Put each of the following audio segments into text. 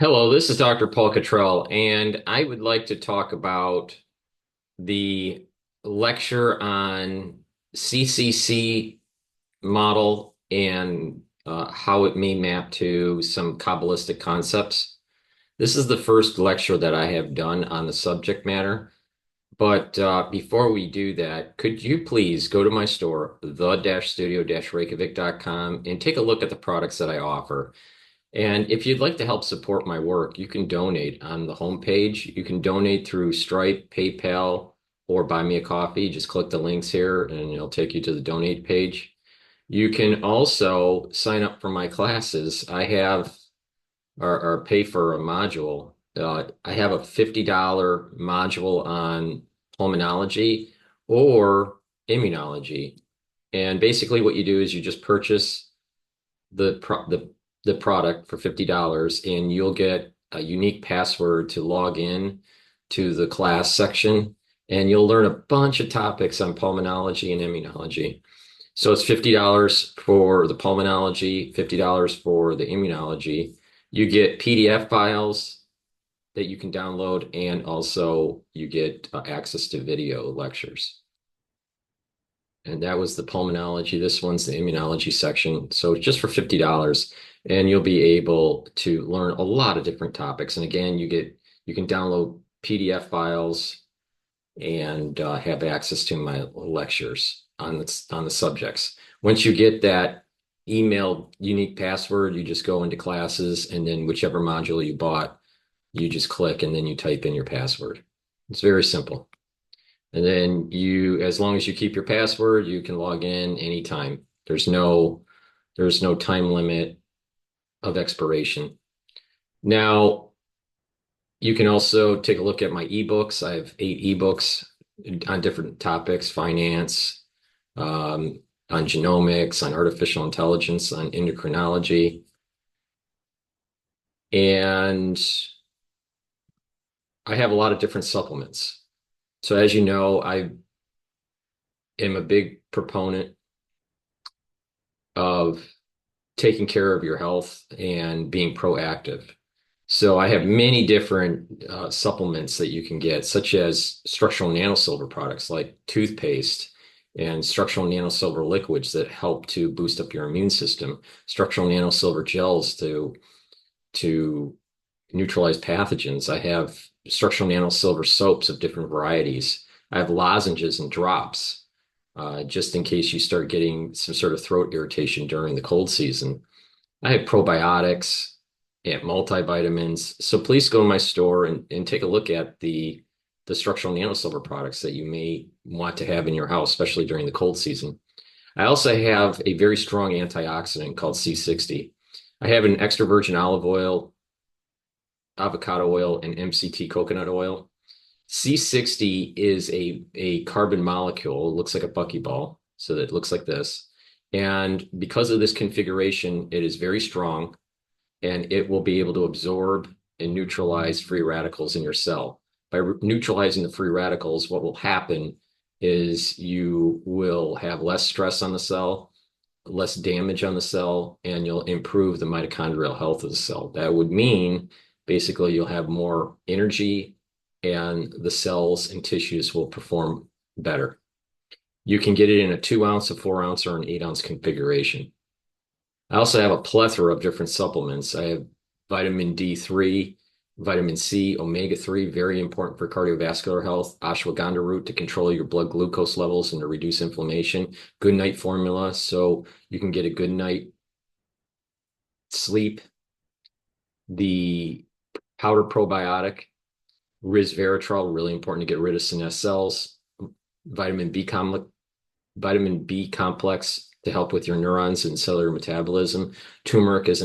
Hello, this is Dr. Paul Cottrell, and I would like to talk about the lecture on CCC model and how it may map to some Kabbalistic concepts. This is the first lecture that I have done on the subject matter. But before we do that, could you please go to my store, the-studio-reykjavik.com, and take a look at the products that I offer? And if you'd like to help support my work, you can donate on the homepage. You can donate through Stripe, PayPal, or buy me a coffee. Just click the links here and it'll take you to the donate page. You can also sign up for my classes. I have or pay for a module. I have a $50 module on pulmonology or immunology. And basically what you do is you just purchase the product for $50 and you'll get a unique password to log in to the class section, and you'll learn a bunch of topics on pulmonology and immunology. So it's $50 for the pulmonology, $50 for the immunology. You get PDF files that you can download, and also you get access to video lectures. And that was the pulmonology. This one's the immunology section. So just for $50, and you'll be able to learn a lot of different topics. And again, you can download PDF files and have access to my lectures on the subjects. Once you get that email unique password, you just go into classes, and then whichever module you bought, you just click and then you type in your password. It's very simple. And then as long as you keep your password, you can log in anytime. There's no time limit of expiration. Now, you can also take a look at my ebooks. I have 8 ebooks on different topics: finance, on genomics, on artificial intelligence, on endocrinology. And I have a lot of different supplements. So as you know, I am a big proponent of taking care of your health and being proactive. So I have many different supplements that you can get, such as structural nanosilver products like toothpaste and structural nanosilver liquids that help to boost up your immune system, structural nanosilver gels to neutralize pathogens. I have structural nanosilver soaps of different varieties. I have lozenges and drops, just in case you start getting some sort of throat irritation during the cold season. I have probiotics and multivitamins. So please go to my store and take a look at the structural nanosilver products that you may want to have in your house, especially during the cold season. I also have a very strong antioxidant called C60. I have an extra virgin olive oil, avocado oil, and MCT coconut oil. C60 is a carbon molecule. It looks like a buckyball, so that it looks like this. And because of this configuration, it is very strong, and it will be able to absorb and neutralize free radicals in your cell. By neutralizing the free radicals, what will happen is you will have less stress on the cell, less damage on the cell, and you'll improve the mitochondrial health of the cell. That would mean basically you'll have more energy and the cells and tissues will perform better. You can get it in a 2 ounce, a 4 ounce, or an 8 ounce configuration. I also have a plethora of different supplements. I have vitamin D3, vitamin C, omega-3, very important for cardiovascular health, ashwagandha root to control your blood glucose levels and to reduce inflammation, good night formula, so you can get a good night sleep, the powder probiotic, resveratrol, really important to get rid of senesced cells, vitamin B complex to help with your neurons and cellular metabolism. Turmeric is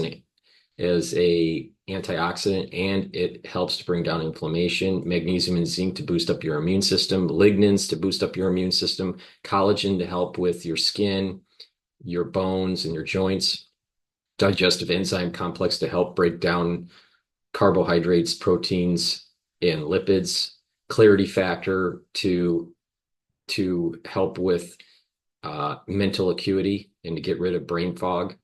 a antioxidant, and it helps to bring down inflammation. Magnesium and zinc to boost up your immune system. Lignans to boost up your immune system. Collagen to help with your skin, your bones, and your joints. Digestive enzyme complex to help break down carbohydrates, proteins, and lipids. Clarity factor to help with mental acuity and to get rid of brain fog.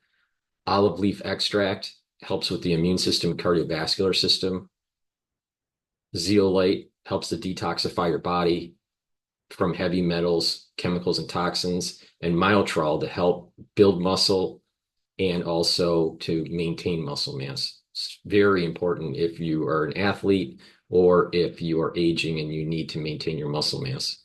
Olive leaf extract helps with the immune system, cardiovascular system. Zeolite helps to detoxify your body from heavy metals, chemicals, and toxins. And Myotrol to help build muscle and also to maintain muscle mass. It's very important if you are an athlete or if you are aging and you need to maintain your muscle mass.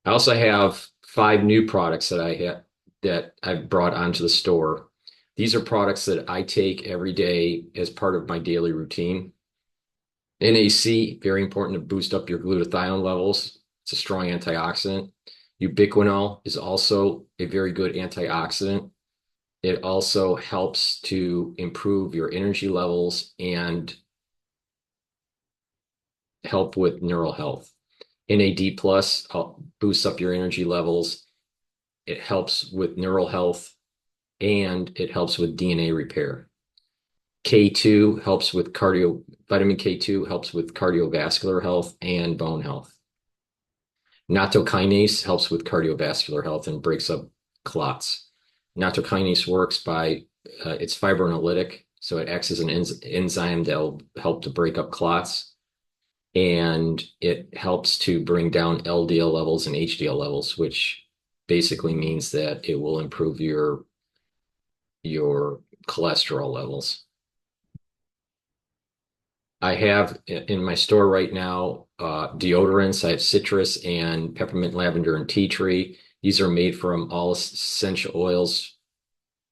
I also have 5 new products that I brought onto the store. These are products that I take every day as part of my daily routine. NAC, very important to boost up your glutathione levels. It's a strong antioxidant. Ubiquinol is also a very good antioxidant. It also helps to improve your energy levels and help with neural health. NAD plus boosts up your energy levels. It helps with neural health and it helps with DNA repair. K2 helps with vitamin K2 helps with cardiovascular health and bone health. Nattokinase helps with cardiovascular health and breaks up clots. Nattokinase works by, it's fibrinolytic, so it acts as an enzyme that will help to break up clots. And it helps to bring down LDL levels and HDL levels, which basically means that it will improve your cholesterol levels. I have in my store right now deodorants. I have citrus and peppermint, lavender, and tea tree. These are made from all essential oils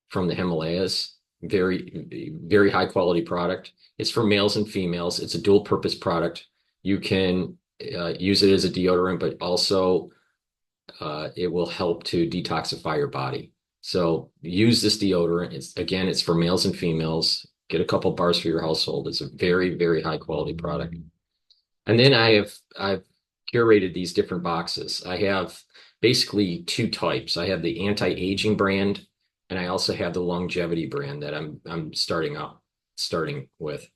from the Himalayas. Very, very high quality product. It's for males and females. It's a dual purpose product. You can use it as a deodorant, but also it will help to detoxify your body. So use this deodorant. It's for males and females. Get a couple bars for your household. It's a very, very high quality product. And then I've curated these different boxes. I have basically 2 types. I have the anti-aging brand, and I also have the longevity brand that I'm starting with.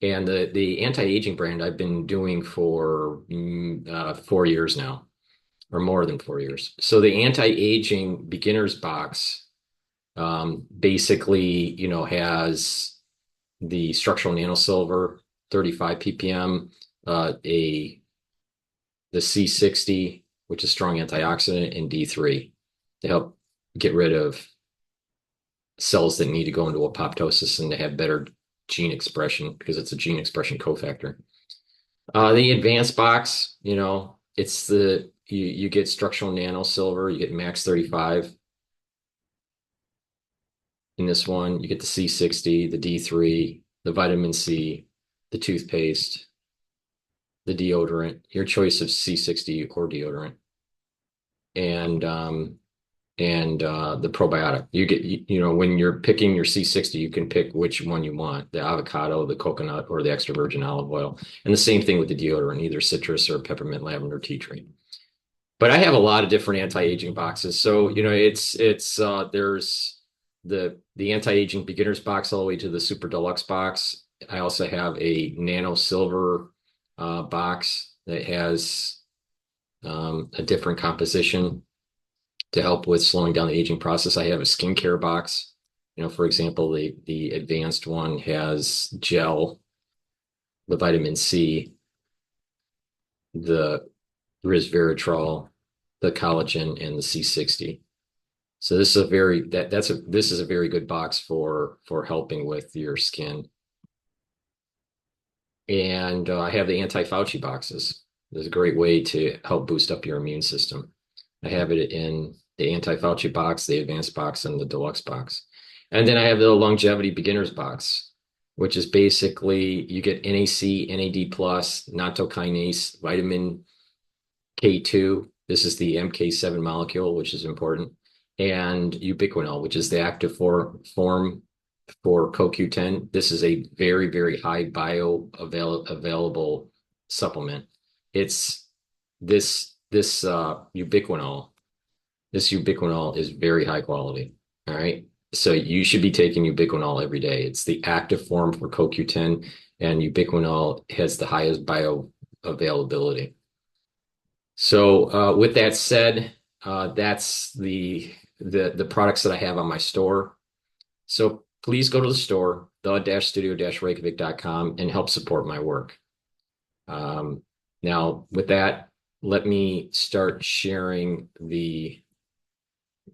And the anti-aging brand I've been doing for 4 years now, or more than 4 years. So the anti-aging beginners box basically, has the structural nanosilver, 35 ppm, the C60, which is strong antioxidant, and D3 to help get rid of cells that need to go into apoptosis and to have better gene expression because it's a gene expression cofactor. The advanced box, it's you get structural nanosilver, you get max 35 in this one. You get the C60, the D3, the vitamin C, the toothpaste, the deodorant, your choice of C60 or deodorant, and the probiotic. You get, when you're picking your C60, you can pick which one you want, the avocado, the coconut, or the extra virgin olive oil. And the same thing with the deodorant, either citrus or peppermint, lavender, tea tree. But I have a lot of different anti-aging boxes. So, there's the anti-aging beginners box all the way to the super deluxe box. I also have a nano silver box that has a different composition to help with slowing down the aging process. I have a skincare box. For example, the advanced one has gel, the vitamin C, the resveratrol, the collagen, and the C60. So this is a very good box for helping with your skin. And I have the anti-Fauci boxes. There's a great way to help boost up your immune system. I have it in the anti-Fauci box, the advanced box, and the deluxe box. And then I have the longevity beginners box, which is basically you get NAC, NAD plus, nattokinase, vitamin K2. This is the MK7 molecule, which is important, and ubiquinol, which is the active form for CoQ10. This is a very, very high bioavailable supplement. It's this ubiquinol. This ubiquinol is very high quality. All right. So you should be taking ubiquinol every day. It's the active form for CoQ10, and ubiquinol has the highest bioavailability. So with that said, that's the products that I have on my store. So please go to the store, the-studio-reykjavik.com and help support my work. Now, with that, let me start sharing the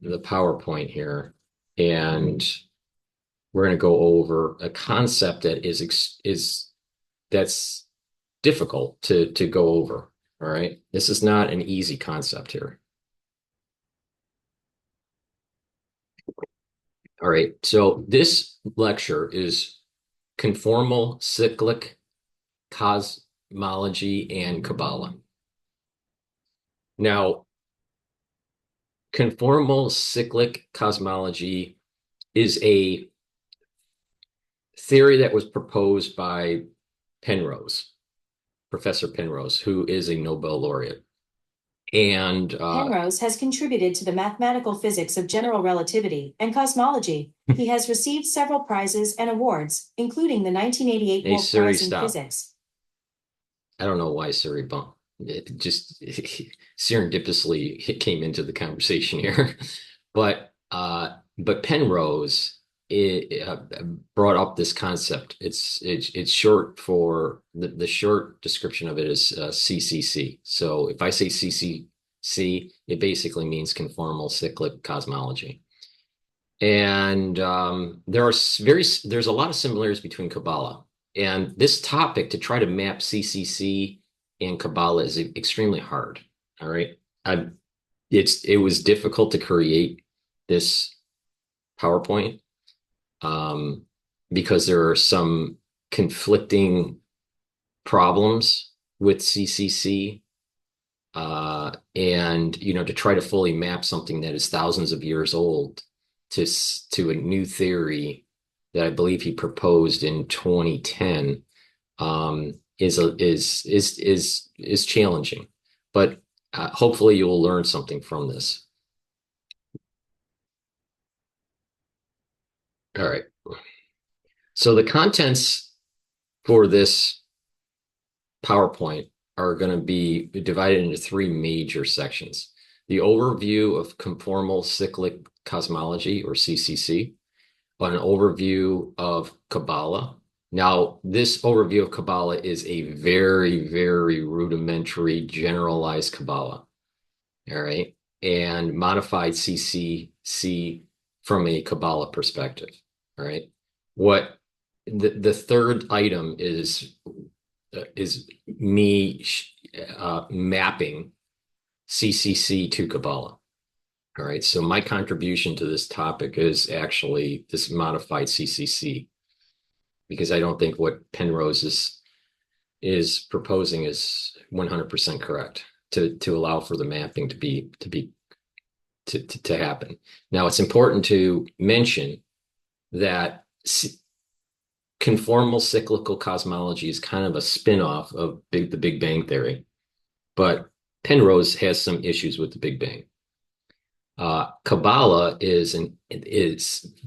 PowerPoint here, and we're going to go over a concept that is that's difficult to go over. All right, this is not an easy concept here. All right, so this lecture is Conformal, Cyclic, Cosmology, and Kabbalah. Now, Conformal cyclic cosmology is a theory that was proposed by Penrose, Professor Penrose, who is a Nobel laureate. And Penrose has contributed to the mathematical physics of general relativity and cosmology. He has received several prizes and awards, including the 1988 Wolf Prize in Physics. I don't know why Siri bumped. It just serendipitously came into the conversation here. But Penrose brought up this concept. It's short for the short description of it is CCC. So if I say CCC, it basically means conformal cyclic cosmology. And there's a lot of similarities between Kabbalah and this topic. To try to map CCC and Kabbalah is extremely hard. All right, it was difficult to create this PowerPoint because there are some conflicting problems with CCC, and to try to fully map something that is thousands of years old to a new theory that I believe he proposed in 2010 is challenging, but hopefully you will learn something from this. All right. So the contents for this PowerPoint are going to be divided into three major sections. The overview of conformal cyclic cosmology, or CCC, an overview of Kabbalah. Now, this overview of Kabbalah is a very, very rudimentary, generalized Kabbalah. All right. And modified CCC from a Kabbalah perspective. All right. What the third item is me mapping CCC to Kabbalah. All right. So my contribution to this topic is actually this modified CCC, because I don't think what Penrose is proposing is 100% correct to allow for the mapping to happen. Now, it's important to mention that conformal cyclical cosmology is kind of a spin-off of the Big Bang theory, but Penrose has some issues with the Big Bang. Kabbalah is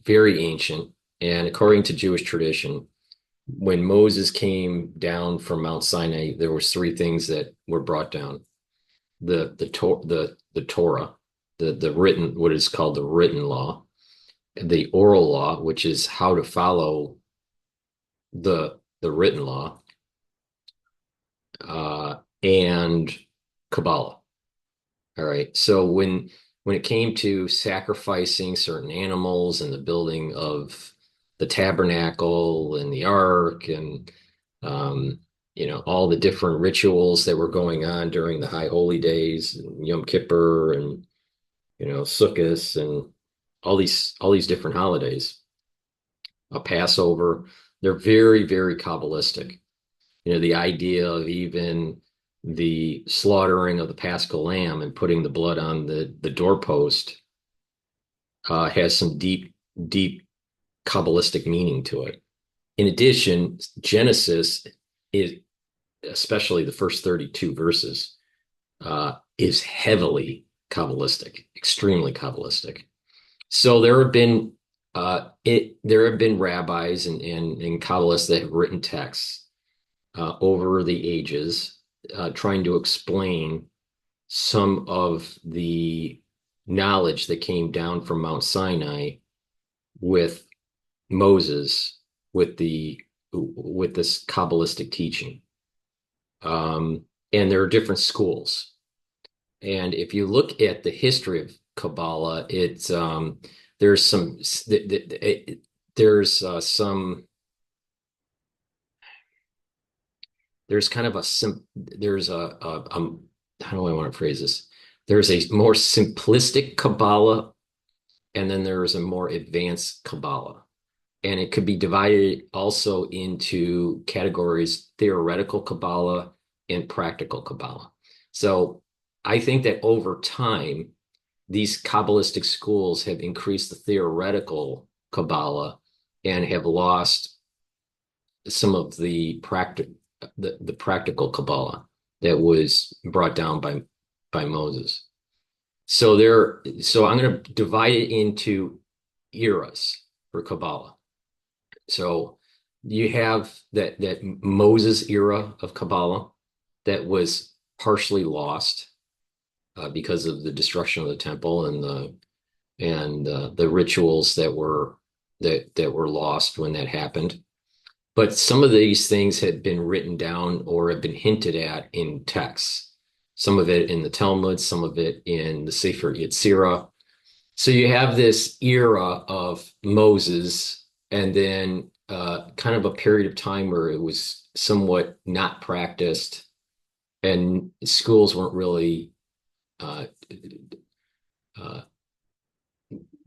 very ancient, and according to Jewish tradition, when Moses came down from Mount Sinai, there was three things that were brought down: the Torah, the written, what is called the written law, the oral law, which is how to follow the written law, and Kabbalah. All right. So when it came to sacrificing certain animals and the building of the tabernacle and the ark and all the different rituals that were going on during the high holy days, and Yom Kippur and Sukkot and all these different holidays, a Passover, they're very, very Kabbalistic. The idea of even the slaughtering of the Paschal lamb and putting the blood on the doorpost has some deep, deep Kabbalistic meaning to it. In addition, Genesis is, especially the first 32 verses, is heavily Kabbalistic, extremely Kabbalistic. So there have been rabbis and Kabbalists that have written texts over the ages, trying to explain some of the knowledge that came down from Mount Sinai with Moses with this Kabbalistic teaching. And there are different schools. And if you look at the history of Kabbalah, it's there's there's kind of a sim there's a how do I want to phrase this? There's a more simplistic Kabbalah, and then there's a more advanced Kabbalah. And it could be divided also into categories: theoretical Kabbalah and practical Kabbalah. So I think that over time, these Kabbalistic schools have increased the theoretical Kabbalah and have lost some of the practical Kabbalah that was brought down by Moses. So I'm going to divide it into eras for Kabbalah. So you have that Moses era of Kabbalah that was partially lost because of the destruction of the temple and the rituals that were lost when that happened. But some of these things had been written down or have been hinted at in texts. Some of it in the Talmud, some of it in the Sefer Yetzirah. So you have this era of Moses, and then kind of a period of time where it was somewhat not practiced, and schools weren't really uh, uh,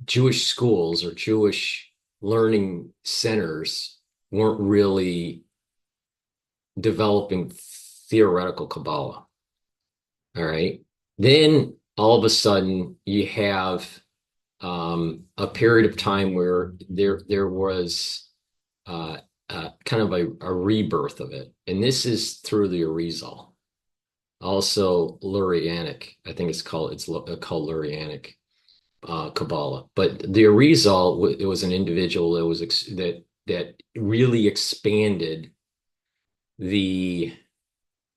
Jewish schools or Jewish learning centers weren't really developing theoretical Kabbalah. All right. Then all of a sudden you have a period of time where there was kind of a rebirth of it, and this is through the Arizal, also Lurianic. I think it's called Lurianic Kabbalah. But the Arizal, it was an individual that was that really expanded the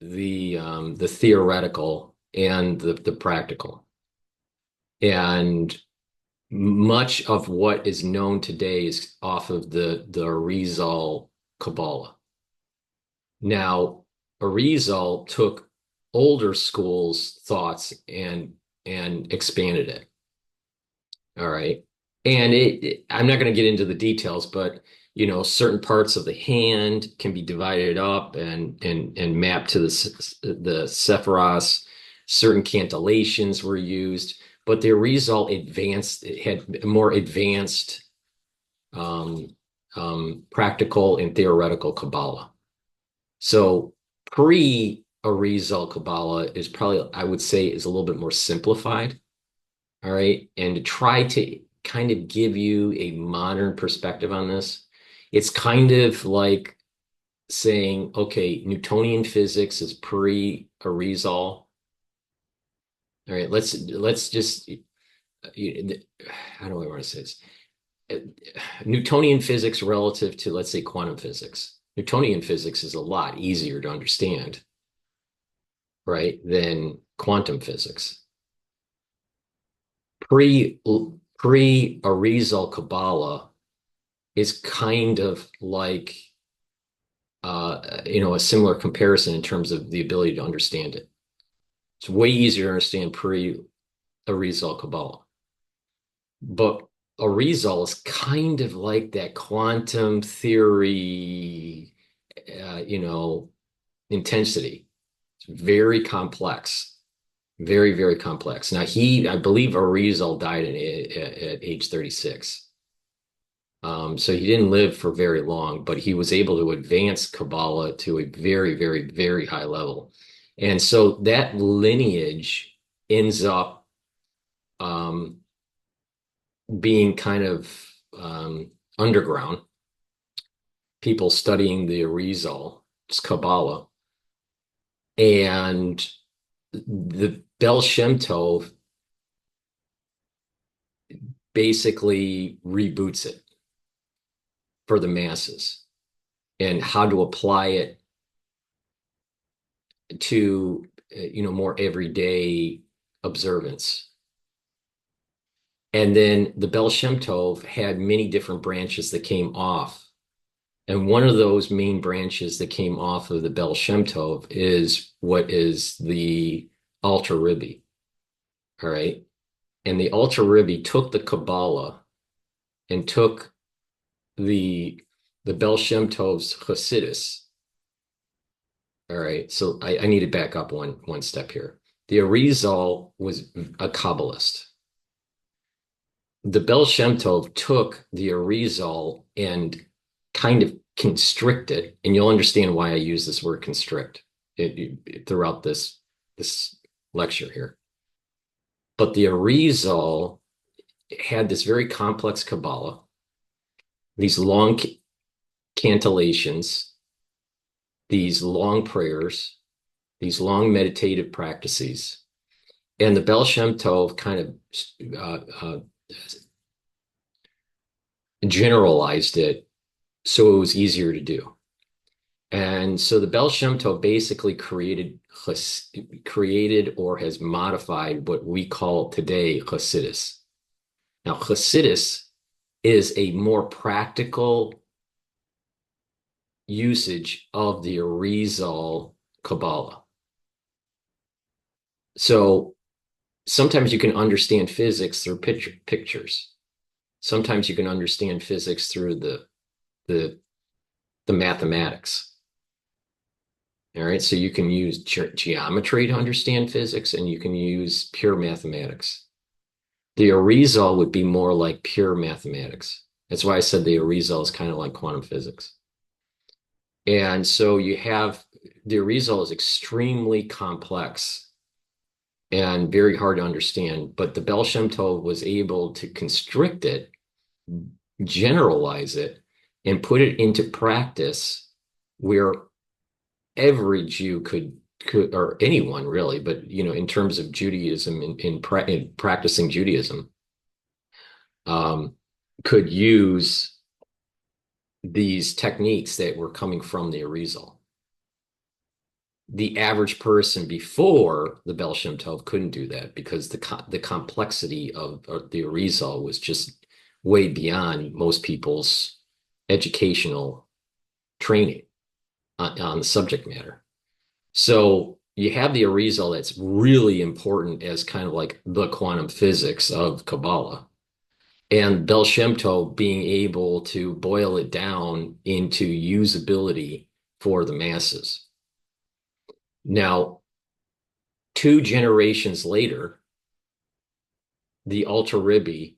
the theoretical and the practical. And much of what is known today is off of the Arizal Kabbalah. Now, Arizal took older schools' thoughts and expanded it. All right. And I'm not going to get into the details, but certain parts of the hand can be divided up and mapped to the Sephiros. Certain cantillations were used, but the result had more advanced practical and theoretical Kabbalah. So pre-Arizal Kabbalah is probably, I would say, is a little bit more simplified. All right. And to try to kind of give you a modern perspective on this, it's kind of like saying, okay, Newtonian physics is pre-Arizal. All right, let's just, how do I want to say this? Newtonian physics relative to, let's say, quantum physics. Newtonian physics is a lot easier to understand, right, than quantum physics. Pre-Arizal Kabbalah is kind of like a similar comparison in terms of the ability to understand it. It's way easier to understand pre-Arizal Kabbalah. But Arizal is kind of like that quantum theory, intensity. It's very complex. Very, very complex. Now, I believe Arizal died at age 36. So he didn't live for very long, but he was able to advance Kabbalah to a very, very, very high level. And so that lineage ends up being kind of underground. People studying the Arizal, it's Kabbalah, and the Bel Shem Tov basically reboots it for the masses and how to apply it to more everyday observance. And then the Bel Shem Tov had many different branches that came off And one of those main branches that came off of the Baal Shem Tov is what is the Alter Rebbe. All right. And the Alter Rebbe took the Kabbalah and took the Baal Shem Tov's Hasidus. All right. So I need to back up one step here. The Arizal was a Kabbalist. The Baal Shem Tov took the Arizal and kind of constricted, and you'll understand why I use this word constrict throughout this lecture here. But the Arizal had this very complex Kabbalah, these long cantillations, these long prayers, these long meditative practices. And the Baal Shem Tov kind of generalized it so it was easier to do. And so the Baal Shem Tov basically created or has modified what we call today Hasidus. Now, Hasidus is a more practical usage of the Arizal Kabbalah. So sometimes you can understand physics through pictures. Sometimes you can understand physics through the mathematics. All right, so you can use geometry to understand physics, and you can use pure mathematics. The Arizal would be more like pure mathematics. That's why I said the Arizal is kind of like quantum physics. And so you have the Arizal is extremely complex and very hard to understand, but the Baal Shem Tov was able to constrict it, generalize it, and put it into practice where every Jew could, or anyone really, but in terms of Judaism, in practicing Judaism, could use these techniques that were coming from the Arizal. The average person before the Baal Shem Tov couldn't do that because the complexity of the Arizal was just way beyond most people's educational training on the subject matter. So you have the Arizal that's really important as kind of like the quantum physics of Kabbalah, and Baal Shem Tov being able to boil it down into usability for the masses. Now, 2 generations later, the Alter Rebbe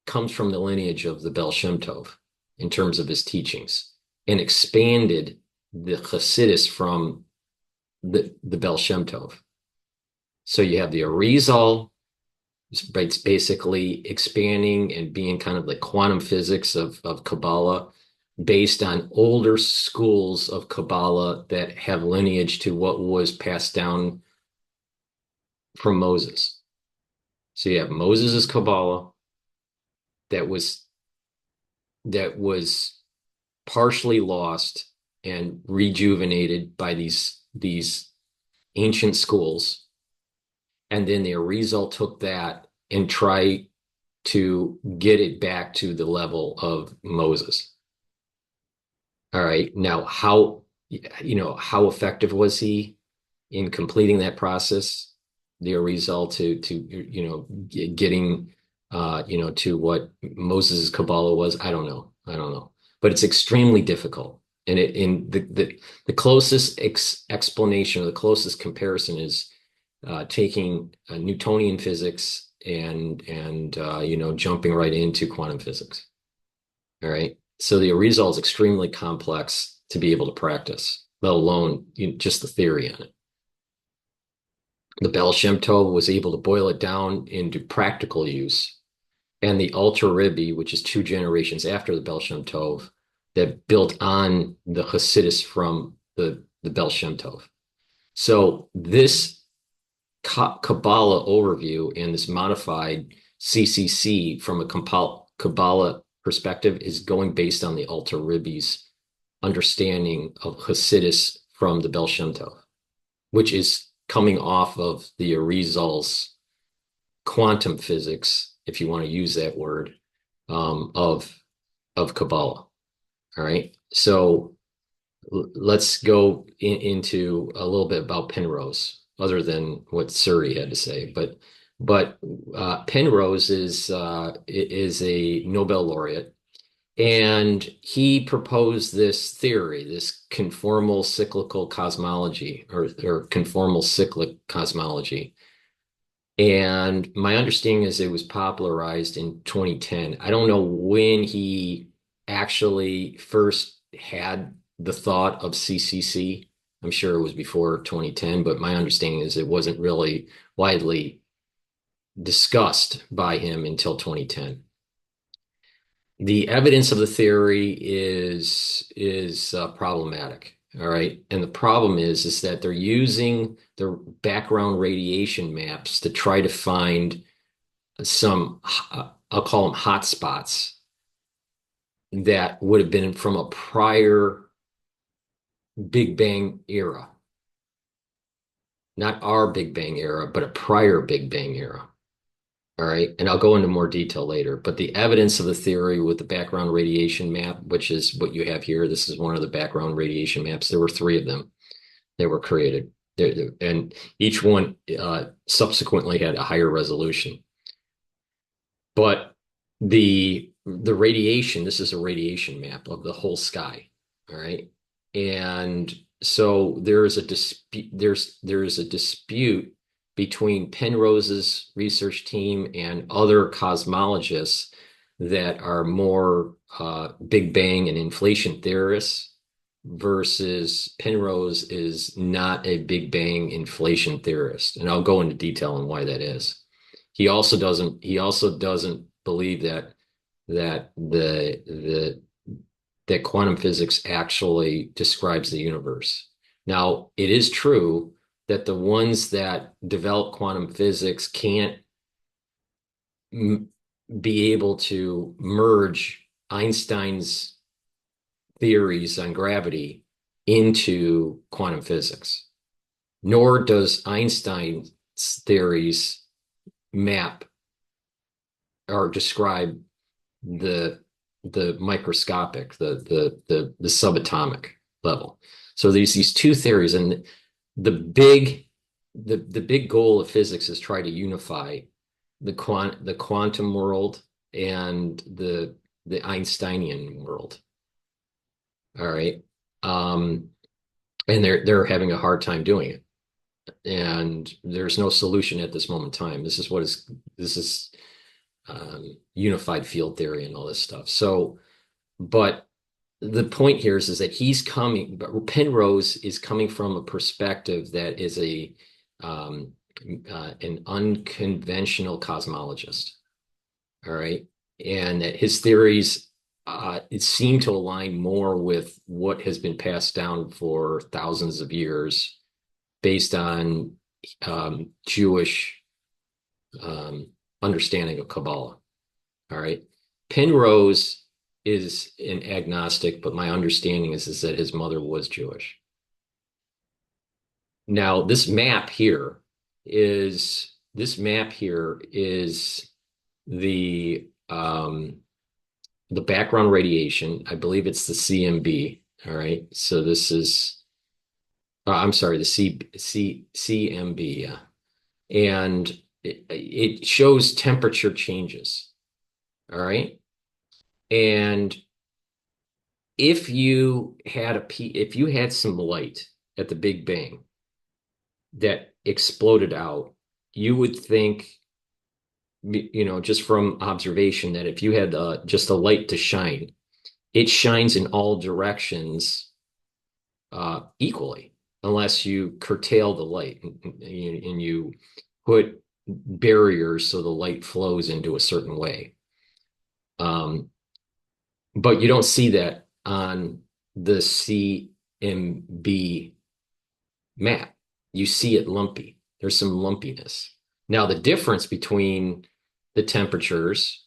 comes from the lineage of the Baal Shem Tov in terms of his teachings and expanded the Hasidus from the Baal Shem Tov. So you have the Arizal, it's basically expanding and being kind of the quantum physics of Kabbalah based on older schools of Kabbalah that have lineage to what was passed down from Moses. So you have Moses's Kabbalah that was partially lost and rejuvenated by these ancient schools. And then the Arizal took that and tried to get it back to the level of Moses. All right. Now, how effective was he in completing that process? The Arizal to getting to what Moses' Kabbalah was. I don't know. But it's extremely difficult. And the closest explanation or the closest comparison is taking Newtonian physics and jumping right into quantum physics. All right. So the Arizal is extremely complex to be able to practice, let alone just the theory on it. The Baal Shem Tov was able to boil it down into practical use. And the Alter Rebbe, which is 2 generations after the Baal Shem Tov, that built on the Hasidus from the Baal Shem Tov. So this Kabbalah overview and this modified CCC from a Kabbalah perspective is going based on the Alter Rebbe's understanding of Hasidus from the Baal Shem Tov, which is coming off of the Arizal's quantum physics, if you want to use that word, of Kabbalah. All right. So let's go into a little bit about Penrose, other than what Surrey had to say. But Penrose is a Nobel laureate, and he proposed this theory, this conformal cyclical cosmology, or conformal cyclic cosmology. And my understanding is it was popularized in 2010. I don't know when he actually first had the thought of CCC. I'm sure it was before 2010, but my understanding is it wasn't really widely discussed by him until 2010. The evidence of the theory is problematic. All right, and the problem is that they're using the background radiation maps to try to find some, I'll call them hotspots, that would have been from a prior Big Bang era, not our Big Bang era, but a prior Big Bang era. All right. And I'll go into more detail later. But the evidence of the theory with the background radiation map, which is what you have here, this is one of the background radiation maps. There were three of them that were created. And each one subsequently had a higher resolution. But the radiation, this is a radiation map of the whole sky. All right. And so there is a dispute, there's a dispute between Penrose's research team and other cosmologists that are more Big Bang and inflation theorists, versus Penrose is not a Big Bang inflation theorist. And I'll go into detail on why that is. He also doesn't believe that quantum physics actually describes the universe. Now, it is true that the ones that develop quantum physics can't be able to merge Einstein's theories on gravity into quantum physics, nor does Einstein's theories map or describe the microscopic, the subatomic level. So these two theories, and the big goal of physics is try to unify the quantum world and the Einsteinian world. All right. And they're having a hard time doing it. And there's no solution at this moment in time. This is unified field theory and all this stuff. So, but the point here is that Penrose is coming from a perspective that is an unconventional cosmologist. All right. And that his theories it seem to align more with what has been passed down for thousands of years based on Jewish understanding of Kabbalah. All right. Penrose is an agnostic, but my understanding is that his mother was Jewish. Now, this map here is the background radiation. I believe it's the CMB. All right. So this is I'm sorry, the CMB, yeah. And it shows temperature changes. All right. And if you had some light at the Big Bang that exploded out, you would think, just from observation, that if you had just a light to shine, it shines in all directions equally, unless you curtail the light and you put barriers so the light flows into a certain way. But you don't see that on the CMB map. You see it lumpy. There's some lumpiness. Now, the difference between the temperatures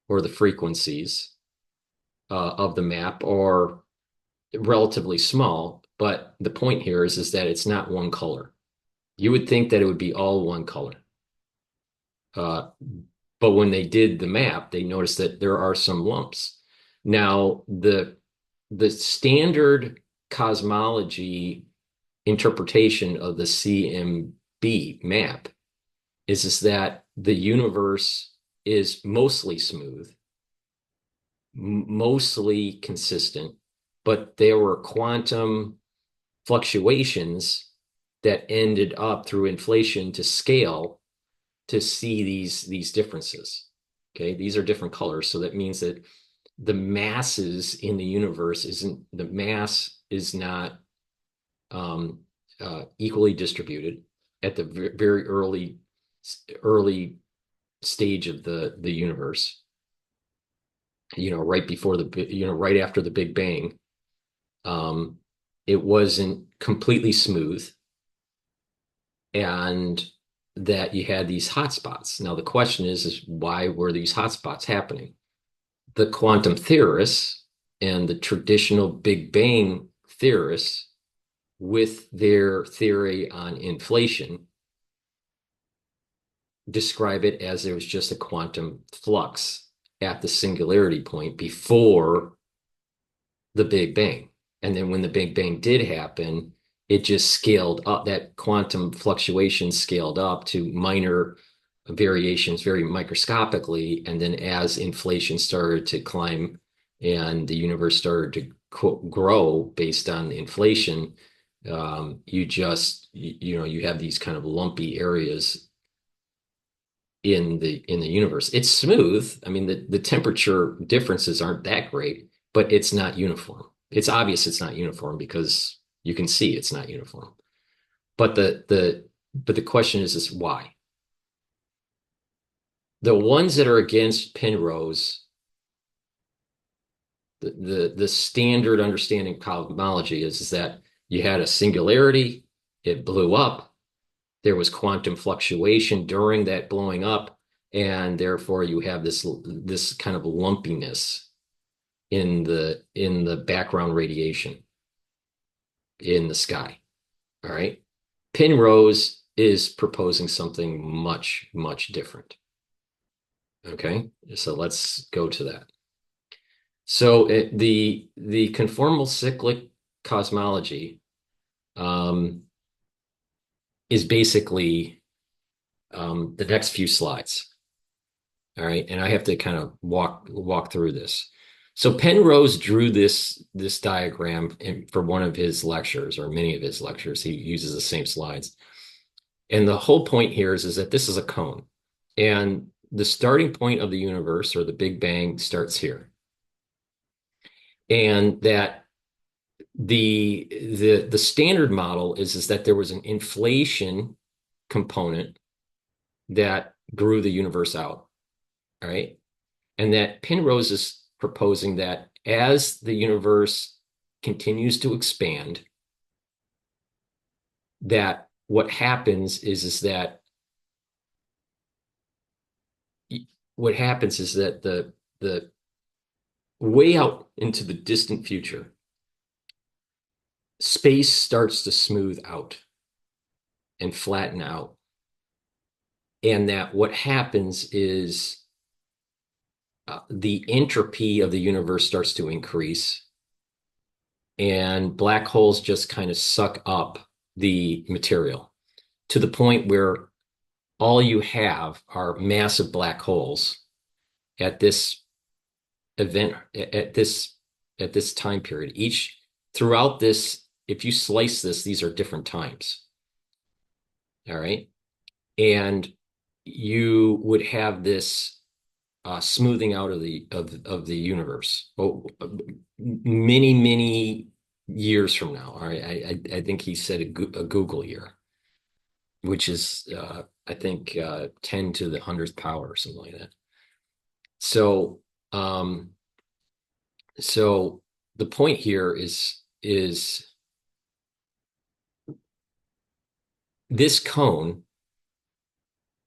or the frequencies of the map are relatively small, but the point here is that it's not one color. You would think that it would be all one color. But when they did the map, they noticed that there are some lumps. Now, the standard cosmology interpretation of the CMB map is that the universe is mostly smooth, mostly consistent, but there were quantum fluctuations that ended up through inflation to scale to see these differences. Okay, these are different colors, so that means that the masses in the universe isn't the mass is not equally distributed at the very early stage of the universe. Right before right after the Big Bang, um, it wasn't completely smooth, and that you had these hotspots. Now the question is why were these hotspots happening? The quantum theorists and the traditional Big Bang theorists, with their theory on inflation, describe it as there was just a quantum flux at the singularity point before the Big Bang. And then when the Big Bang did happen, it just scaled up. That quantum fluctuation scaled up to minor variations very microscopically. And then as inflation started to climb and the universe started to grow based on inflation, you have these kind of lumpy areas in the universe. It's smooth. I mean, the temperature differences aren't that great, but it's not uniform. It's obvious it's not uniform because you can see it's not uniform. But the question is why? The ones that are against Penrose, the standard understanding of cosmology is that you had a singularity, it blew up, there was quantum fluctuation during that blowing up, and therefore you have this kind of lumpiness in the background radiation in the sky. All right. Penrose is proposing something much, much different. Okay, so let's go to that. So the conformal cyclic cosmology is basically the next few slides. All right, and I have to kind of walk through this. So Penrose drew this diagram for one of his lectures, or many of his lectures. He uses the same slides. And the whole point here is that this is a cone. And the starting point of the universe, or the Big Bang, starts here. And that the standard model is that there was an inflation component that grew the universe out. All right. And that Penrose is proposing that as the universe continues to expand, that what happens is that the way out into the distant future, space starts to smooth out and flatten out. And that what happens is the entropy of the universe starts to increase, and black holes just kind of suck up the material to the point where all you have are massive black holes at this event, at this time period. Each throughout this, if you slice this, these are different times. All right. And you would have this smoothing out of the universe. Many years from now. All right, I think he said a Google year, which is I think 10 to the 100th power or something like that. So so the point here is this cone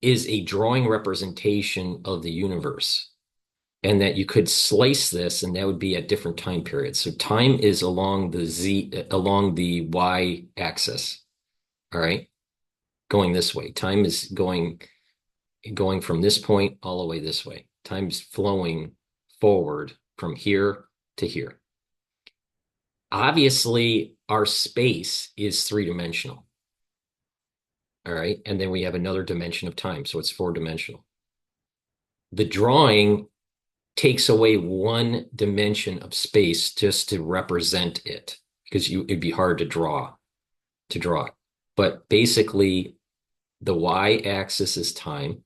is a drawing representation of the universe, and that you could slice this and that would be at different time periods. So time is along the y axis. All right, going this way. Time is going from this point all the way this way. Time's flowing forward from here to here. Obviously, our space is three-dimensional. All right. And then we have another dimension of time. So it's four-dimensional. The drawing takes away one dimension of space just to represent it, because it'd be hard to draw it. But basically, the y-axis is time,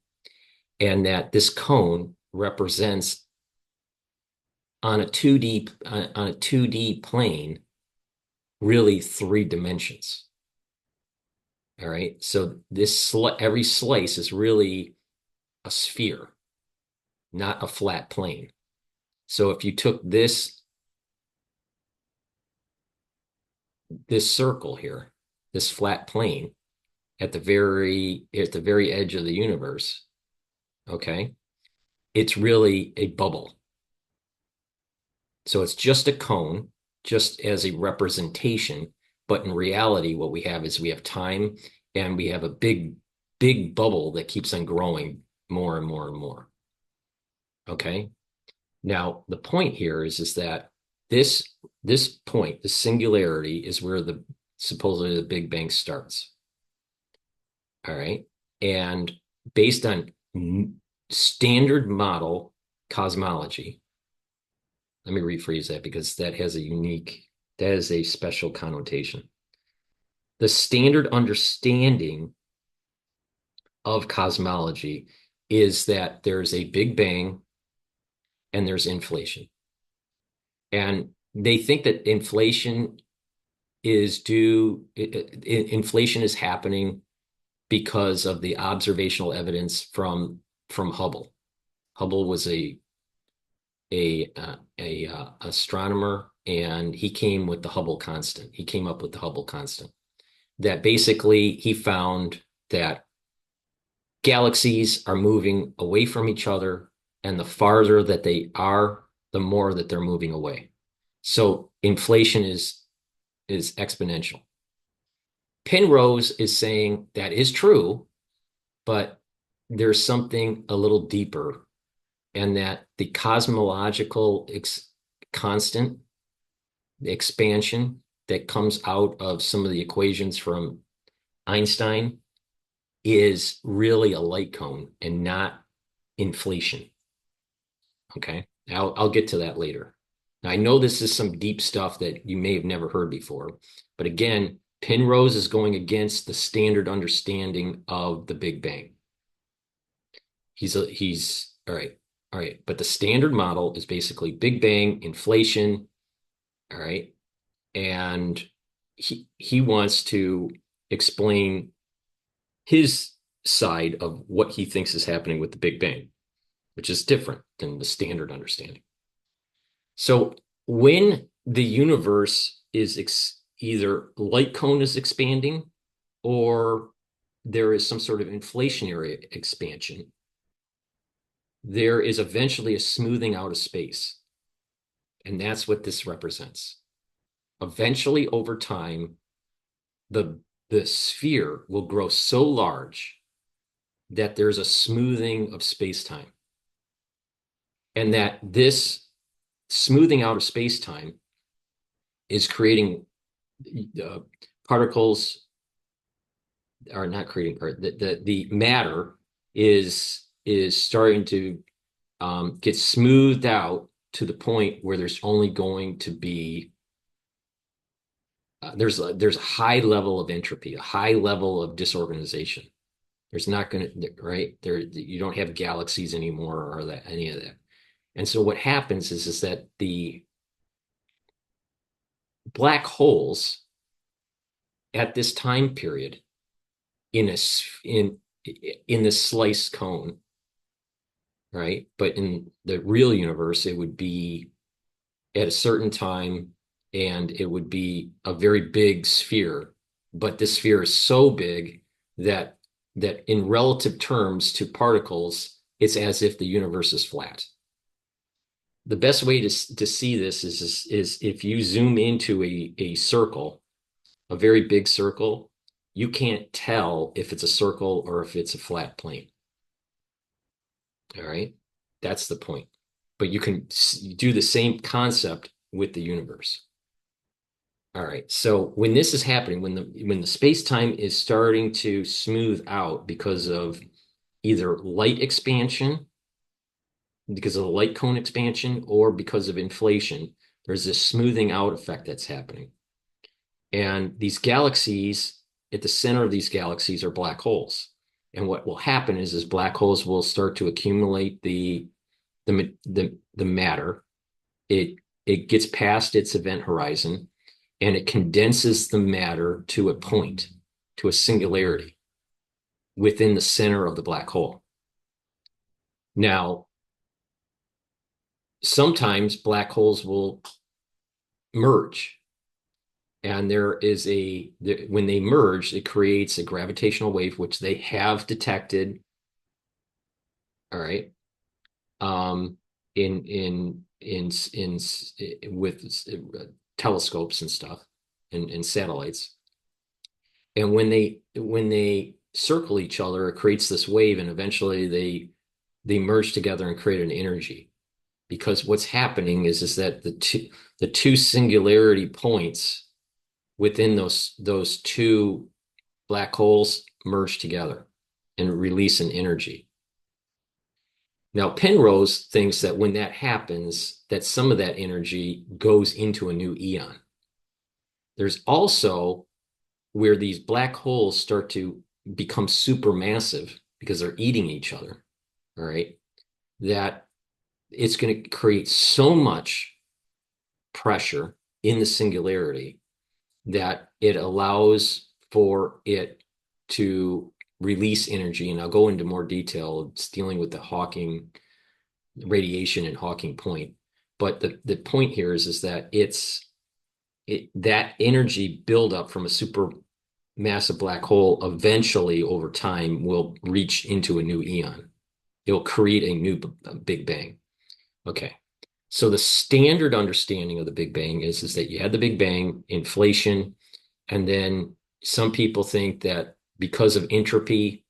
and that this cone represents on a 2D plane really three dimensions. All right. So every slice is really a sphere, not a flat plane. So if you took this circle here, this flat plane at the very edge of the universe, okay, it's really a bubble. So it's just a cone, just as a representation, but in reality, what we have is we have time, and we have a big bubble that keeps on growing more and more and more. Okay. Now, the point here is that this point, the singularity, is where supposedly the Big Bang starts. All right. And based on standard model cosmology, let me rephrase that, because that is a special connotation. The standard understanding of cosmology is that there's a Big Bang and there's inflation. And they think that inflation is happening because of the observational evidence from Hubble. Hubble was a astronomer, and he came with the Hubble constant. He came up with the Hubble constant. That basically he found that galaxies are moving away from each other, and the farther that they are, the more that they're moving away. So inflation is exponential. Penrose is saying that is true, but there's something a little deeper, and that the cosmological constant, the expansion that comes out of some of the equations from Einstein, is really a light cone and not inflation. Okay. I'll get to that later. Now, I know this is some deep stuff that you may have never heard before, but again, Penrose is going against the standard understanding of the Big Bang. He's all right. All right. But the standard model is basically Big Bang, inflation. All right. And he wants to explain his side of what he thinks is happening with the Big Bang, which is different than the standard understanding. So when the universe is either light cone is expanding, or there is some sort of inflationary expansion, there is eventually a smoothing out of space. And that's what this represents. Eventually, over time, the sphere will grow so large that there's a smoothing of space-time. And that this smoothing out of space-time is creating particles, are not creating the matter is starting to get smoothed out to the point where there's only going to be there's a high level of entropy, a high level of disorganization. There's not going to, right there, you don't have galaxies anymore, or that any of that. And so what happens is that the black holes at this time period in the slice cone, right? But in the real universe, it would be at a certain time, and it would be a very big sphere. But this sphere is so big that in relative terms to particles, it's as if the universe is flat. The best way to see this is if you zoom into a circle, a very big circle, you can't tell if it's a circle or if it's a flat plane. All right. That's the point. but you can do the same concept with the universe. All right. So when this is happening, when the space-time is starting to smooth out because of either light expansion, because of the light cone expansion, or because of inflation, there's this smoothing out effect that's happening. And these galaxies, at the center of these galaxies are black holes. And what will happen is black holes will start to accumulate the matter. It gets past its event horizon, and it condenses the matter to a point, to a singularity within the center of the black hole. Now, sometimes black holes will merge, and when they merge, it creates a gravitational wave, which they have detected. All right. In with telescopes and stuff and satellites. And when they circle each other, it creates this wave, and eventually they merge together and create an energy. Because what's happening is that the two singularity points within those two black holes merge together and release an energy. Now, Penrose thinks that when that happens, that some of that energy goes into a new eon. There's also where these black holes start to become supermassive because they're eating each other, all right, that it's going to create so much pressure in the singularity that it allows for it to release energy. And I'll go into more detail. It's dealing with the Hawking radiation and Hawking point. But the point here is that that energy buildup from a super massive black hole eventually over time will reach into a new eon. It'll create a new Big Bang. Okay. So the standard understanding of the Big Bang is that you had the Big Bang, inflation, and then some people think that because of entropy,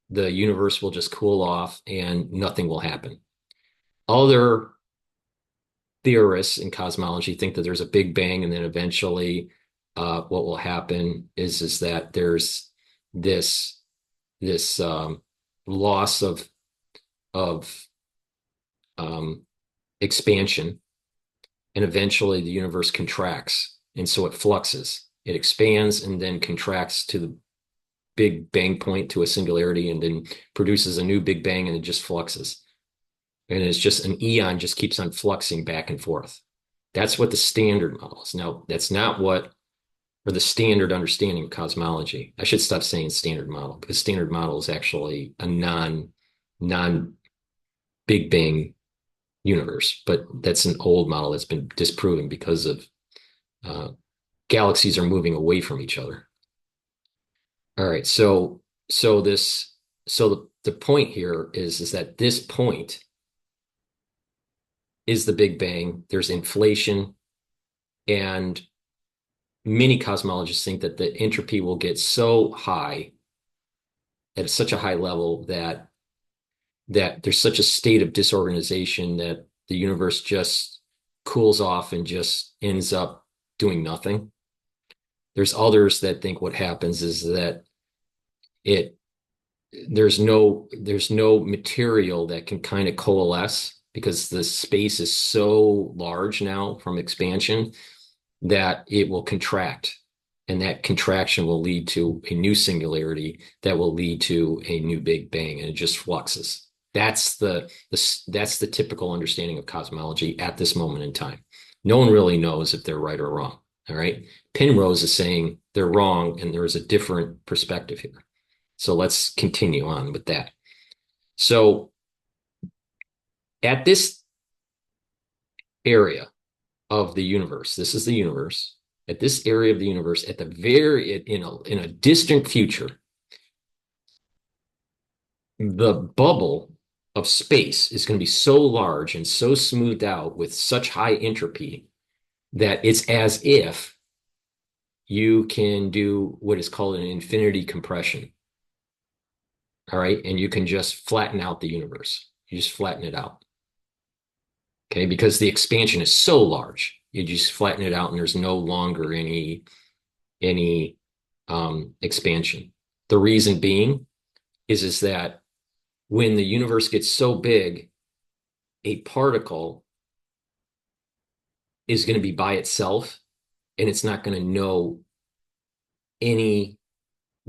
the universe will just cool off and nothing will happen. Other theorists in cosmology think that there's a Big Bang, and then eventually what will happen is that there's this loss of expansion, and eventually the universe contracts, and so it fluxes. It expands and then contracts to the Big Bang point, to a singularity, and then produces a new Big Bang, and it just fluxes. And it's just an eon, just keeps on fluxing back and forth. That's what the standard model is. Now, that's not what, or the standard understanding of cosmology. I should stop saying standard model, because standard model is actually a non Big Bang universe, but that's an old model that's been disproven because of galaxies are moving away from each other. All right, so the point here is that this point is the Big Bang. There's inflation, and many cosmologists think that the entropy will get so high, at such a high level, that there's such a state of disorganization that the universe just cools off and just ends up doing nothing. There's others that think what happens is that there's no material that can kind of coalesce, because the space is so large now from expansion that it will contract, and that contraction will lead to a new singularity that will lead to a new Big Bang, and it just fluxes. That's the typical understanding of cosmology at this moment in time. No one really knows if they're right or wrong. All right. Penrose is saying they're wrong, and there is a different perspective here. So let's continue on with that. So at this area of the universe, this is the universe, at this area of the universe, at the in a distant future, the bubble of space is going to be so large and so smoothed out with such high entropy that it's as if you can do what is called an infinity compression. All right. And you can just flatten out the universe. You just flatten it out. Okay, because the expansion is so large, you just flatten it out and there's no longer any expansion. The reason being is that when the universe gets so big, a particle is going to be by itself and it's not going to know any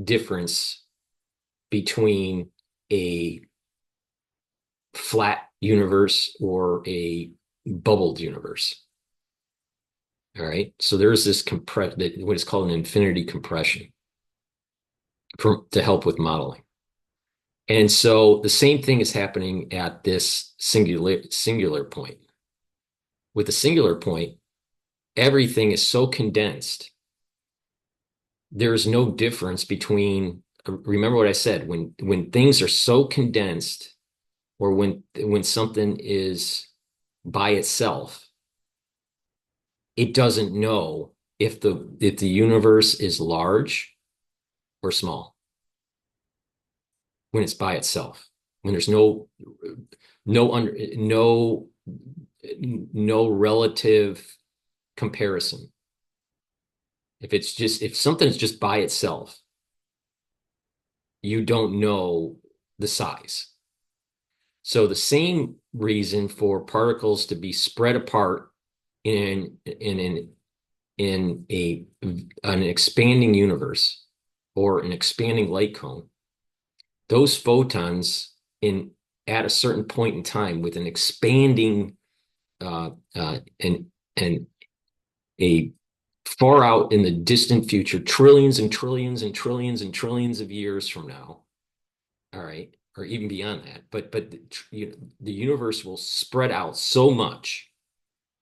difference between a flat universe or a bubbled universe. All right. So there's this what is called an infinity compression to help with modeling. And so the same thing is happening at this singular point. With the singular point, everything is so condensed. There's no difference between, remember what I said, when things are so condensed, or when something is by itself, it doesn't know if the universe is large or small when it's by itself. When there's no relative comparison. If something's just by itself, you don't know the size. So the same reason for particles to be spread apart in an expanding universe or an expanding light cone, those photons at a certain point in time with an expanding and a far out in the distant future, trillions and trillions and trillions and trillions of years from now, all right, or even beyond that, but the universe will spread out so much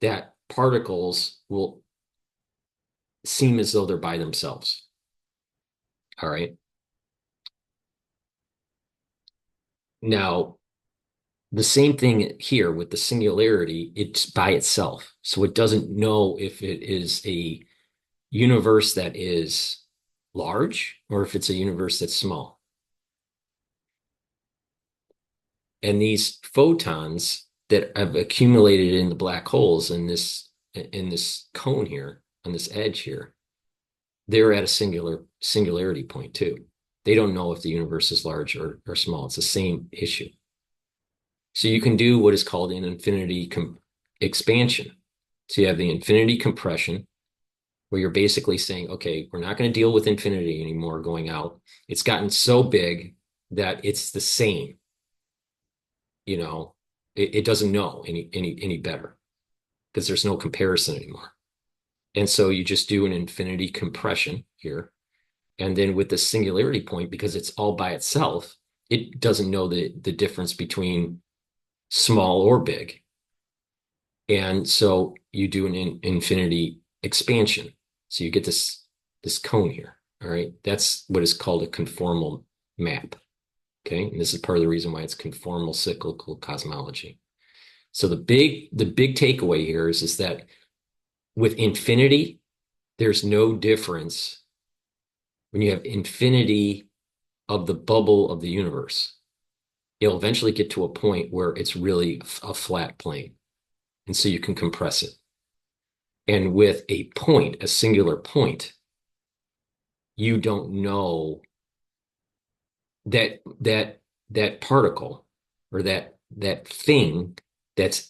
that particles will seem as though they're by themselves. All right. Now, the same thing here with the singularity, it's by itself. So it doesn't know if it is a universe that is large or if it's a universe that's small. And these photons that have accumulated in the black holes in this cone here, on this edge here, they're at a singularity point too. They don't know if the universe is large or small. It's the same issue. So you can do what is called an infinity expansion. So you have the infinity compression, where you're basically saying, okay, we're not going to deal with infinity anymore going out. It's gotten so big that it's the same. It doesn't know any better because there's no comparison anymore. And so you just do an infinity compression here. And then with the singularity point, because it's all by itself, it doesn't know the difference between small or big. And so you do an infinity expansion. So you get this cone here. All right. That's what is called a conformal map. Okay. And this is part of the reason why it's conformal cyclical cosmology. So the big takeaway here is that with infinity, there's no difference when you have infinity of the bubble of the universe. It'll eventually get to a point where it's really a flat plane. And so you can compress it. And with a point, a singular point, you don't know that particle or that thing that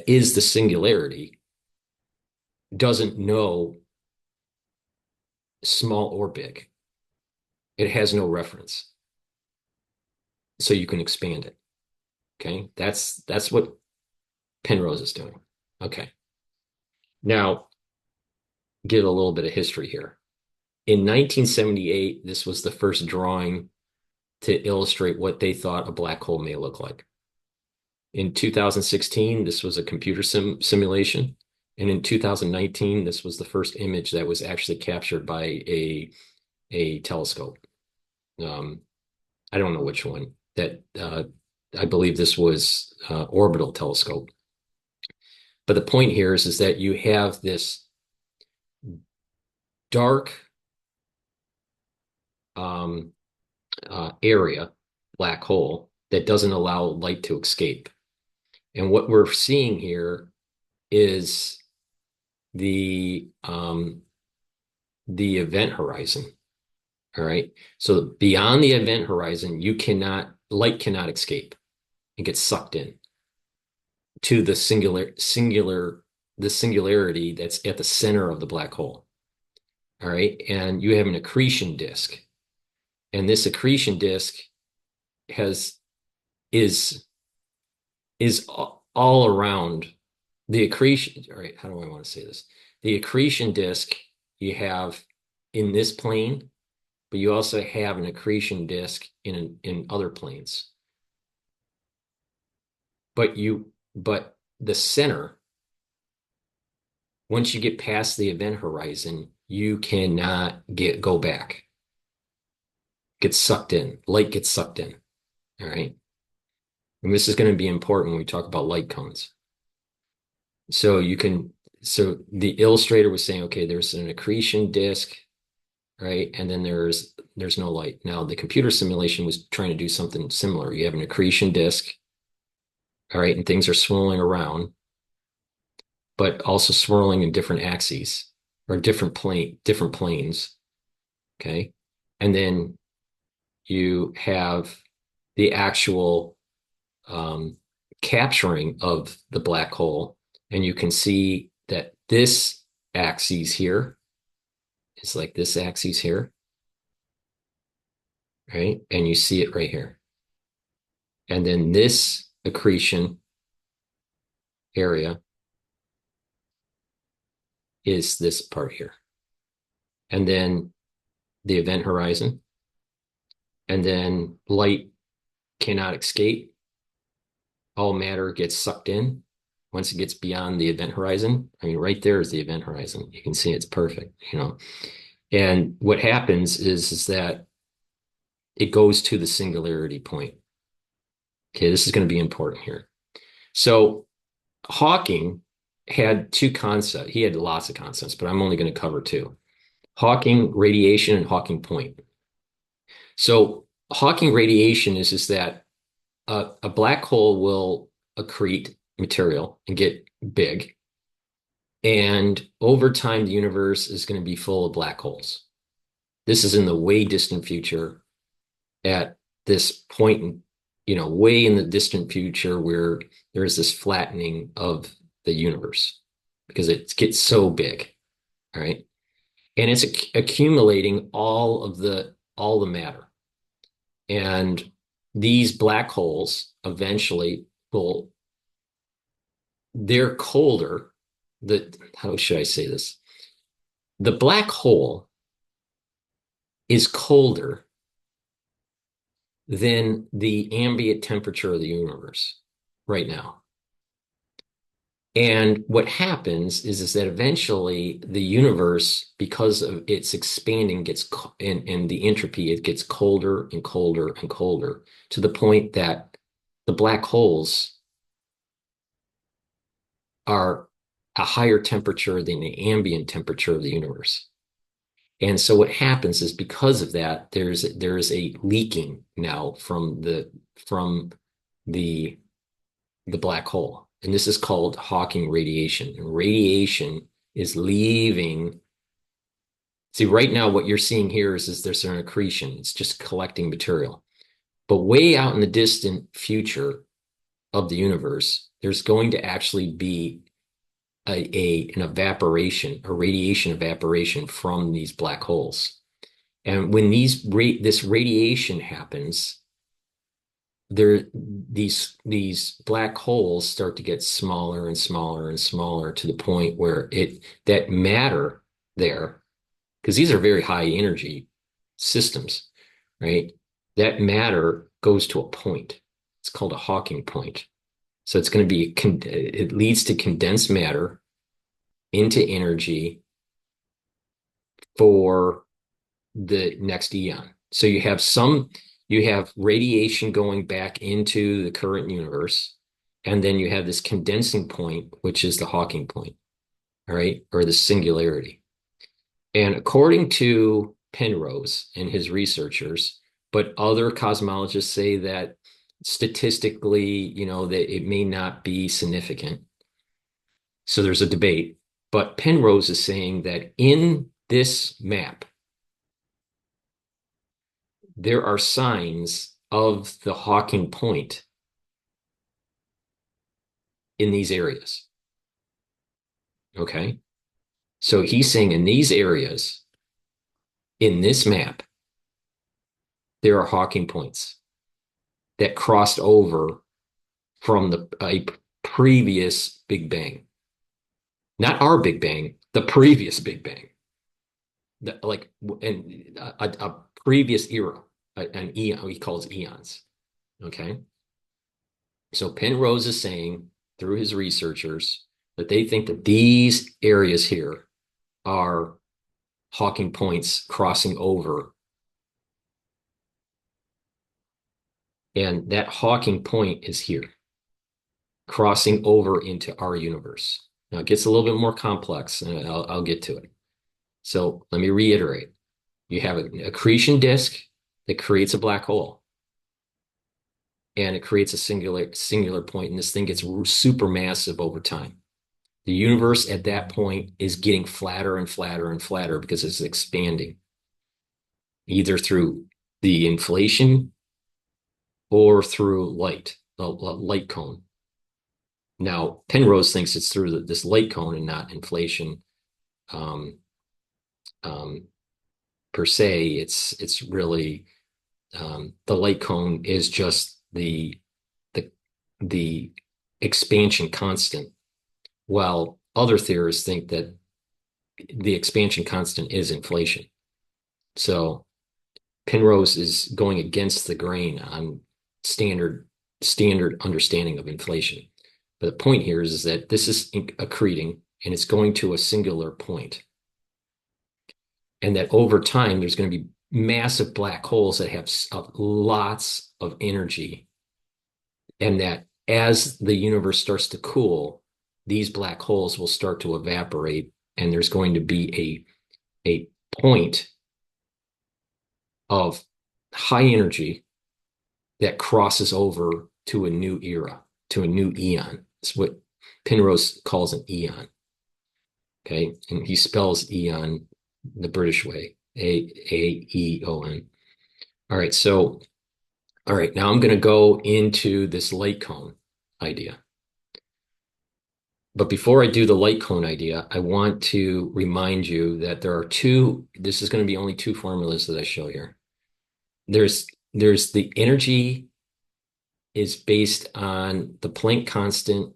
is the singularity doesn't know small or big. It has no reference. So you can expand it. Okay. That's what Penrose is doing. Okay. Now, give a little bit of history here. In 1978, this was the first drawing to illustrate what they thought a black hole may look like. In 2016, this was a computer simulation. And in 2019, this was the first image that was actually captured by a telescope. I don't know which one. I believe this was orbital telescope. But the point here is that you have this dark area, black hole, that doesn't allow light to escape. And what we're seeing here is the event horizon. All right. So beyond the event horizon, light cannot escape. It gets sucked in to the singularity that's at the center of the black hole. All right. And you have an accretion disk. And this accretion disk has is is all around the accretion. All right, how do I want to say this? The accretion disk you have in this plane, but you also have an accretion disk in other planes. But the center, once you get past the event horizon, you cannot go back. Get sucked in. Light gets sucked in. All right. And this is going to be important when we talk about light cones. So the illustrator was saying, okay, there's an accretion disk, right? And then there's no light. Now the computer simulation was trying to do something similar. You have an accretion disk, all right, and things are swirling around, but also swirling in different axes or different planes, okay? And then you have the actual capturing of the black hole, and you can see that this axis here is like this axis here, right? And you see it right here. And then this accretion area is this part here. And then the event horizon. And then light cannot escape. All matter gets sucked in once it gets beyond the event horizon. I mean, right there is the event horizon. You can see it's perfect, you know. And what happens is that it goes to the singularity point. Okay, this is going to be important here. So Hawking had two concepts. He had lots of concepts, but I'm only going to cover two. Hawking radiation and Hawking point. So Hawking radiation is that a black hole will accrete material and get big. And over time, the universe is going to be full of black holes. This is in the way distant future at this point, way in the distant future where there is this flattening of the universe because it gets so big, all right? And it's accumulating all the matter. And these black holes eventually they're colder. How should I say this? The black hole is colder than the ambient temperature of the universe right now. And what happens is that eventually the universe, because of its expanding, and the entropy, it gets colder and colder and colder to the point that the black holes are a higher temperature than the ambient temperature of the universe. And so what happens is because of that, there's a leaking now from the black hole. And this is called Hawking radiation. And radiation is leaving. See, right now, what you're seeing here is there's an accretion. It's just collecting material. But way out in the distant future of the universe, there's going to actually be an evaporation, a radiation evaporation from these black holes. And when this radiation happens, these black holes start to get smaller and smaller and smaller to the point where that matter there, because these are very high energy systems, right? That matter goes to a point. It's called a Hawking point. So it's going to be, it leads to condensed matter into energy for the next eon. So you have radiation going back into the current universe, and then you have this condensing point, which is the Hawking point, all right, or the singularity. And according to Penrose and his researchers, but other cosmologists say that statistically, that it may not be significant. So there's a debate. But Penrose is saying that in this map, there are signs of the Hawking Point in these areas. Okay. So he's saying in these areas, in this map, there are Hawking points that crossed over from a previous Big Bang. Not our Big Bang, the previous Big Bang. Like in a previous era, an eon, he calls eons. Okay. So Penrose is saying through his researchers that they think that these areas here are Hawking points crossing over. And that Hawking point is here, crossing over into our universe. Now it gets a little bit more complex, and I'll get to it. So let me reiterate. You have an accretion disk that creates a black hole. And it creates a singular point, and this thing gets super massive over time. The universe at that point is getting flatter and flatter and flatter because it's expanding, either through the inflation or through light, a light cone. Now, Penrose thinks it's through this light cone and not inflation um, um, per se. It's really the light cone is just the expansion constant, while other theorists think that the expansion constant is inflation. So Penrose is going against the grain on standard understanding of inflation. But the point here is that this is accreting and it's going to a singular point. And that over time, there's going to be massive black holes that have lots of energy. And that as the universe starts to cool, these black holes will start to evaporate. And there's going to be a point of high energy that crosses over to a new era, to a new eon. It's what Penrose calls an eon. Okay. And he spells eon the British way, Aeon. All right. So, all right. Now I'm going to go into this light cone idea. But before I do the light cone idea, I want to remind you that there are this is going to be only two formulas that I show here. There's the energy is based on the Planck constant,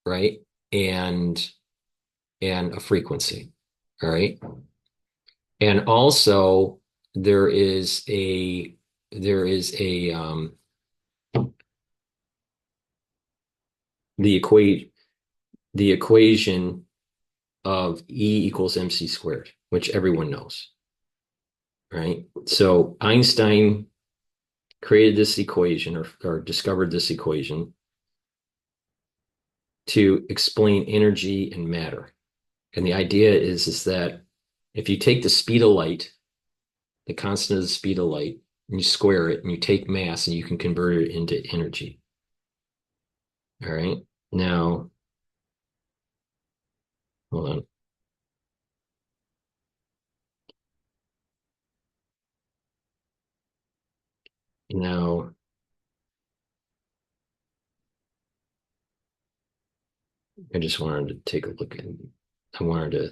right? And a frequency. All right. And also there is a the equation of E equals mc squared, which everyone knows. Right. So Einstein created this equation or discovered this equation to explain energy and matter. And the idea is that if you take the speed of light, the constant of the speed of light, and you square it and you take mass and you can convert it into energy. All right. Now, hold on. Now, I just wanted to take a look at, I wanted to,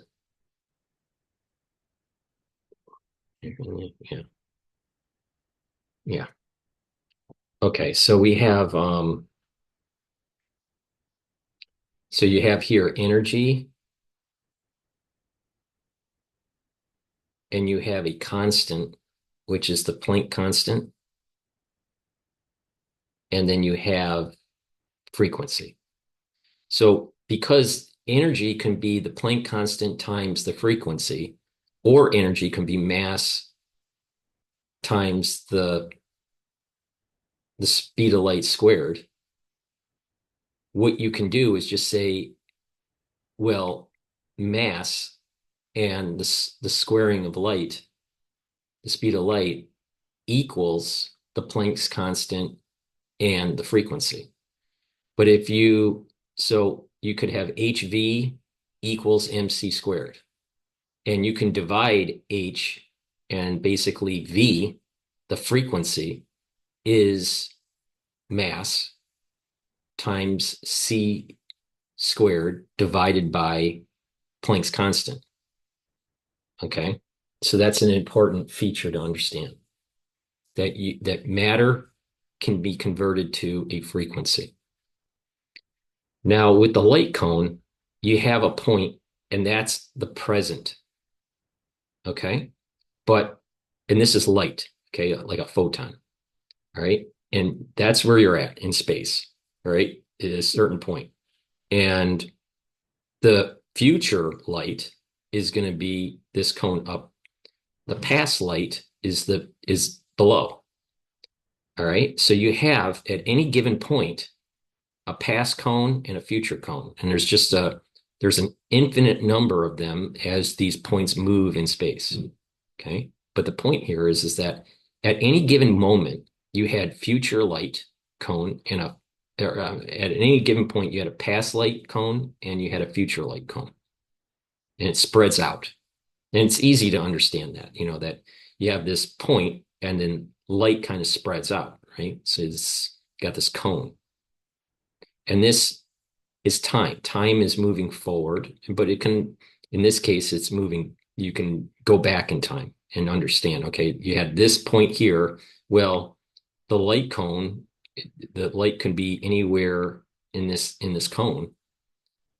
yeah. Yeah. Okay. So we have, so you have here energy and you have a constant, which is the Planck constant. And then you have frequency. So because energy can be the Planck constant times the frequency, or energy can be mass times the speed of light squared, what you can do is just say, well, mass and the squaring of light, the speed of light equals the Planck's constant and the frequency. But so you could have HV equals MC squared. And you can divide H and basically V, the frequency, is mass times C squared divided by Planck's constant. Okay. So that's an important feature to understand that matter can be converted to a frequency. Now, with the light cone, you have a point, and that's the present. Okay. And this is light, okay, like a photon. All right. And that's where you're at in space. All right. At a certain point. And the future light is going to be this cone up. The past light is below. All right. So you have at any given point a past cone and a future cone. And there's an infinite number of them as these points move in space. Okay. But the point here is that at any given moment, you had future light cone and at any given point, you had a past light cone and you had a future light cone. And it spreads out. And it's easy to understand that, that you have this point and then light kind of spreads out, right? So it's got this cone. And this is time. Time is moving forward, but in this case, it's moving. You can go back in time and understand, okay, you had this point here. Well, the light cone, the light can be anywhere in this cone.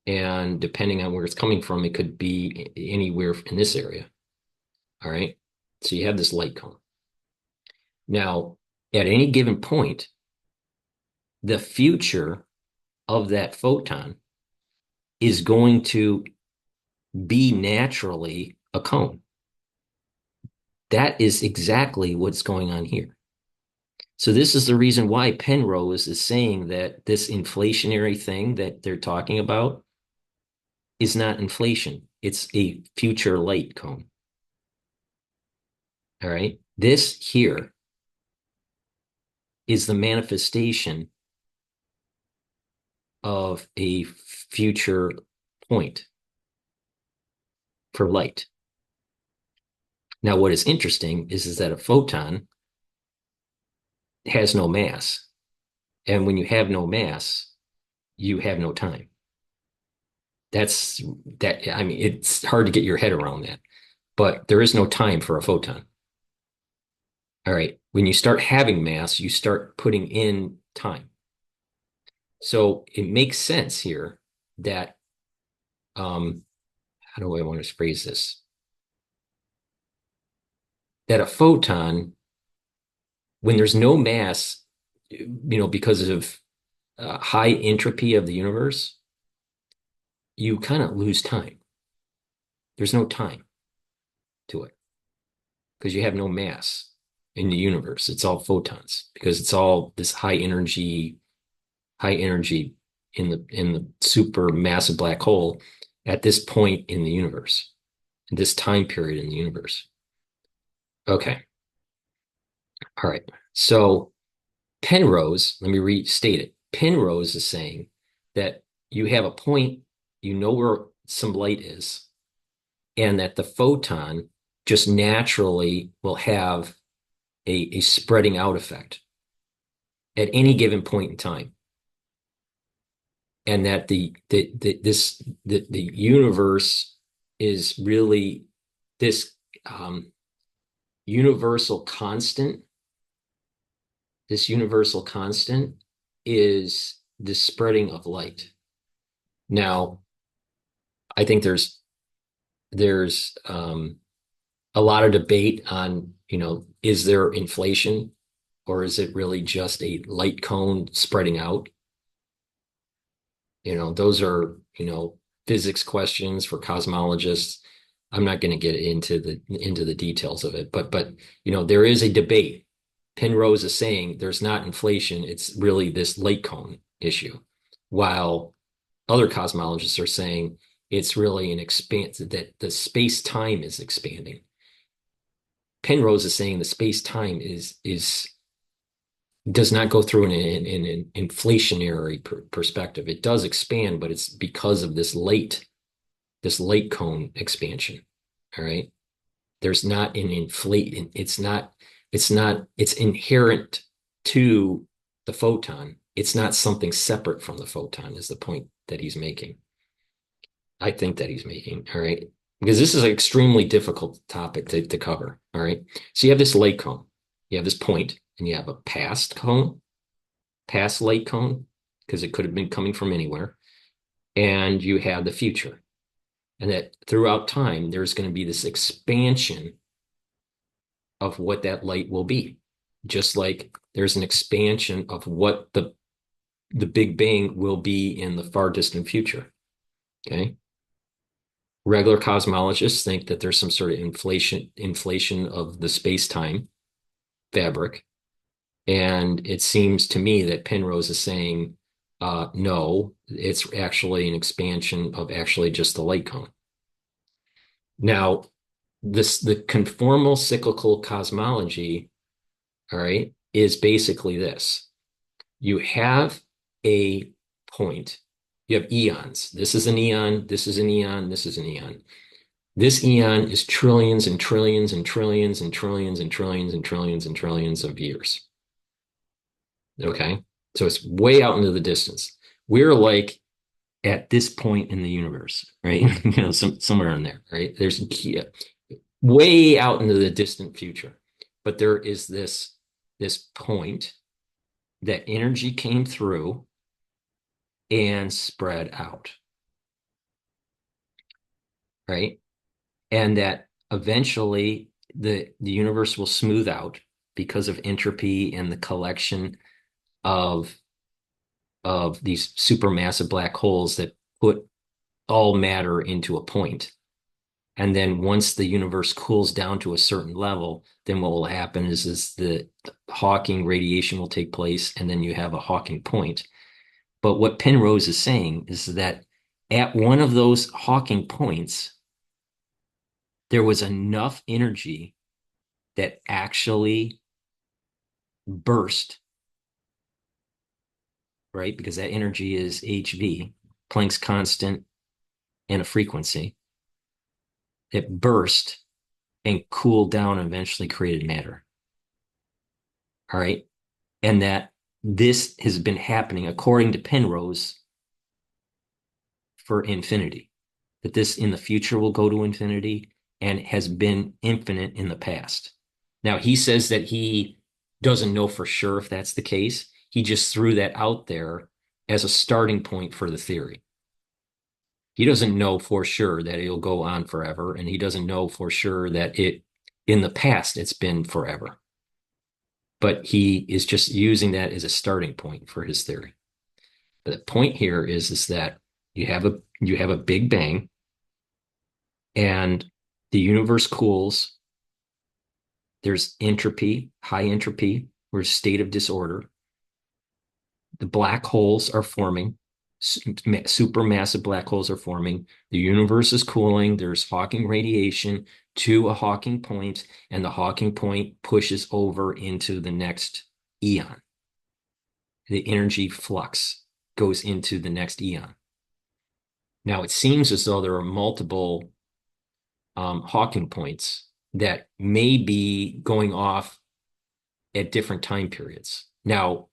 And depending on where it's coming from, it could be anywhere in this area. All right. So you have this light cone. Now, at any given point, the future of that photon is going to be naturally a cone. That is exactly what's going on here. So this is the reason why Penrose is saying that this inflationary thing that they're talking about is not inflation. It's a future light cone. All right. This here is the manifestation of a future point for light. Now, what is interesting is that a photon has no mass. And when you have no mass, you have no time. I mean, it's hard to get your head around that, but there is no time for a photon. All right. When you start having mass, you start putting in time. So it makes sense here that, how do I want to phrase this? That a photon, when there's no mass, because of high entropy of the universe, you kind of lose time. There's no time to it because you have no mass in the universe. It's all photons because it's all this high energy in the super massive black hole at this point in the universe, in this time period in the universe. Okay. All right. So Penrose, let me restate it. Penrose is saying that you have a point, where some light is, and that the photon just naturally will have a spreading out effect at any given point in time. And that the universe is really this universal constant. This universal constant is the spreading of light. Now, I think there's a lot of debate on, is there inflation or is it really just a light cone spreading out? Those are, physics questions for cosmologists. I'm not going to get into the details of it, but there is a debate. Penrose is saying there's not inflation, it's really this light cone issue, while other cosmologists are saying it's really that the space-time is expanding. Penrose is saying the space-time is does not go through in an inflationary perspective. It does expand, but it's because of this late cone expansion. All right. There's not an inflate. It's inherent to the photon. It's not something separate from the photon, is the point that he's making. I think that he's making. All right. Because this is an extremely difficult topic to cover. All right. So you have this late cone, you have this point, and you have a past cone, past late cone, because it could have been coming from anywhere. And you have the future. And that throughout time, there's going to be this expansion of what that light will be. Just like there's an expansion of what the Big Bang will be in the far distant future. Okay. Regular cosmologists think that there's some sort of inflation of the space-time fabric. And it seems to me that Penrose is saying, no, it's actually an expansion of actually just the light cone. Now, the conformal cyclical cosmology, all right, is basically this. You have a point, you have eons. This is an eon, this is an eon, this is an eon. This eon is trillions and trillions and trillions and trillions and trillions and trillions and trillions of years. Okay. So it's way out into the distance. We're like at this point in the universe, right? Somewhere in there, right? There's way out into the distant future. But there is this point that energy came through and spread out, right? And that eventually the universe will smooth out because of entropy and the collection of these supermassive black holes that put all matter into a point. And then once the universe cools down to a certain level, then what will happen is the Hawking radiation will take place, and then you have a Hawking point. But what Penrose is saying is that at one of those Hawking points, there was enough energy that actually burst, right? Because that energy is HV, Planck's constant, and a frequency. It burst and cooled down and eventually created matter. All right. And that this has been happening, according to Penrose, for infinity. That this in the future will go to infinity and has been infinite in the past. Now, he says that he doesn't know for sure if that's the case. He just threw that out there as a starting point for the theory. He doesn't know for sure that it'll go on forever, and he doesn't know for sure that in the past it's been forever. But he is just using that as a starting point for his theory. But the point here is that you have a Big Bang, and the universe cools. There's entropy, high entropy, or state of disorder. The black holes are forming. Supermassive black holes are forming. The universe is cooling. There's Hawking radiation to a Hawking point, and the Hawking point pushes over into the next eon. The energy flux goes into the next eon. Now, it seems as though there are multiple Hawking points that may be going off at different time periods. Now,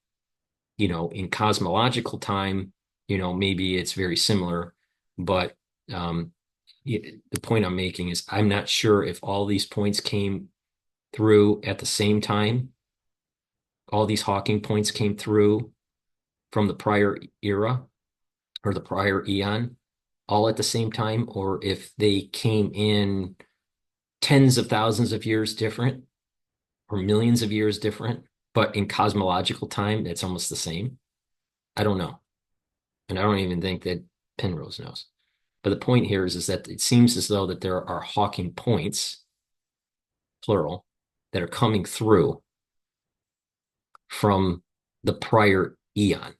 in cosmological time, maybe it's very similar, but the point I'm making is I'm not sure if all these points came through at the same time. All these Hawking points came through from the prior era or the prior eon all at the same time, or if they came in tens of thousands of years different or millions of years different, but in cosmological time, it's almost the same. I don't know. And I don't even think that Penrose knows. But the point here is that it seems as though that there are Hawking points, plural, that are coming through from the prior eon,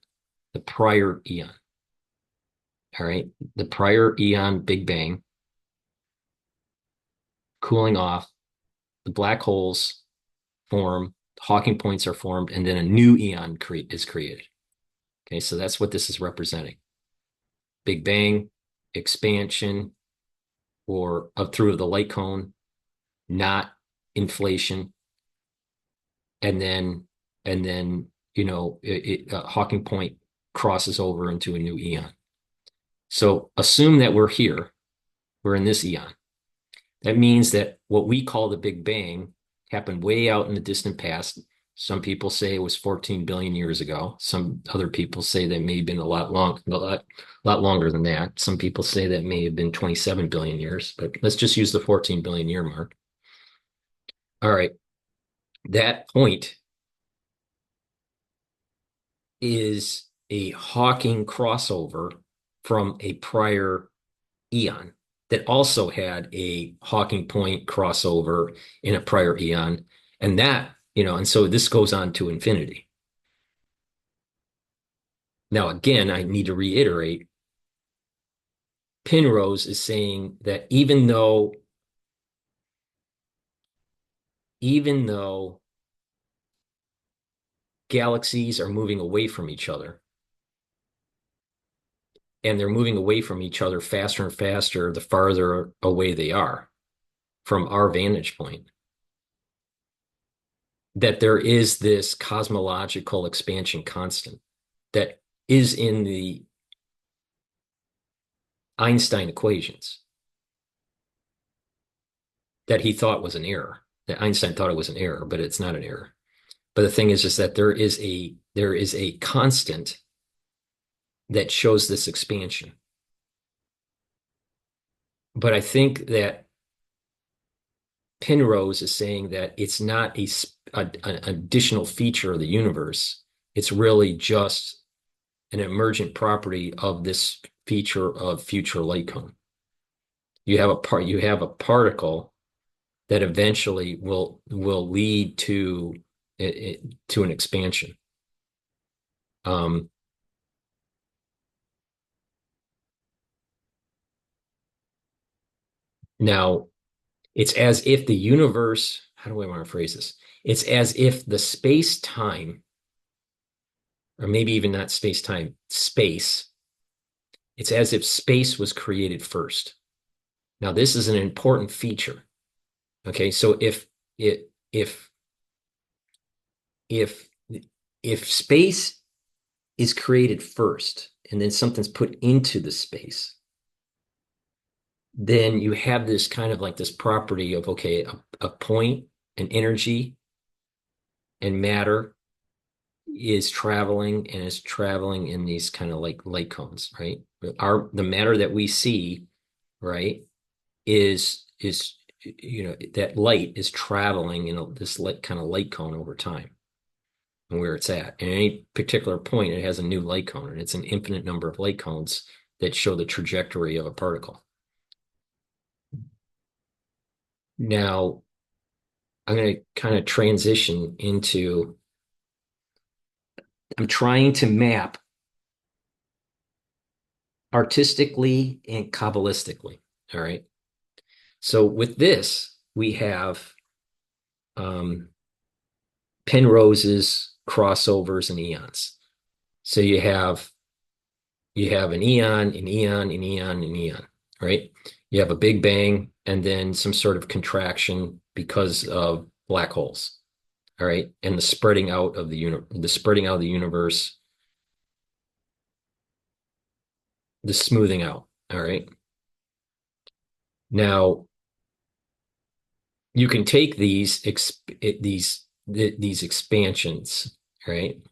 the prior eon. All right. The prior eon Big Bang, cooling off, the black holes form, Hawking points are formed, and then a new eon is created. Okay, so that's what this is representing. Big Bang, expansion, or through the light cone, not inflation, and then Hawking point crosses over into a new eon. So assume that we're here, we're in this eon. That means that what we call the Big Bang happened way out in the distant past. Some people say it was 14 billion years ago. Some other people say that may have been a lot longer than that. Some people say that may have been 27 billion years, but let's just use the 14 billion year mark. All right. That point is a Hawking crossover from a prior eon that also had a Hawking point crossover in a prior eon. And so this goes on to infinity. Now, again, I need to reiterate, Penrose is saying that even though galaxies are moving away from each other, and they're moving away from each other faster and faster the farther away they are from our vantage point, that there is this cosmological expansion constant that is in the Einstein equations that he thought was an error. That Einstein thought it was an error, but it's not an error. But the thing is just that there is a constant that shows this expansion. But I think that Penrose is saying that it's not an additional feature of the universe. It's really just an emergent property of this feature of future light cone. You have a particle that eventually will lead to an expansion. Now, it's as if the universe, how do I want to phrase this? It's as if the space-time, or maybe even not space-time, space, it's as if space was created first. Now, this is an important feature. Okay, so if space is created first and then something's put into the space, then you have this kind of like this property of, okay, a point, an energy, and matter is traveling in these kind of like light cones, right? The matter that we see, right, is that light is traveling in this kind of light cone over time and where it's at. And any particular point, it has a new light cone, and it's an infinite number of light cones that show the trajectory of a particle. Now, I'm going to kind of transition into, I'm trying to map artistically and Kabbalistically. All right. So with this, we have Penrose's crossovers and eons. So you have an eon, an eon, an eon, an eon, right? You have a Big Bang and then some sort of contraction because of black holes. All right. And the spreading out of the universe, the smoothing out. All right. Now, you can take these expansions, right?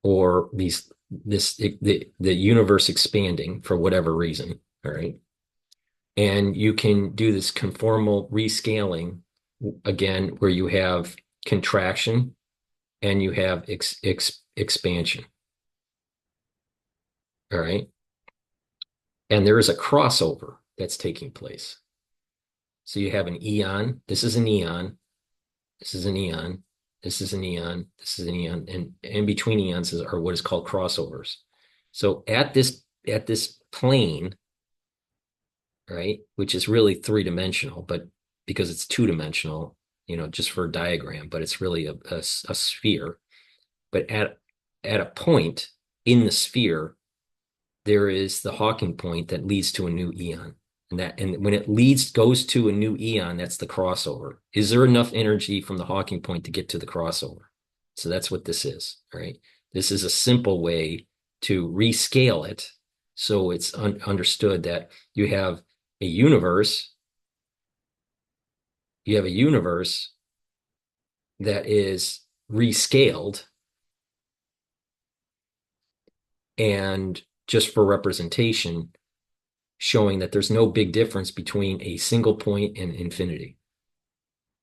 Or the universe expanding for whatever reason, all right? And you can do this conformal rescaling again, where you have contraction and you have expansion, all right? And there is a crossover that's taking place. So you have an eon. This is an eon. This is an eon. This is an eon. This is an eon. And in between eons are what is called crossovers. So at this plane, right, which is really three-dimensional, but because it's two-dimensional, just for a diagram, but it's really a sphere. But at a point in the sphere, there is the Hawking point that leads to a new eon. And when it goes to a new eon, that's the crossover. Is there enough energy from the Hawking point to get to the crossover? So that's what this is, right? This is a simple way to rescale it so it's understood that you have a universe that is rescaled, and just for representation, showing that there's no big difference between a single point and infinity.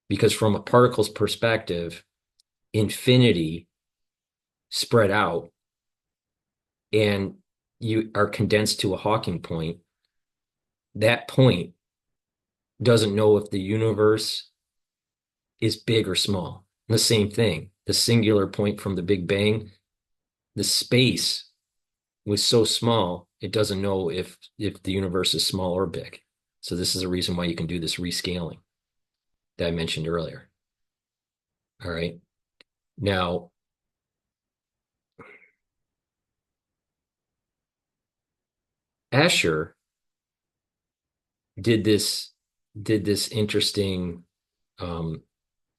Because from a particle's perspective, infinity spread out and you are condensed to a Hawking point. That point doesn't know if the universe is big or small. And the same thing, the singular point from the Big Bang, the space was so small, it doesn't know if the universe is small or big. So this is a reason why you can do this rescaling that I mentioned earlier. All right. Now, Escher did this interesting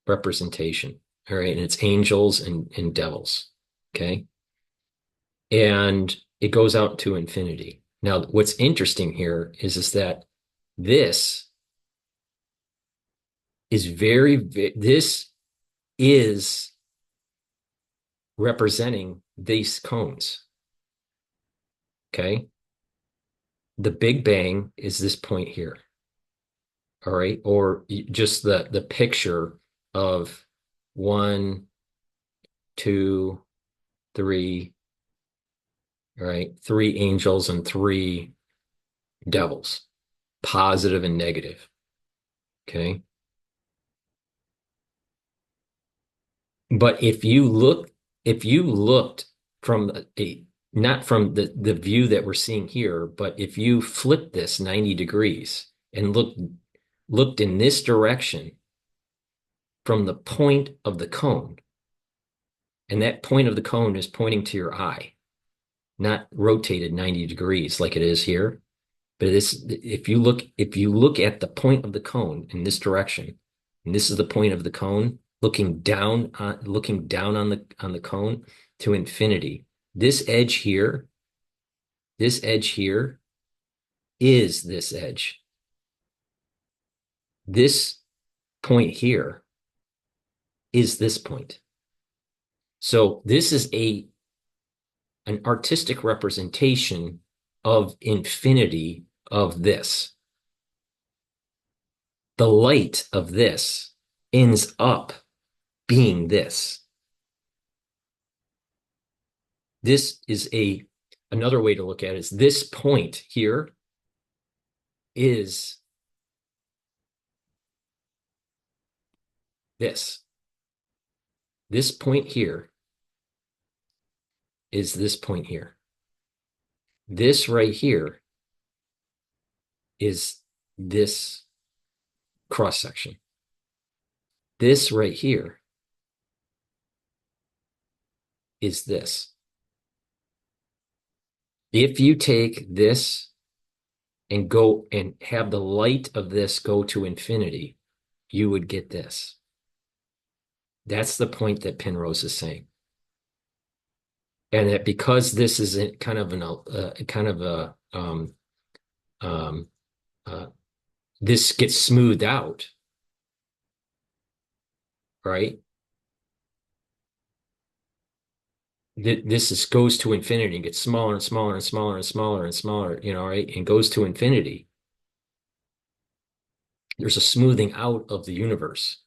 representation. All right. And it's angels and devils. Okay. And it goes out to infinity. Now, what's interesting here is that this this is representing these cones. Okay. The Big Bang is this point here. All right. Or just the picture of 1, 2, 3, all right, 3 angels and 3 devils, positive and negative. Okay. But if you looked from not from the view that we're seeing here, but if you flip this 90 degrees and looked in this direction from the point of the cone, and that point of the cone is pointing to your eye, not rotated 90 degrees like it is here, but if you look at the point of the cone in this direction, and this is the point of the cone, looking down on the cone to infinity, this edge here is this edge. This point here is this point. So this is an artistic representation of infinity of this. The light of this ends up being this. This is another way to look at it is this point here is this. This point here is this point here. This right here is this cross section. This right here is this. If you take this and go and have the light of this go to infinity, you would get this. That's the point that Penrose is saying. And that because this is this gets smoothed out, right? This goes to infinity and gets smaller and smaller and smaller and smaller and smaller, right? And goes to infinity. There's a smoothing out of the universe.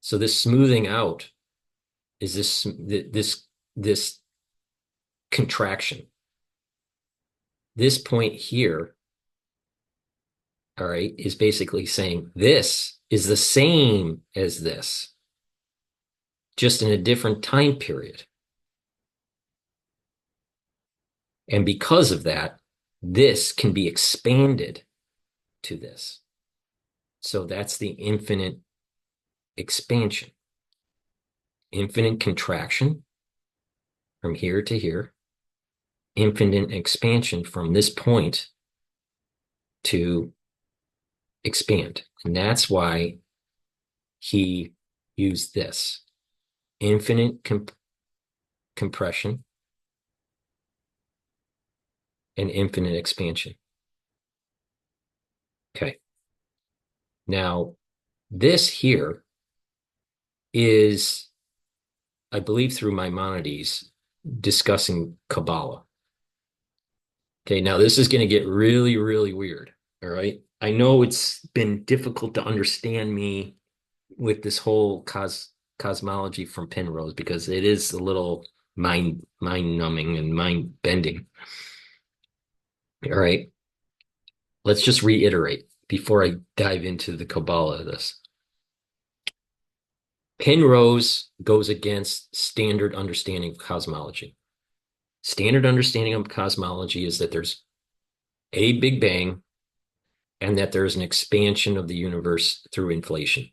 So this smoothing out is this contraction. This point here, all right, is basically saying this is the same as this, just in a different time period. And because of that, this can be expanded to this. So that's the infinite expansion. Infinite contraction from here to here. Infinite expansion from this point to expand. And that's why he used this. Infinite compression and infinite expansion. Okay. Now, this here is, I believe, through Maimonides, discussing Kabbalah. Okay, now this is going to get really, really weird. All right. I know it's been difficult to understand me with this whole cosmology from Penrose because it is a little mind numbing and mind bending. All right. Let's just reiterate before I dive into the Kabbalah of this. Penrose goes against standard understanding of cosmology. Standard understanding of cosmology is that there's a Big Bang and that there's an expansion of the universe through inflation.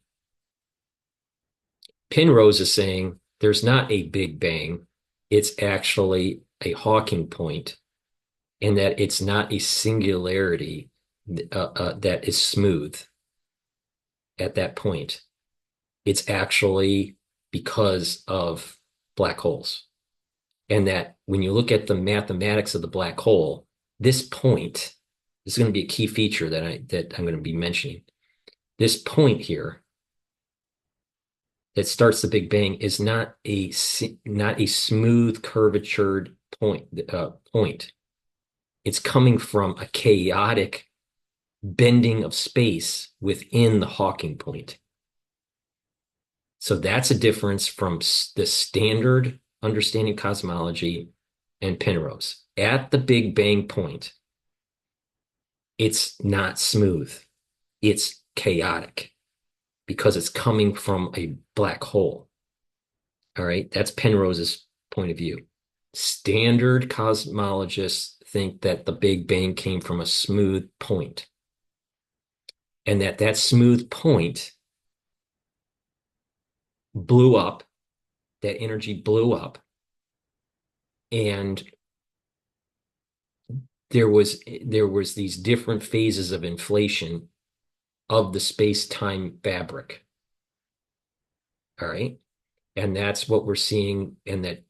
Penrose is saying there's not a Big Bang, it's actually a Hawking point, and that it's not a singularity that is smooth at that point. It's actually because of black holes. And that when you look at the mathematics of the black hole, this point is going to be a key feature that I'm going to be mentioning. This point here that starts the Big Bang is not a smooth curvatured point. It's coming from a chaotic bending of space within the Hawking point. So that's a difference from the standard understanding cosmology and Penrose. At the Big Bang point, it's not smooth. It's chaotic because it's coming from a black hole. All right, that's Penrose's point of view. Standard cosmologists think that the Big Bang came from a smooth point, and that smooth point blew up, that energy blew up, and there was these different phases of inflation of the space-time fabric. All right. And that's what we're seeing, and that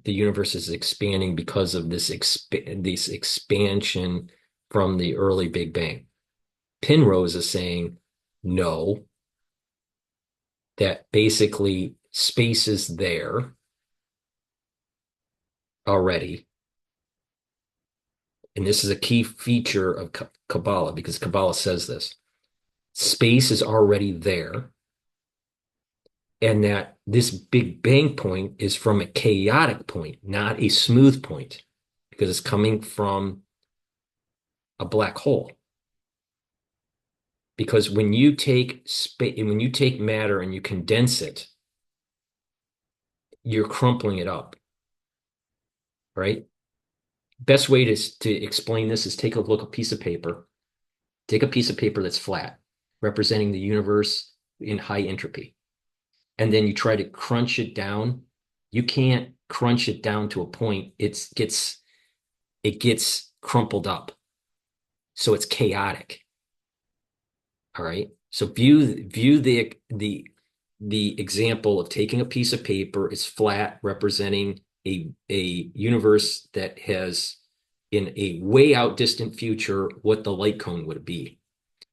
the universe is expanding because of this expansion from the early Big Bang. Penrose is saying no, that basically space is there already. And this is a key feature of Kabbalah because Kabbalah says this. Space is already there, and that this Big Bang point is from a chaotic point, not a smooth point, because it's coming from a black hole. Because when you take matter and you condense it, you're crumpling it up, right? Best way to explain this is take a look at a piece of paper. Take a piece of paper that's flat, representing the universe in high entropy. And then you try to crunch it down. You can't crunch it down to a point. It gets crumpled up. So it's chaotic. All right. So view the example of taking a piece of paper. It's flat, representing a universe that has, in a way out distant future, what the light cone would be.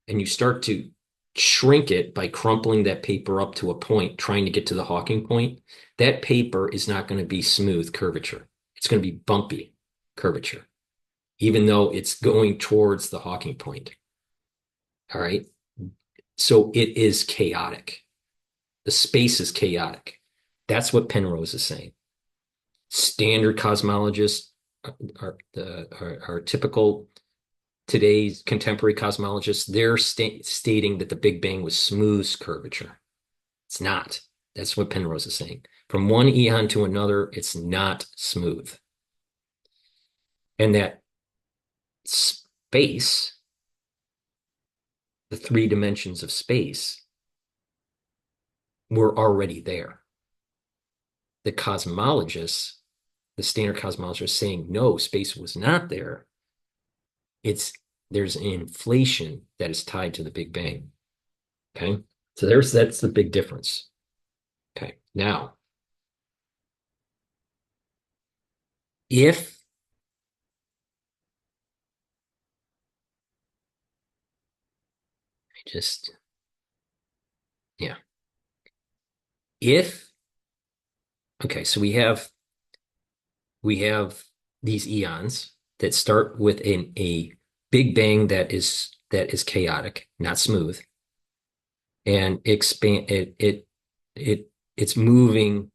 And you start to shrink it by crumpling that paper up to a point, trying to get to the Hawking point. That paper is not going to be smooth curvature. It's going to be bumpy curvature, even though it's going towards the Hawking point. All right. So it is chaotic. The space is chaotic. That's what Penrose is saying. Standard cosmologists are typical today's contemporary cosmologists. They're stating that the Big Bang was smooth curvature. It's not. That's what Penrose is saying. From one eon to another, it's not smooth. And that space the 3 dimensions of space were already there. The cosmologists, the standard cosmologists, saying no, space was not there. There's an inflation that is tied to the Big Bang. Okay, so that's the big difference. Okay, now if just yeah, if okay, so we have these eons that start with a Big Bang that is chaotic, not smooth, and it's moving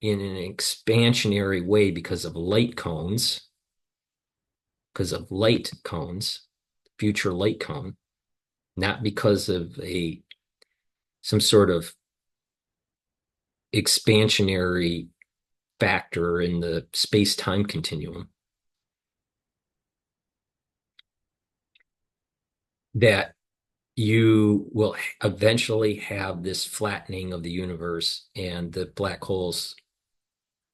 in an expansionary way because of light cones, future light cone, not because of some sort of expansionary factor in the space-time continuum, that you will eventually have this flattening of the universe and the black holes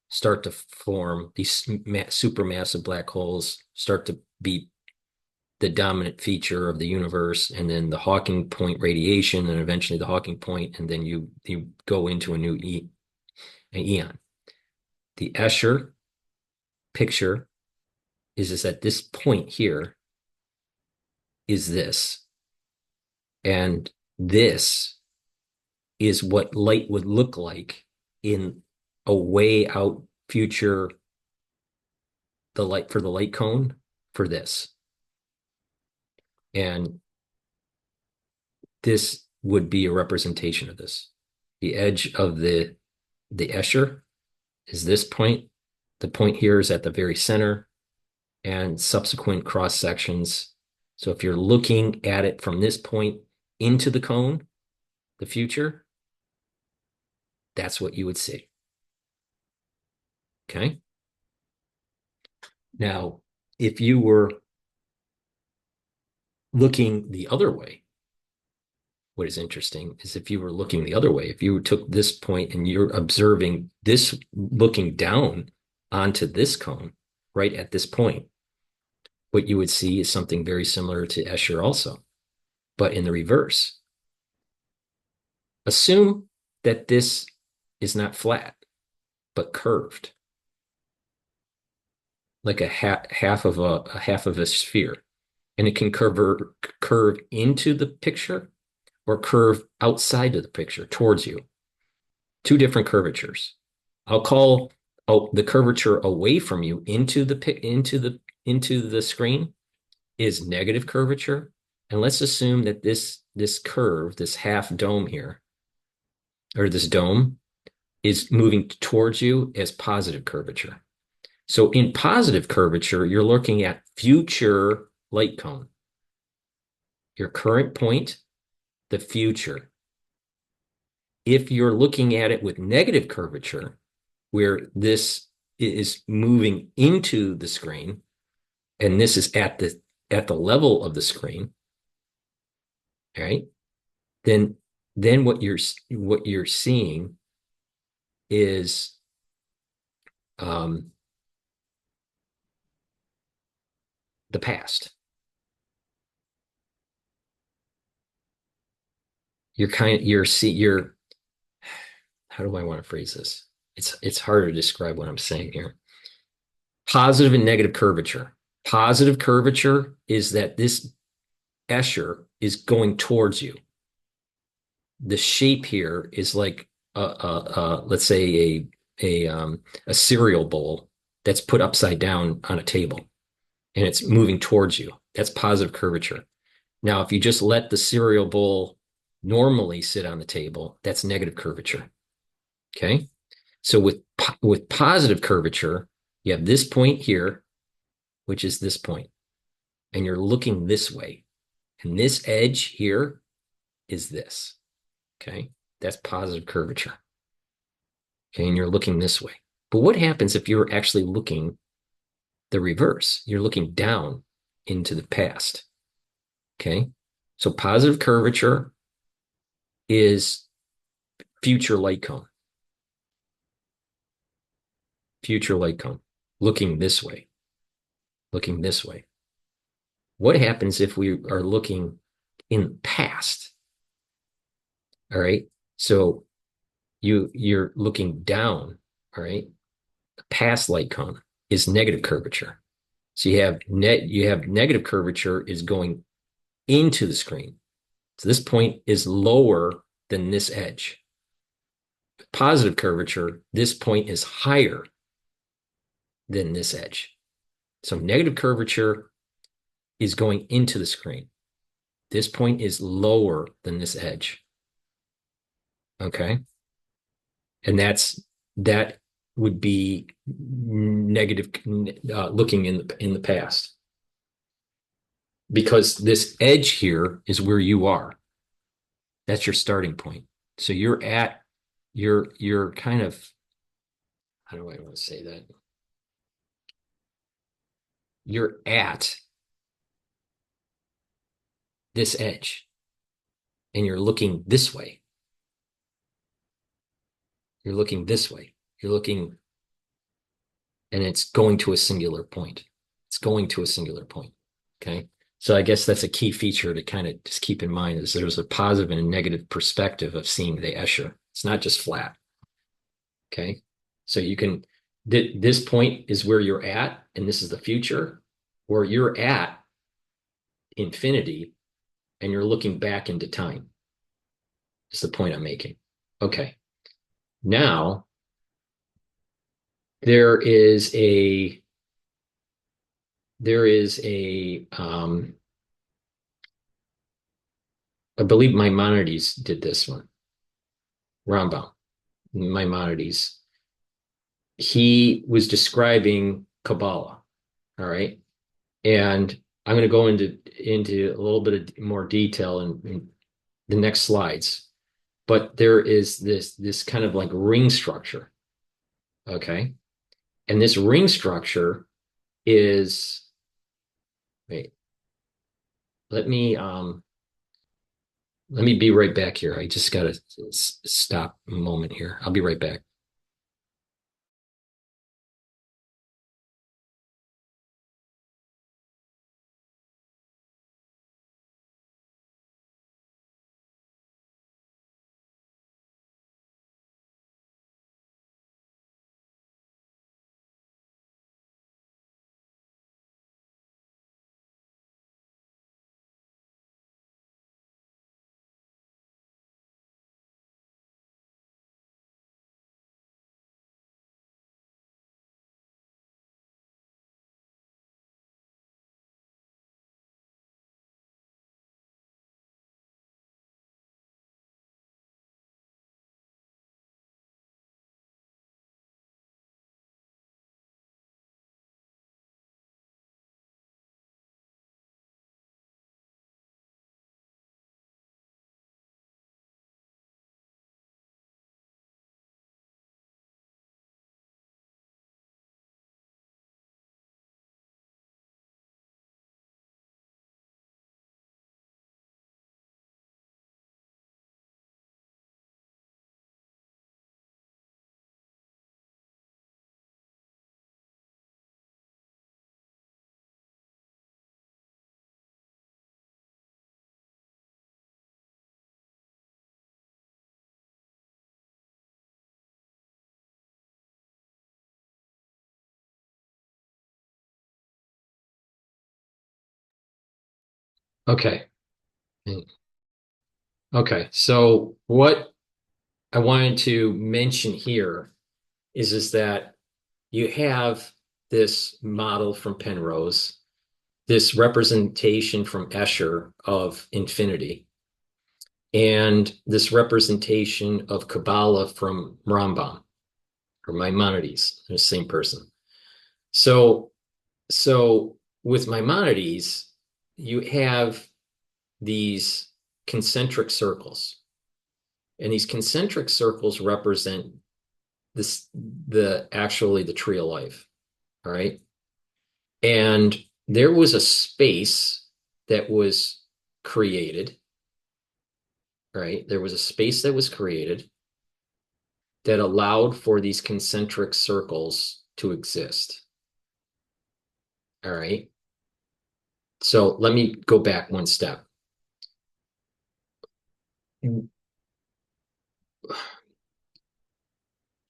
start to form. These supermassive black holes start to be the dominant feature of the universe, and then the Hawking point radiation, and eventually the Hawking point, and then you go into a new eon. The Escher picture is at this point here is this, and this is what light would look like in a way out future, the light cone for this. And this would be a representation of this. The edge of the Escher is this point. The point here is at the very center, and subsequent cross sections. So if you're looking at it from this point into the cone, the future, that's what you would see. Okay. Now, if you were looking the other way, what is interesting is if you were looking the other way, if you took this point and you're observing this, looking down onto this cone right at this point, what you would see is something very similar to Escher also, but in the reverse. Assume that this is not flat, but curved, like a half of a sphere, and it can curve into the picture or curve outside of the picture towards you. 2 different curvatures. I'll call the curvature away from you into the screen is negative curvature, and let's assume that this curve, this half dome here, or this dome, is moving towards you as positive curvature. So in positive curvature, you're looking at future light cone. Your current point, the future. If you're looking at it with negative curvature, where this is moving into the screen, and this is at the level of the screen, right? Then what you're seeing is the past. You're how do I want to phrase this? It's hard to describe what I'm saying here. Positive and negative curvature. Positive curvature is that this Escher is going towards you. The shape here is like let's say a cereal bowl that's put upside down on a table, and it's moving towards you. That's positive curvature. Now, if you just let the cereal bowl normally sit on the table, that's negative curvature. Okay. So with positive curvature, you have this point here, which is this point, and you're looking this way. And this edge here is this. Okay. That's positive curvature. Okay. And you're looking this way. But what happens if you're actually looking the reverse? You're looking down into the past. Okay. So positive curvature is future light cone. Future light cone. Looking this way. Looking this way. What happens if we are looking in the past? All right. So you're looking down. All right. The past light cone is negative curvature. So you have negative curvature is going into the screen. So this point is lower than this edge. Positive curvature, this point is higher than this edge. So negative curvature is going into the screen. This point is lower than this edge. Okay. And that would be negative looking in the past. Because this edge here is where you are. That's your starting point. So you're kind of, how do I want to say that? You're at this edge and you're looking this way. You're looking this way. You're looking, and it's going to a singular point. It's going to a singular point. Okay. So I guess that's a key feature to kind of just keep in mind is there's a positive and a negative perspective of seeing the Escher. It's not just flat. Okay. So you can, this point is where you're at, and this is the future, where you're at infinity, and you're looking back into time. Is the point I'm making. Okay. Now, there is a I believe Maimonides did this one. Rambam, Maimonides. He was describing Kabbalah. All right. And I'm going to go into a little bit of more detail in the next slides. But there is this kind of like ring structure. Okay. And this ring structure is, wait, let me be right back here. I just got to stop a moment here. I'll be right back. Okay. Okay. So what I wanted to mention here is that you have this model from Penrose, this representation from Escher of infinity, and this representation of Kabbalah from Rambam or Maimonides, the same person. So with Maimonides, you have these concentric circles, and these concentric circles represent the tree of life. All right. And there was a space that was created, right? There was a space that was created that allowed for these concentric circles to exist. All right. So let me go back one step.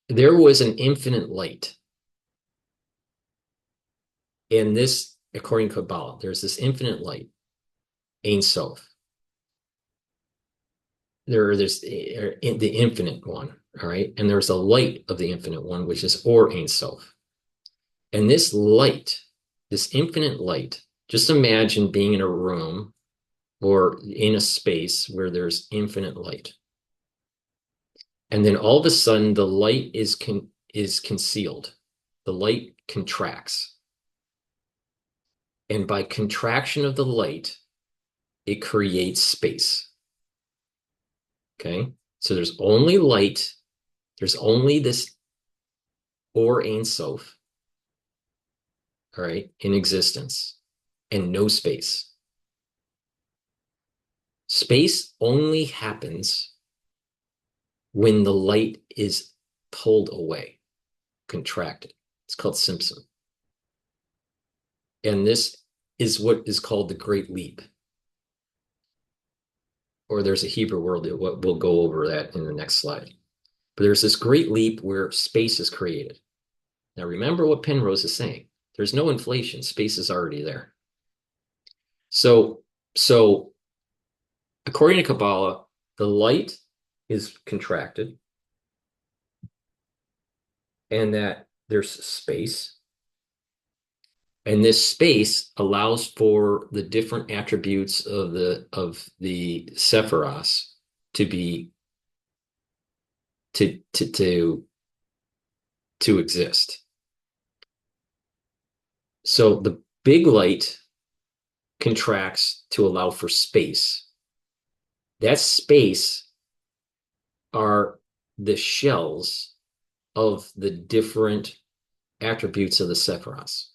There was an infinite light. And this, according to Kabbalah, there's this infinite light, Ein Sof. There's the infinite one, all right? And there's a light of the infinite one, which is Or Ein Sof. And this light, this infinite light, just imagine being in a room or in a space where there's infinite light. And then all of a sudden, the light is concealed. The light contracts. And by contraction of the light, it creates space. Okay? So there's only light. There's only this Or Ein Sof, all right, in existence, and no space. Space only happens when the light is pulled away, contracted. It's called Simpson. And this is what is called the Great Leap. Or there's a Hebrew word that we'll go over that in the next slide. But there's this great leap where space is created. Now remember what Penrose is saying. There's no inflation. Space is already there. So according to Kabbalah, the light is contracted and that there's space. And this space allows for the different attributes of the Sephiros to be to exist. So the big light contracts to allow for space. That space are the shells of the different attributes of the Sephiros.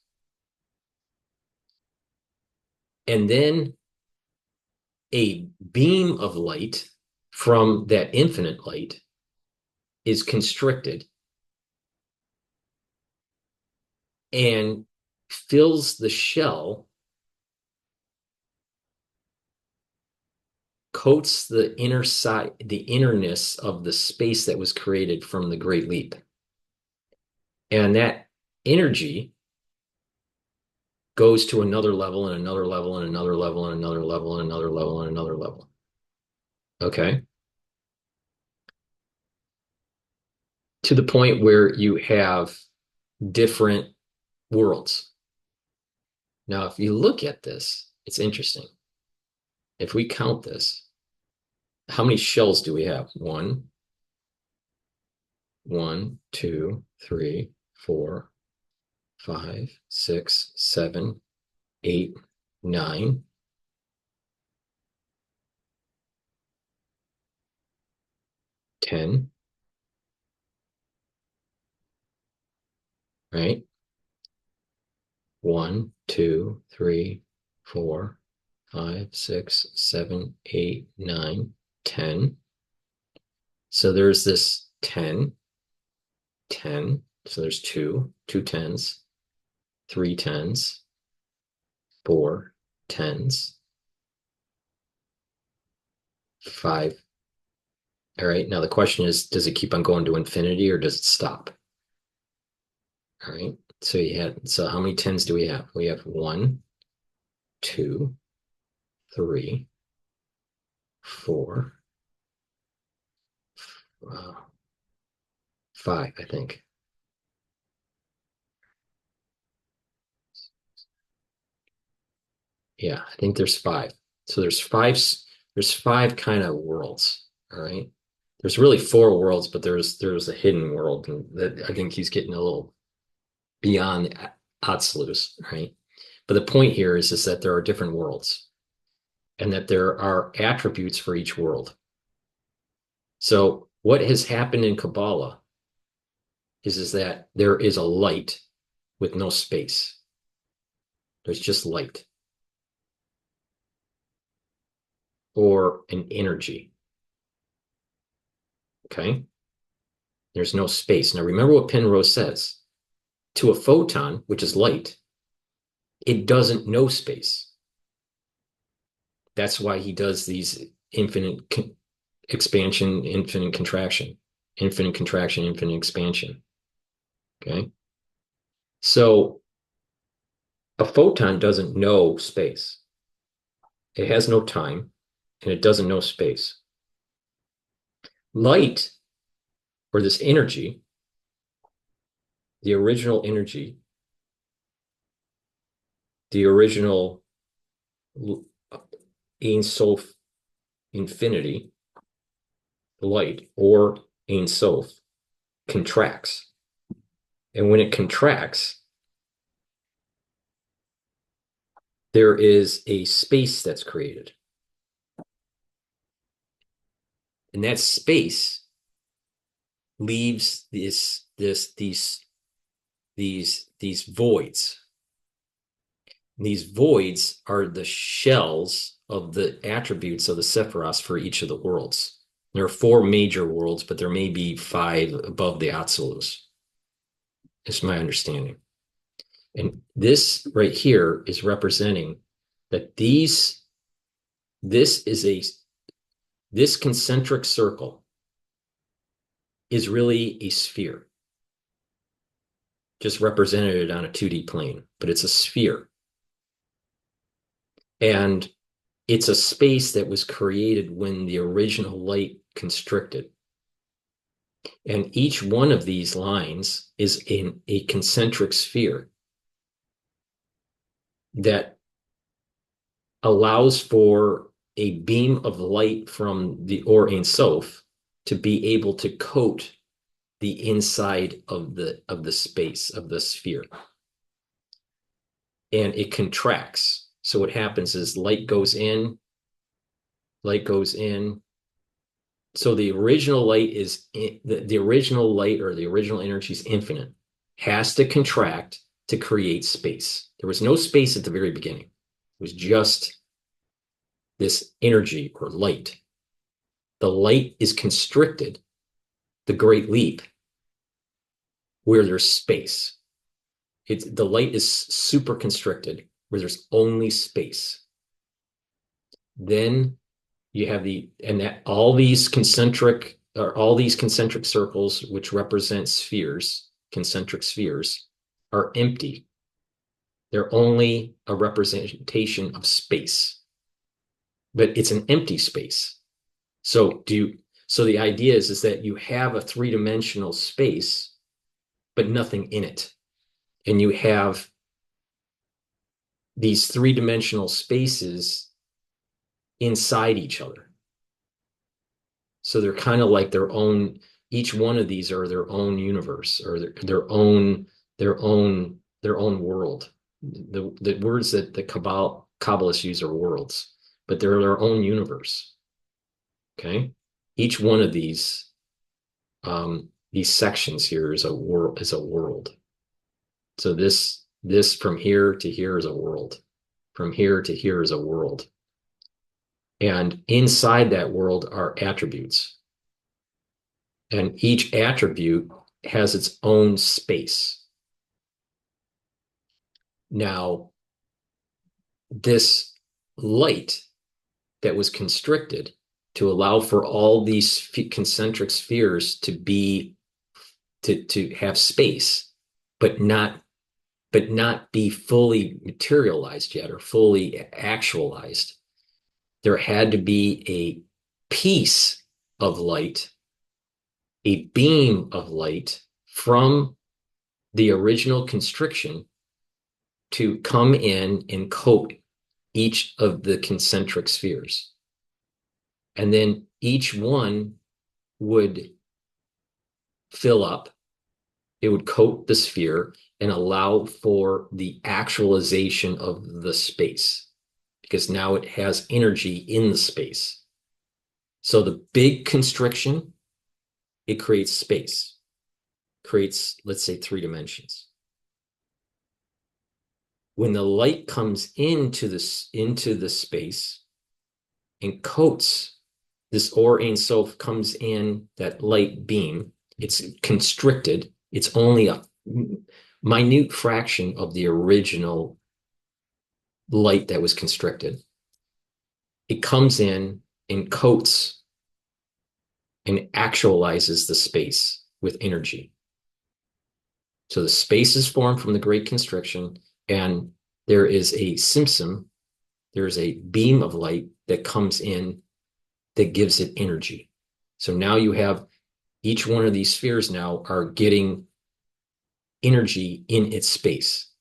And then a beam of light from that infinite light is constricted and fills the shell, coats the inner side, the innerness of the space that was created from the Great Leap. And that energy goes to another level and another level and another level and another level and another level and another level. Okay. To the point where you have different worlds. Now, if you look at this, it's interesting. If we count this, how many shells do we have? One, 2, 3, 4, 5, 6, 7, 8, 9. 10, right? 1, 2, 3, 4, 5, 6, 7, 8, 9, 10. So there's this 10, 10. So there's two tens, 3 tens, 4 tens, 5. All right. Now the question is, does it keep on going to infinity or does it stop? All right. So how many tens do we have? We have 1, 2, 3, 4, 5, I think. Yeah, I think there's 5. So there's five kind of worlds. All right. There's really 4 worlds, but there's a hidden world, and that I think he's getting a little beyond Atzlus, right? But the point here is that there are different worlds and that there are attributes for each world. So what has happened in Kabbalah is that there is a light with no space. There's just light. or an energy. Okay? There's no space. Now remember what Penrose says. To a photon, which is light, it doesn't know space. That's why he does these infinite expansion, infinite contraction, infinite contraction, infinite expansion. Okay? So a photon doesn't know space. It has no time, and it doesn't know space. Light, or this energy, the original energy, the original Ein Sof infinity, light, or Ein Sof, contracts. And when it contracts, there is a space that's created. And that space leaves these voids. These voids are the shells of the attributes of the Sephiros for each of the worlds. There are 4 major worlds, but there may be 5 above the Atsilus. It's my understanding. And this right here is representing that this concentric circle is really a sphere, just represented on a 2D plane, but it's a sphere. And it's a space that was created when the original light constricted. And each one of these lines is in a concentric sphere that allows for a beam of light from the Or Ein Sof to be able to coat the inside of the space of the sphere. And it contracts. So what happens is light goes in. So the original light is the original light, or the original energy, is infinite, has to contract to create space. There was no space at the very beginning. It was just this energy or light. The light is constricted, the great leap, where there's space. The light is super constricted, where there's only space. Then you have all these concentric circles, which represent spheres, concentric spheres, are empty. They're only a representation of space, but it's an empty space. So the idea is that you have a 3-dimensional space, but nothing in it. And you have these 3-dimensional spaces inside each other. So they're kind of like their own, each one of these are their own universe, or their own world. The words that the Kabbalists use are worlds, but they're their own universe. Okay? Each one of these sections here is a world. So this from here to here is a world. From here to here is a world. And inside that world are attributes. And each attribute has its own space. Now, this light that was constricted to allow for all these concentric spheres to have space, but not be fully materialized yet, or fully actualized. There had to be a piece of light, a beam of light from the original constriction to come in and coat each of the concentric spheres. And then each one would fill up. It would coat the sphere and allow for the actualization of the space, because now it has energy in the space. So the big constriction, it creates space, creates, let's say, 3 dimensions. When the light comes into the space and coats this Or Ein Sof, comes in that light beam. It's constricted. It's only a minute fraction of the original light that was constricted. It comes in and coats and actualizes the space with energy. So the space is formed from the great constriction, and there is a symptom, there's a beam of light that comes in that gives it energy. So now you have each one of these spheres now are getting energy in its space.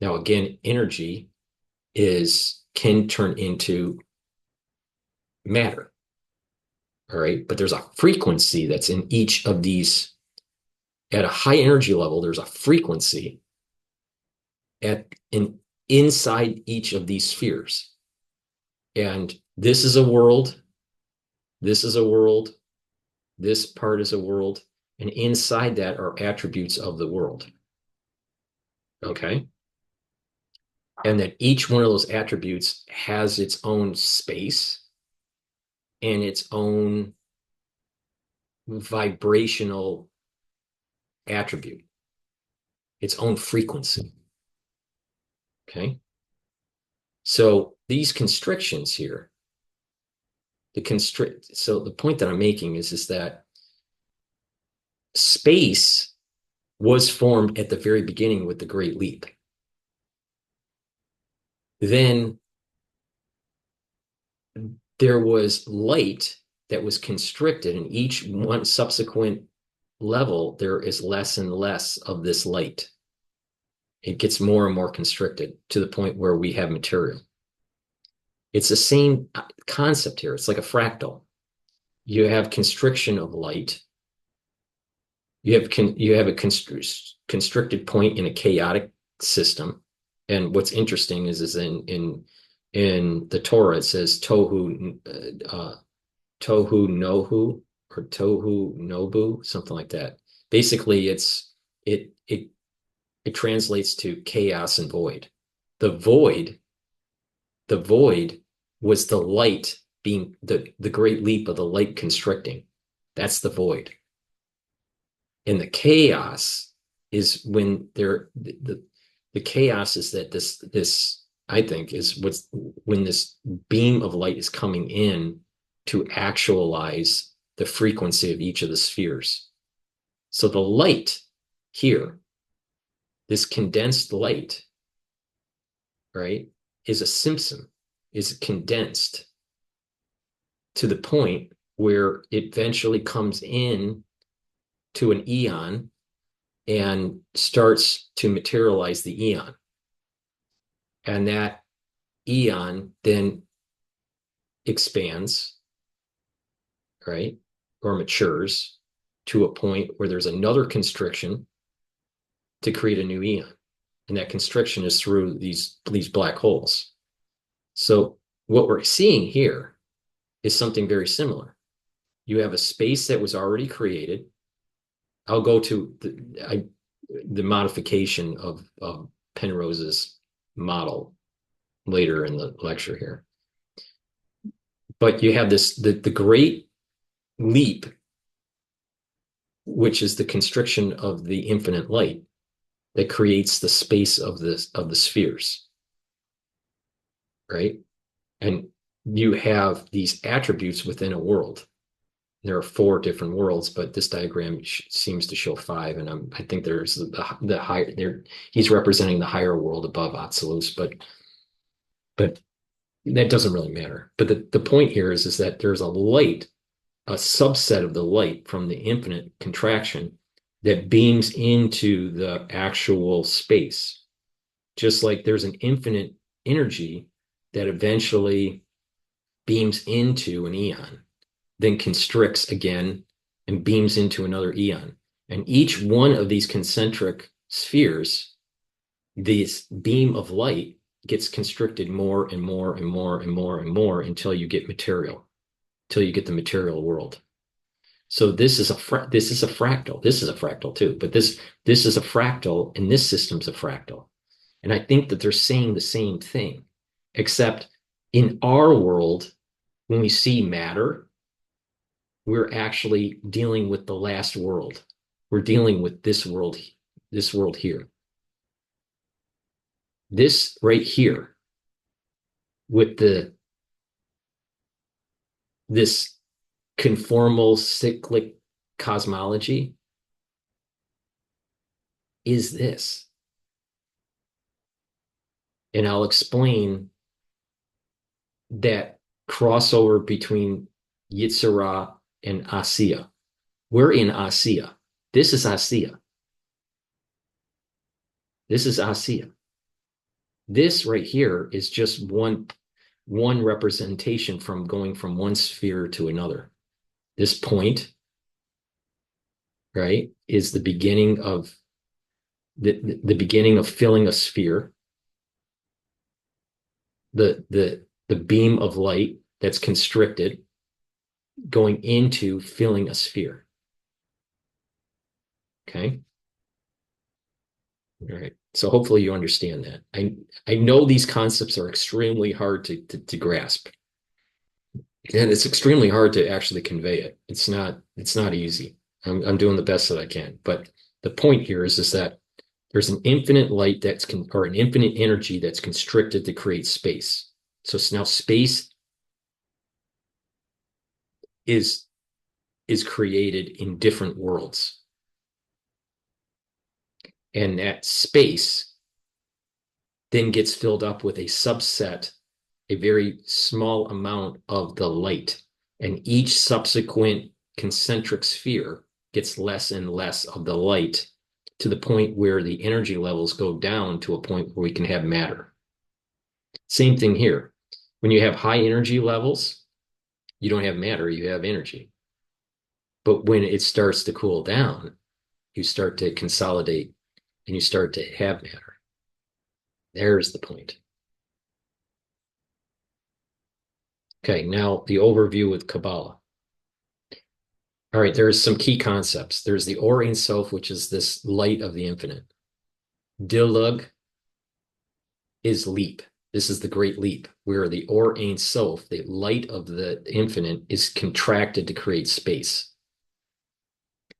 Now, again, energy can turn into matter. All right. But there's a frequency that's in each of these. At a high energy level, there's a frequency inside each of these spheres. And this is a world. This is a world. This part is a world. And inside that are attributes of the world. Okay. And that each one of those attributes has its own space and its own vibrational attribute, its own frequency. Okay. So these constrictions here, so the point that I'm making is that space was formed at the very beginning with the Great Leap. Then there was light that was constricted, and each one subsequent level, there is less and less of this light. It gets more and more constricted to the point where we have material. It's the same concept here. It's like a fractal. You have constriction of light. You have a constricted point in a chaotic system. And what's interesting is in the Torah it says tohu nohu or tohu nobu, something like that. Basically, it translates to chaos and void. The void was the light being the great leap of the light constricting. That's the void. And the chaos is when the chaos is that this I think is when this beam of light is coming in to actualize the frequency of each of the spheres. So the light here, this condensed light, right, is a symptom, is condensed to the point where it eventually comes in to an eon and starts to materialize the eon. And that eon then expands, right, or matures to a point where there's another constriction to create a new eon. And that constriction is through these black holes. So what we're seeing here is something very similar. You have a space that was already created. I'll go to the modification of Penrose's model later in the lecture here. But you have the great leap, which is the constriction of the infinite light that creates the space of the spheres, right? And you have these attributes within a world. There are 4 different worlds, but this diagram seems to show 5, and I think there's the higher there. He's representing the higher world above Atzilus, but that doesn't really matter. But the point here is that there's a light, a subset of the light from the infinite contraction that beams into the actual space, just like there's an infinite energy that eventually beams into an eon, then constricts again and beams into another eon. And each one of these concentric spheres, this beam of light gets constricted more and more and more and more and more until you get material, until you get the material world. So this is a fractal. This is a fractal too, but this is a fractal, and this system's a fractal. And I think that they're saying the same thing, except in our world, when we see matter, we're actually dealing with the last world. We're dealing with this world here. This right here with this conformal cyclic cosmology is this. And I'll explain that crossover between Yetzirah and Asiya. We're in Asiya. This is Asiya. This is Asiya. This right here is just one representation from going from one sphere to another. This point, right, is the beginning of the beginning of filling a sphere. The beam of light that's constricted going into filling a sphere. Okay. All right. So hopefully you understand that. I know these concepts are extremely hard to grasp. And it's extremely hard to actually convey it. It's not easy. I'm doing the best that I can. But the point here is that there's an infinite light or an infinite energy that's constricted to create space. So now space is created in different worlds. And that space then gets filled up with a subset, a very small amount of the light. And each subsequent concentric sphere gets less and less of the light to the point where the energy levels go down to a point where we can have matter. Same thing here. When you have high energy levels, you don't have matter, you have energy. But when it starts to cool down, you start to consolidate and you start to have matter. There's the point. Okay, now the overview with Kabbalah. All right, there's some key concepts. There's the Or Ein Sof, which is this light of the infinite. Dilug is leap. This is the great leap, where the Or Ein Sof, the light of the infinite, is contracted to create space.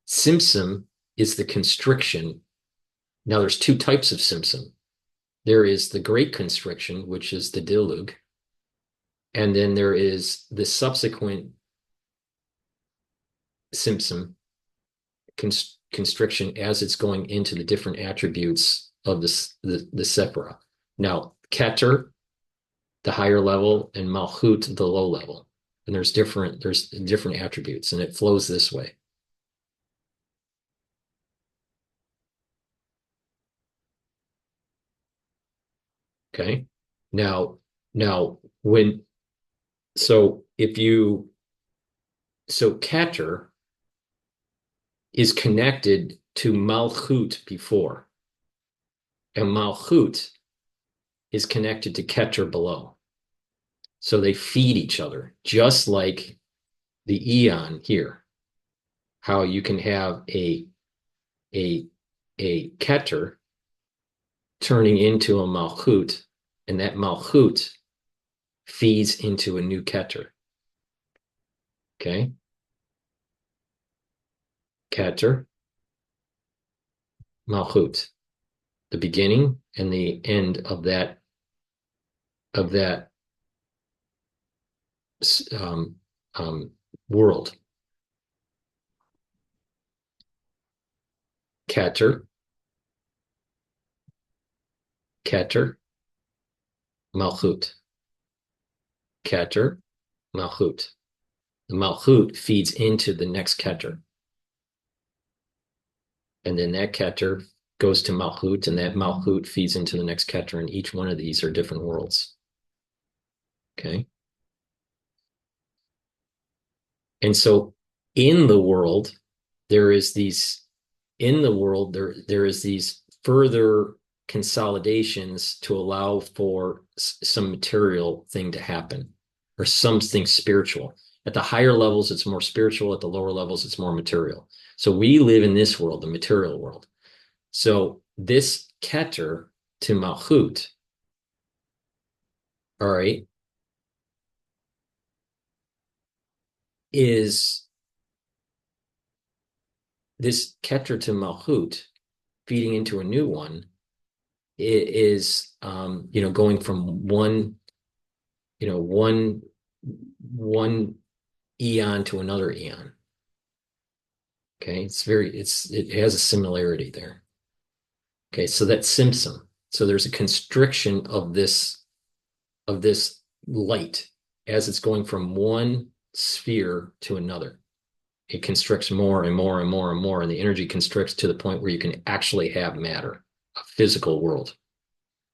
Simsim is the constriction. Now there's two types of Simsim. There is the great constriction, which is the Dilug, and then there is the subsequent Simsim constriction as it's going into the different attributes of the Sephira. Now, GETTR, the higher level, and Malchut, the low level. And there's different attributes, and it flows this way. Okay. Now when so GETTR is connected to Malchut before, and Malchut is connected to GETTR below. So they feed each other, just like the Eon here. How you can have a GETTR turning into a Malchut, and that Malchut feeds into a new GETTR. Okay? GETTR, Malchut, the beginning and the end of that world. GETTR, Malchut, GETTR, Malchut. The Malchut feeds into the next GETTR. And then that GETTR goes to Malchut, and that Malchut feeds into the next GETTR, and each one of these are different worlds. Okay? And so in the world, there is these further consolidations to allow for some material thing to happen, or something spiritual. At the higher levels, it's more spiritual. At the lower levels, it's more material. So we live in this world, the material world. So this GETTR to Malchut, all right, is this GETTR to Malchut feeding into a new one. It is going from one eon to another eon. Okay, it has a similarity there. Okay, so that's Simpson. So there's a constriction of this light as it's going from one sphere to another. It constricts more and more and more and more, and the energy constricts to the point where you can actually have matter, a physical world.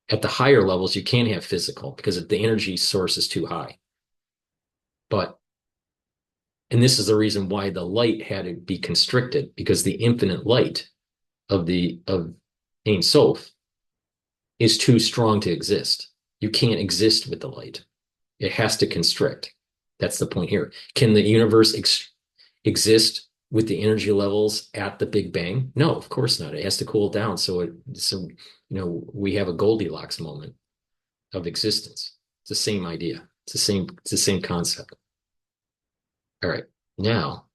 At the higher levels, you can't have physical because the energy source is too high. And this is the reason why the light had to be constricted, because the infinite light of Ein Sof is too strong to exist. You can't exist with the light. It has to constrict. That's the point here. Can the universe exist with the energy levels at the Big Bang? No, of course not. It has to cool down. So we have a Goldilocks moment of existence. It's the same idea. It's the same concept. All right. Now,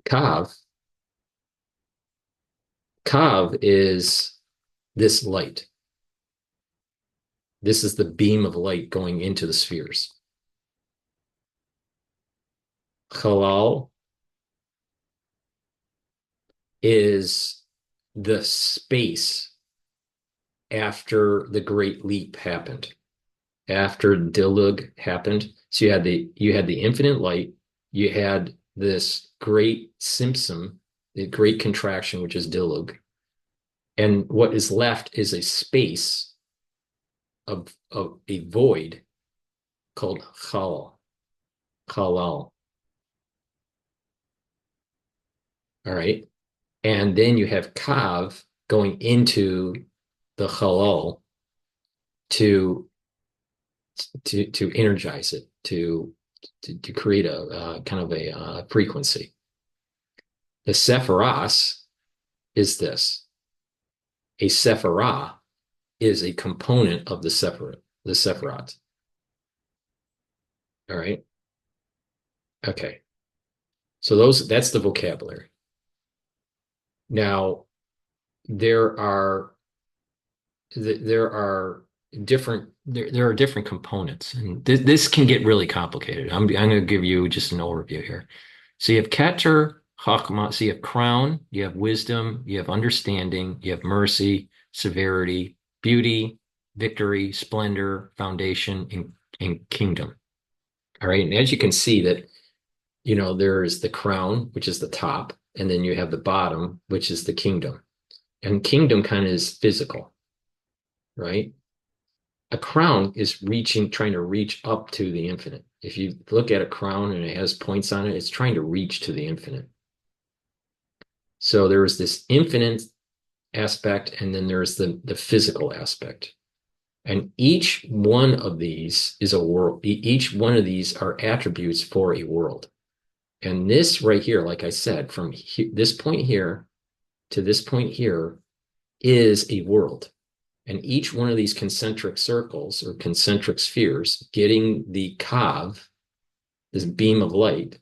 Kav is this light. This is the beam of light going into the spheres. Halal is the space after the Great Leap happened, after Dilug happened. So you had the infinite light, you had this great Simpson, the great contraction, which is Dilug, and what is left is a space of a void called Halal. All right. And then you have Kav going into the Halal to energize it, to create a kind of a frequency. The Sephiros is this. A Sephirah is a component of the Sephirot. All right. Okay. So that's the vocabulary. Now, there are different components, and this can get really complicated. I'm going to give you just an overview here. So you have Keter, Chachma, so you have crown, you have wisdom, you have understanding, you have mercy, severity, beauty, victory, splendor, foundation, and kingdom. All right. And as you can see that, there is the crown, which is the top, and then you have the bottom, which is the kingdom. And kingdom kind of is physical, right? A crown is trying to reach up to the infinite. If you look at a crown and it has points on it, it's trying to reach to the infinite. So there is this infinite aspect, and then there's the physical aspect. And each one of these is a world. Each one of these are attributes for a world. And this right here, like I said, from this point here to this point here is a world. And each one of these concentric circles or concentric spheres getting the Kav, this beam of light,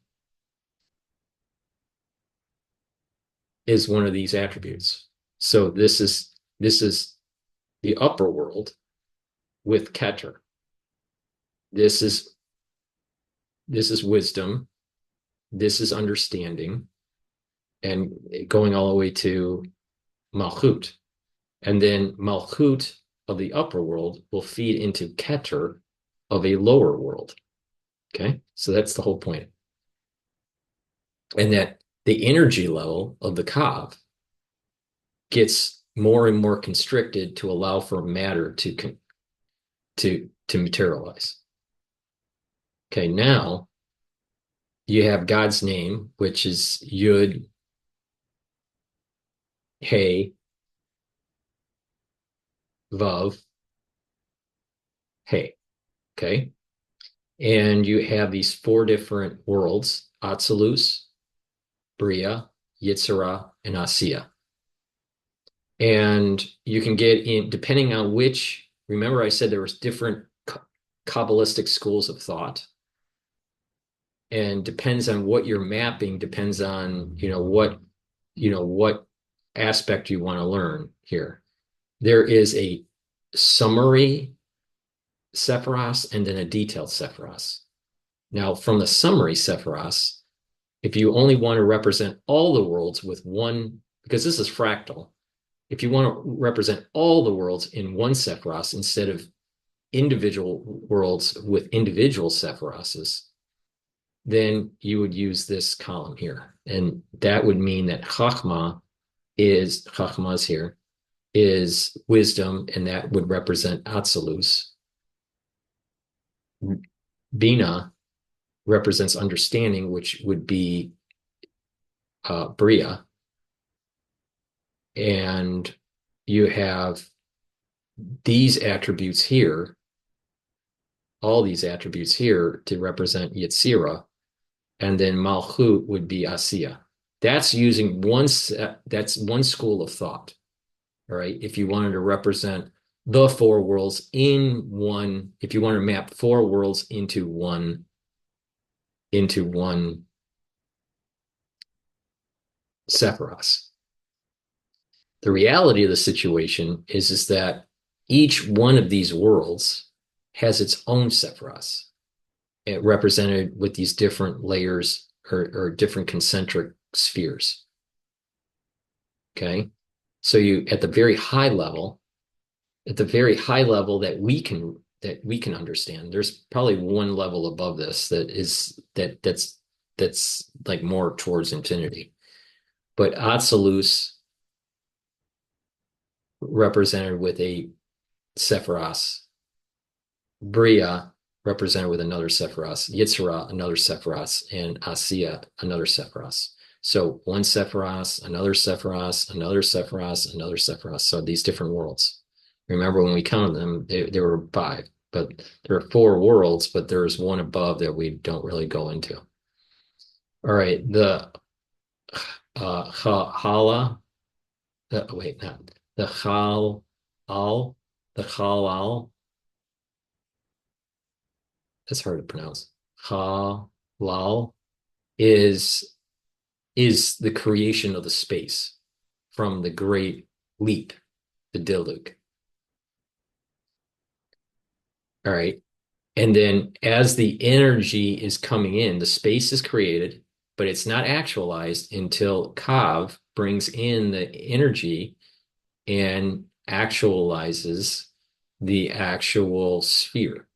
is one of these attributes. So this is the upper world with Keter. This is wisdom. This is understanding, and going all the way to Malchut. And then Malchut of the upper world will feed into Keter of a lower world. Okay, so that's the whole point. And that the energy level of the Kav gets more and more constricted to allow for matter to materialize. Okay, now you have God's name, which is Yud, Hey, Vav, Hey. Okay. And you have these four different worlds: Atzilus, Bria, Yitzhara, and Asiya. And you can get in, depending on remember I said there was different Kabbalistic schools of thought. and depends on what you're mapping, depends on, what aspect you want to learn here. There is a summary Sephiros and then a detailed Sephiros. Now, from the summary Sephiros, if you only want to represent all the worlds with one, because this is fractal, if you want to represent all the worlds in one Sephiros instead of individual worlds with individual Sephiroses, then you would use this column here. And that would mean that Chachma is here, is wisdom, and that would represent Atzilus. Bina represents understanding, which would be Bria. And you have these attributes here, all these attributes here to represent Yetzirah, and then Malchut would be Asiya. That's using that's one school of thought. All right. If you wanted to represent the four worlds in one, if you want to map four worlds into one Sephiros. The reality of the situation is that each one of these worlds has its own Sephiros, represented with these different layers or different concentric spheres. Okay. So you, at the very high level that we can understand, there's probably one level above this that's like more towards infinity. But Atzilus represented with a Sephiros, Bria represented with another Sephiros, Yetzirah another Sephiros, and Asiya another Sephiros. So one Sephiros, another Sephiros, another Sephiros, another Sephiros. So these different worlds. Remember when we counted them, there were 5, but there are 4 worlds, but there's one above that we don't really go into. All right, the Chala, wait, not the Chal Al, the Chalal. That's hard to pronounce. Halal is the creation of the space from the great leap, the Dilug. All right. And then as the energy is coming in, the space is created, but it's not actualized until Kav brings in the energy and actualizes the actual sphere.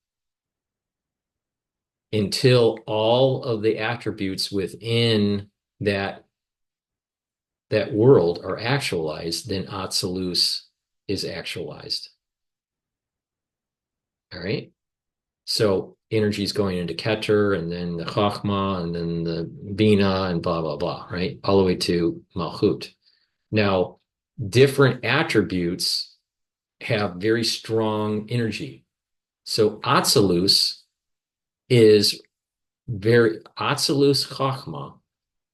Until all of the attributes within that world are actualized, then Atzilus is actualized. All right. So energy is going into GETTR, and then the Chachma, and then the Bina, and blah, blah, blah, right? All the way to Malchut. Now, different attributes have very strong energy. So Atzilus Chachma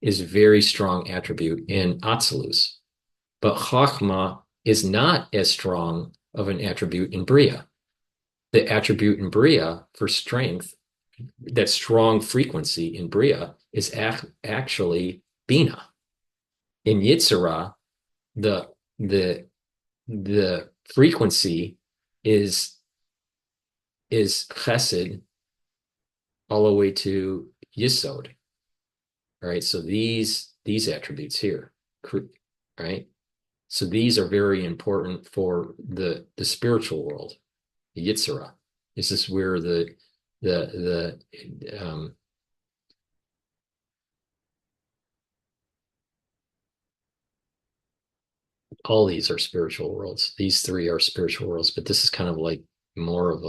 is very strong attribute in Atzilus, but Chachma is not as strong of an attribute in Bria. The attribute in Bria for strength, that strong frequency in Bria, is actually Bina. In Yetzirah, the frequency is Chesed all the way to Yisod. All right, so these attributes here, right? So these are very important for the spiritual world, the Yetzirah. This is where all these are spiritual worlds. These 3 are spiritual worlds, but this is kind of like more of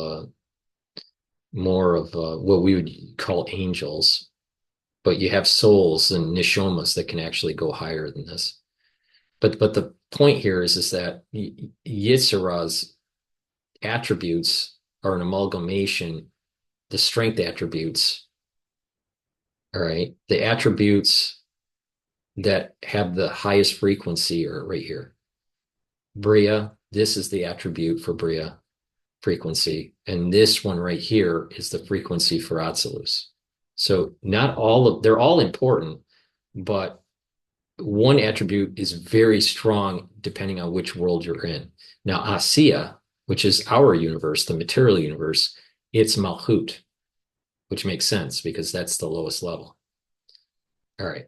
what we would call angels. But you have souls and nishomas that can actually go higher than this. But the point here is that Yitzhara's attributes are an amalgamation, the strength attributes, all right? The attributes that have the highest frequency are right here. Bria, this is the attribute for Bria, frequency. And this one right here is the frequency for Atzilus. So not all of, they're all important, but one attribute is very strong depending on which world you're in. Now, Asiya, which is our universe, the material universe, it's Malchut, which makes sense because that's the lowest level. All right.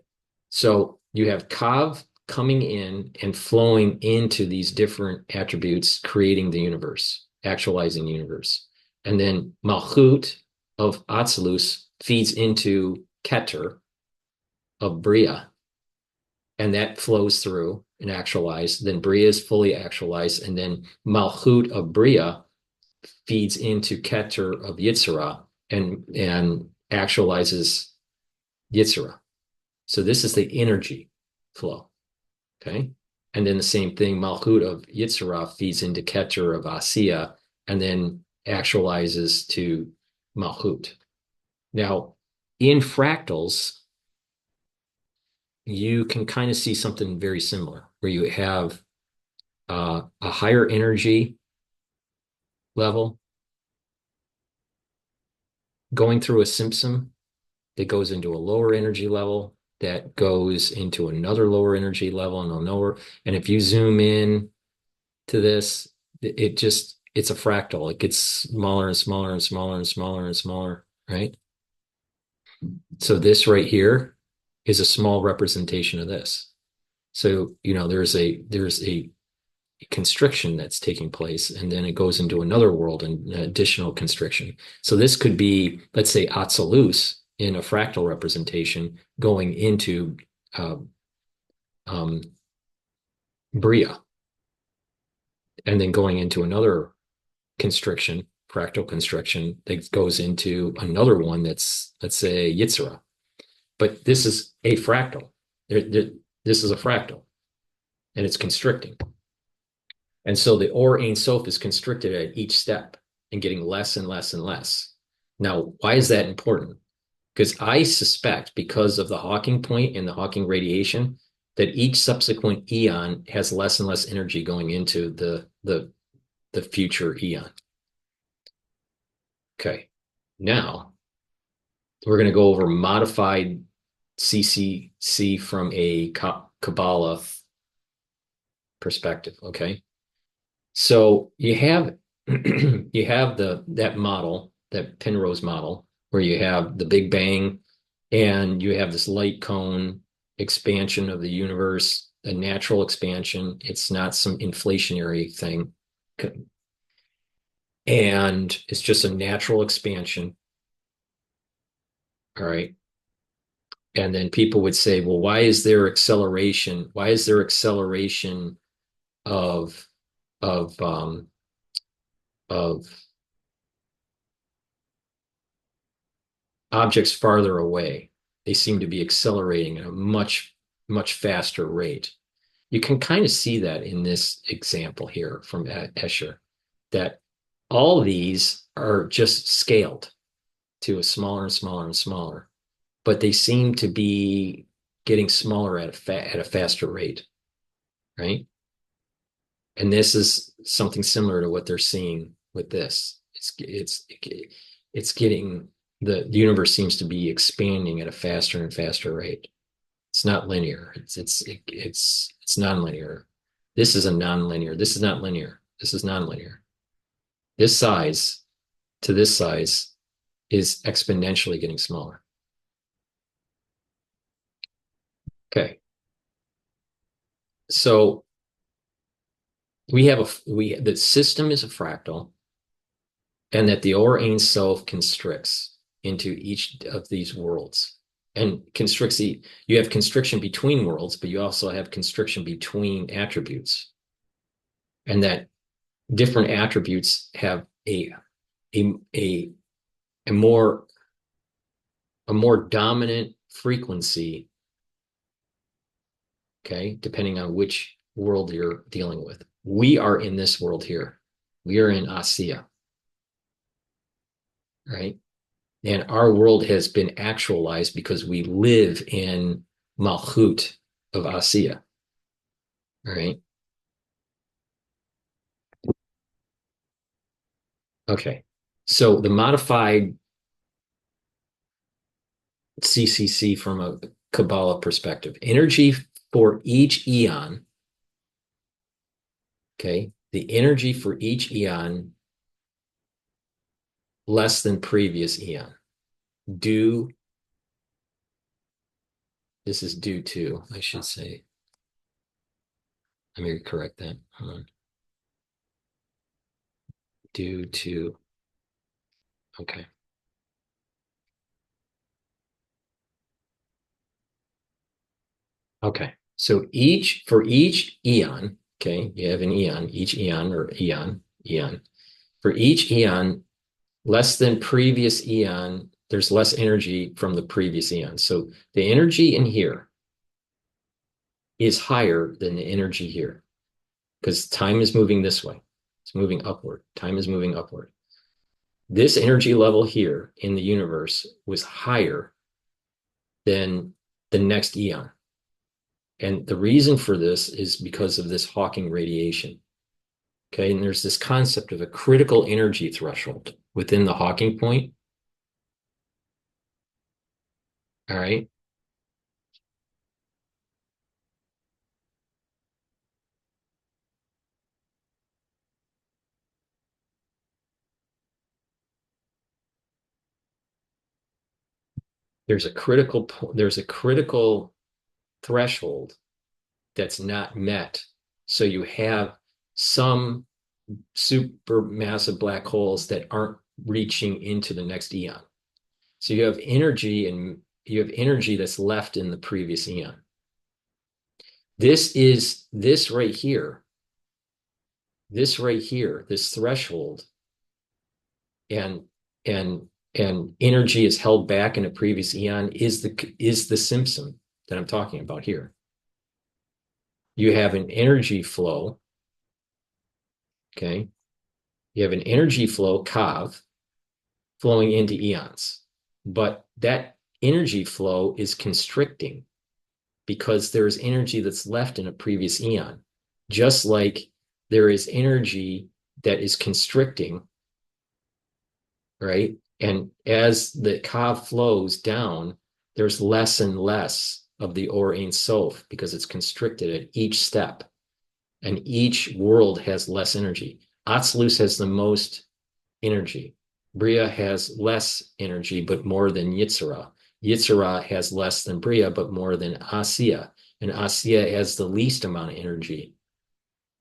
So you have Kav coming in and flowing into these different attributes, creating the universe, actualizing the universe. And then Malchut of Atzilus feeds into Keter of Bria, and that flows through and actualized. Then Bria is fully actualized, and then Malchut of Bria feeds into Keter of Yitzhara and actualizes Yitzhara. So this is the energy flow. Okay. And then the same thing, Malchut of Yitzhara feeds into Keter of Asiya and then actualizes to Malchut. Now, in fractals, you can kind of see something very similar where you have a higher energy level going through a symptom that goes into a lower energy level that goes into another lower energy level and a lower. And if you zoom in to this, it's a fractal. It gets smaller and smaller and smaller and smaller and smaller, right? So this right here is a small representation of this. So, there's a constriction that's taking place, and then it goes into another world and additional constriction. So this could be, let's say, Atzilus in a fractal representation going into uh, um, Bria, and then going into another constriction, fractal constriction that goes into another one that's, let's say, Yitzhara. But this is a fractal. This is a fractal, and it's constricting. And so the Or Ein Sof is constricted at each step and getting less and less and less. Now, why is that important? Because I suspect, because of the Hawking point and the Hawking radiation, that each subsequent eon has less and less energy going into the future eon. Okay, now we're going to go over modified CCC from a Kabbalah perspective. Okay, so you have you have that model, that Penrose model, where you have the Big Bang and you have this light cone expansion of the universe, a natural expansion. It's not some inflationary thing. And it's just a natural expansion. All right. And then people would say, well, why is there acceleration? Why is there acceleration of of of objects farther away? They seem to be accelerating at a much faster rate. You can kind of see that in this example here from Escher, that all these are just scaled to a smaller and smaller and smaller, but they seem to be getting smaller at a faster rate, right? And this is something similar to what they're seeing with this. It's getting the universe seems to be expanding at a faster and faster rate. It's not linear. It's nonlinear. This is a nonlinear. This is not linear. This is nonlinear. This size to this size is exponentially getting smaller. Okay. So the system is a fractal, and that the Or Ein Sof constricts into each of these worlds. And you have constriction between worlds, but you also have constriction between attributes. And that different attributes have a, a, a more dominant frequency, okay, depending on which world you're dealing with. We are in this world here. We are in Asiya, right? And our world has been actualized because we live in Malchut of Asiya, right? Okay. So the modified CCC from a Kabbalah perspective. Energy for each eon, okay, the energy for each eon less than previous eon. Due, this is due to, I should say. Let me correct that. Hold on. Due to, okay. Okay. So for each eon, okay, you have an eon, each eon or eon. For each eon less than previous eon, there's less energy from the previous eon. So the energy in here is higher than the energy here because time is moving this way. It's moving upward. Time is moving upward. This energy level here in the universe was higher than the next eon. And the reason for this is because of this Hawking radiation. Okay, and there's this concept of a critical energy threshold within the Hawking point. All right. There's a critical threshold that's not met. So you have some supermassive black holes that aren't reaching into the next eon. So you have energy that's left in the previous eon. This right here, this threshold, and and energy is held back in a previous eon is the Simpson that I'm talking about here. You have an energy flow, okay? You have an energy flow, Kav, flowing into eons. But that energy flow is constricting because there is energy that's left in a previous eon, just like there is energy that is constricting, right? And as the Kav flows down, there's less and less of the Or Ein Sof because it's constricted at each step. And each world has less energy. Atzilus has the most energy. Bria has less energy, but more than Yitzhara. Yitzhara has less than Bria, but more than Asiya. And Asiya has the least amount of energy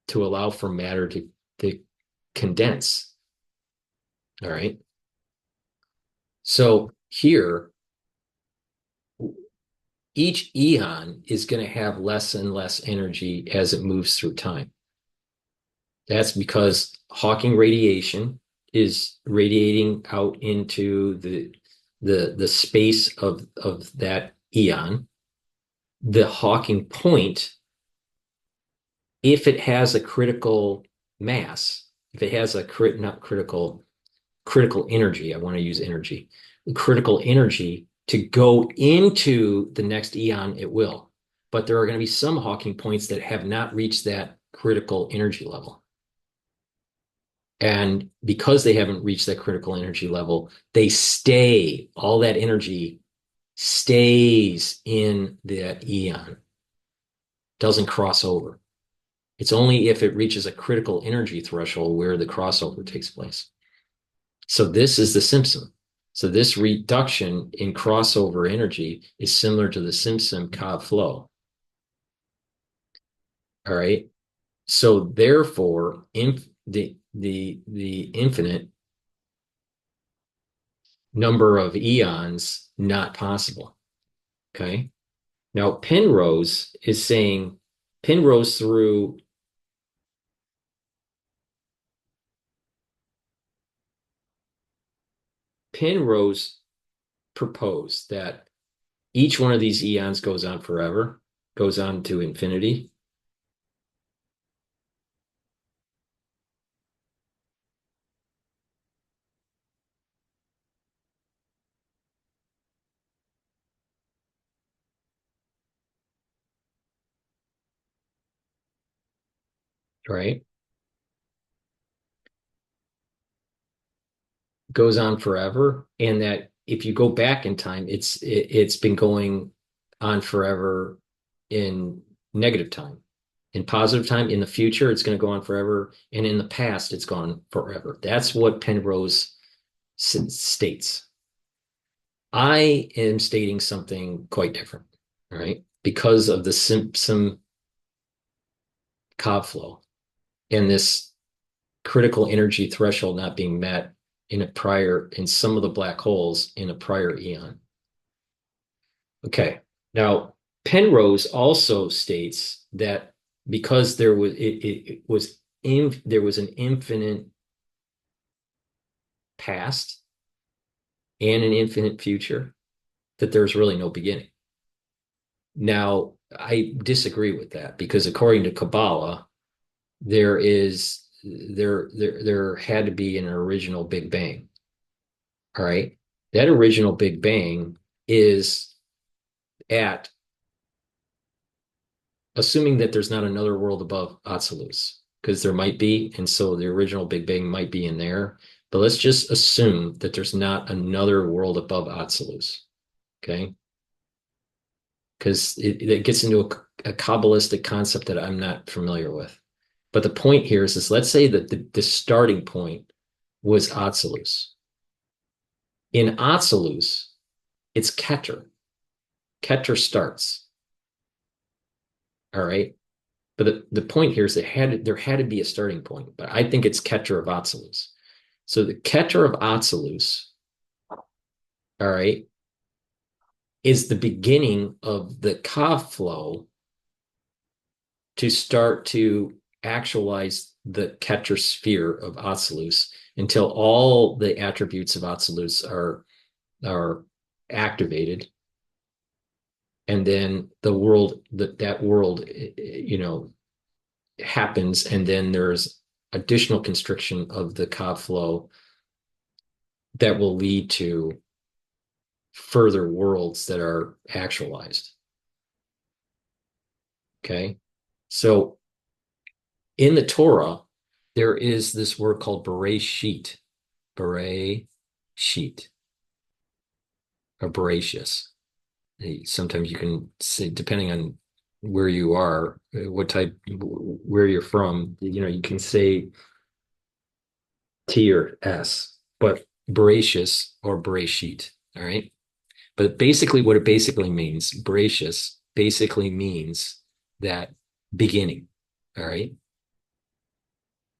to allow for matter to condense. All right. So here, each eon is going to have less and less energy as it moves through time. That's because Hawking radiation is radiating out into the space of that eon. The Hawking point, if it has a critical mass, if it has a not critical energy, I want to use energy, critical energy to go into the next eon, it will. But there are going to be some Hawking points that have not reached that critical energy level. And because they haven't reached that critical energy level, all that energy stays in that eon, doesn't cross over. It's only if it reaches a critical energy threshold where the crossover takes place. So this is the Simpson. So this reduction in crossover energy is similar to the Simpson-Cobb flow. All right. So therefore, the infinite number of eons not possible. Okay. Now Penrose is saying Penrose through Penrose proposed that each one of these eons goes on forever, goes on to infinity. Right? Goes on forever, and that if you go back in time, it's been going on forever in negative time. In positive time, in the future, it's going to go on forever, and in the past, it's gone forever. That's what Penrose states. I am stating something quite different, right? Because of the Simpson Cobb flow and this critical energy threshold not being met in some of the black holes in a prior eon. Okay. Now, Penrose also states that because there was an infinite past and an infinite future, that there's really no beginning. Now, I disagree with that because according to Kabbalah, there had to be an original Big Bang. All right. That original Big Bang is at assuming that there's not another world above Atzilus, because there might be, and so the original Big Bang might be in there. But let's just assume that there's not another world above Atzilus, okay? Because it gets into a Kabbalistic concept that I'm not familiar with. But the point here is let's say that the starting point was Atzilus. In Atzilus, it's GETTR. GETTR starts. All right. But the point here is there had to be a starting point, but I think it's GETTR of Atzilus. So the GETTR of Atzilus, all right, is the beginning of the Ka flow to start to actualize the GETTR sphere of Atzilus until all the attributes of Atzilus are activated. And then the world, that world, happens, and then there's additional constriction of the Ka flow that will lead to further worlds that are actualized. Okay. So in the Torah, there is this word called Bereshit, Bereshit, or Bereshis. Sometimes you can say, depending on where you are, where you're from, you can say T or S, but Bereshis or Bereshit. All right. But basically, what it basically means, Bereshis, basically means that beginning. All right.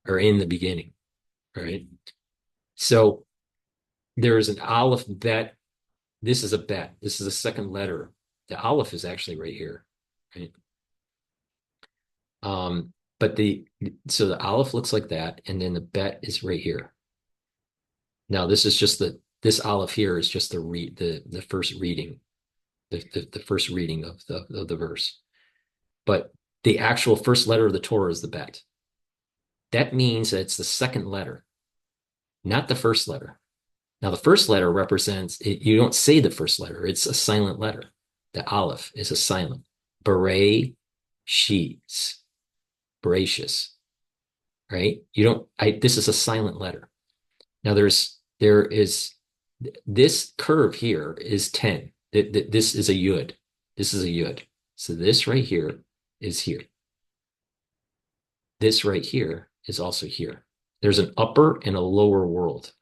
Or in the beginning. All right. So there is an Aleph bet. This is a bet. This is the second letter. The Aleph is actually right here. Right. But so the Aleph looks like that, and then the bet is right here. Now this Aleph here is just the first reading, the first reading of the verse. But the actual first letter of the Torah is the bet. That means that it's the second letter, not the first letter. Now, the first letter represents, you don't say the first letter, it's a silent letter. The Aleph is a silent. Bereshis, Bereshis, right? This is a silent letter. Now, there is, this curve here is 10. This is a yud. This is a yud. So this right here is here. This right here is also here. There's an upper and a lower world,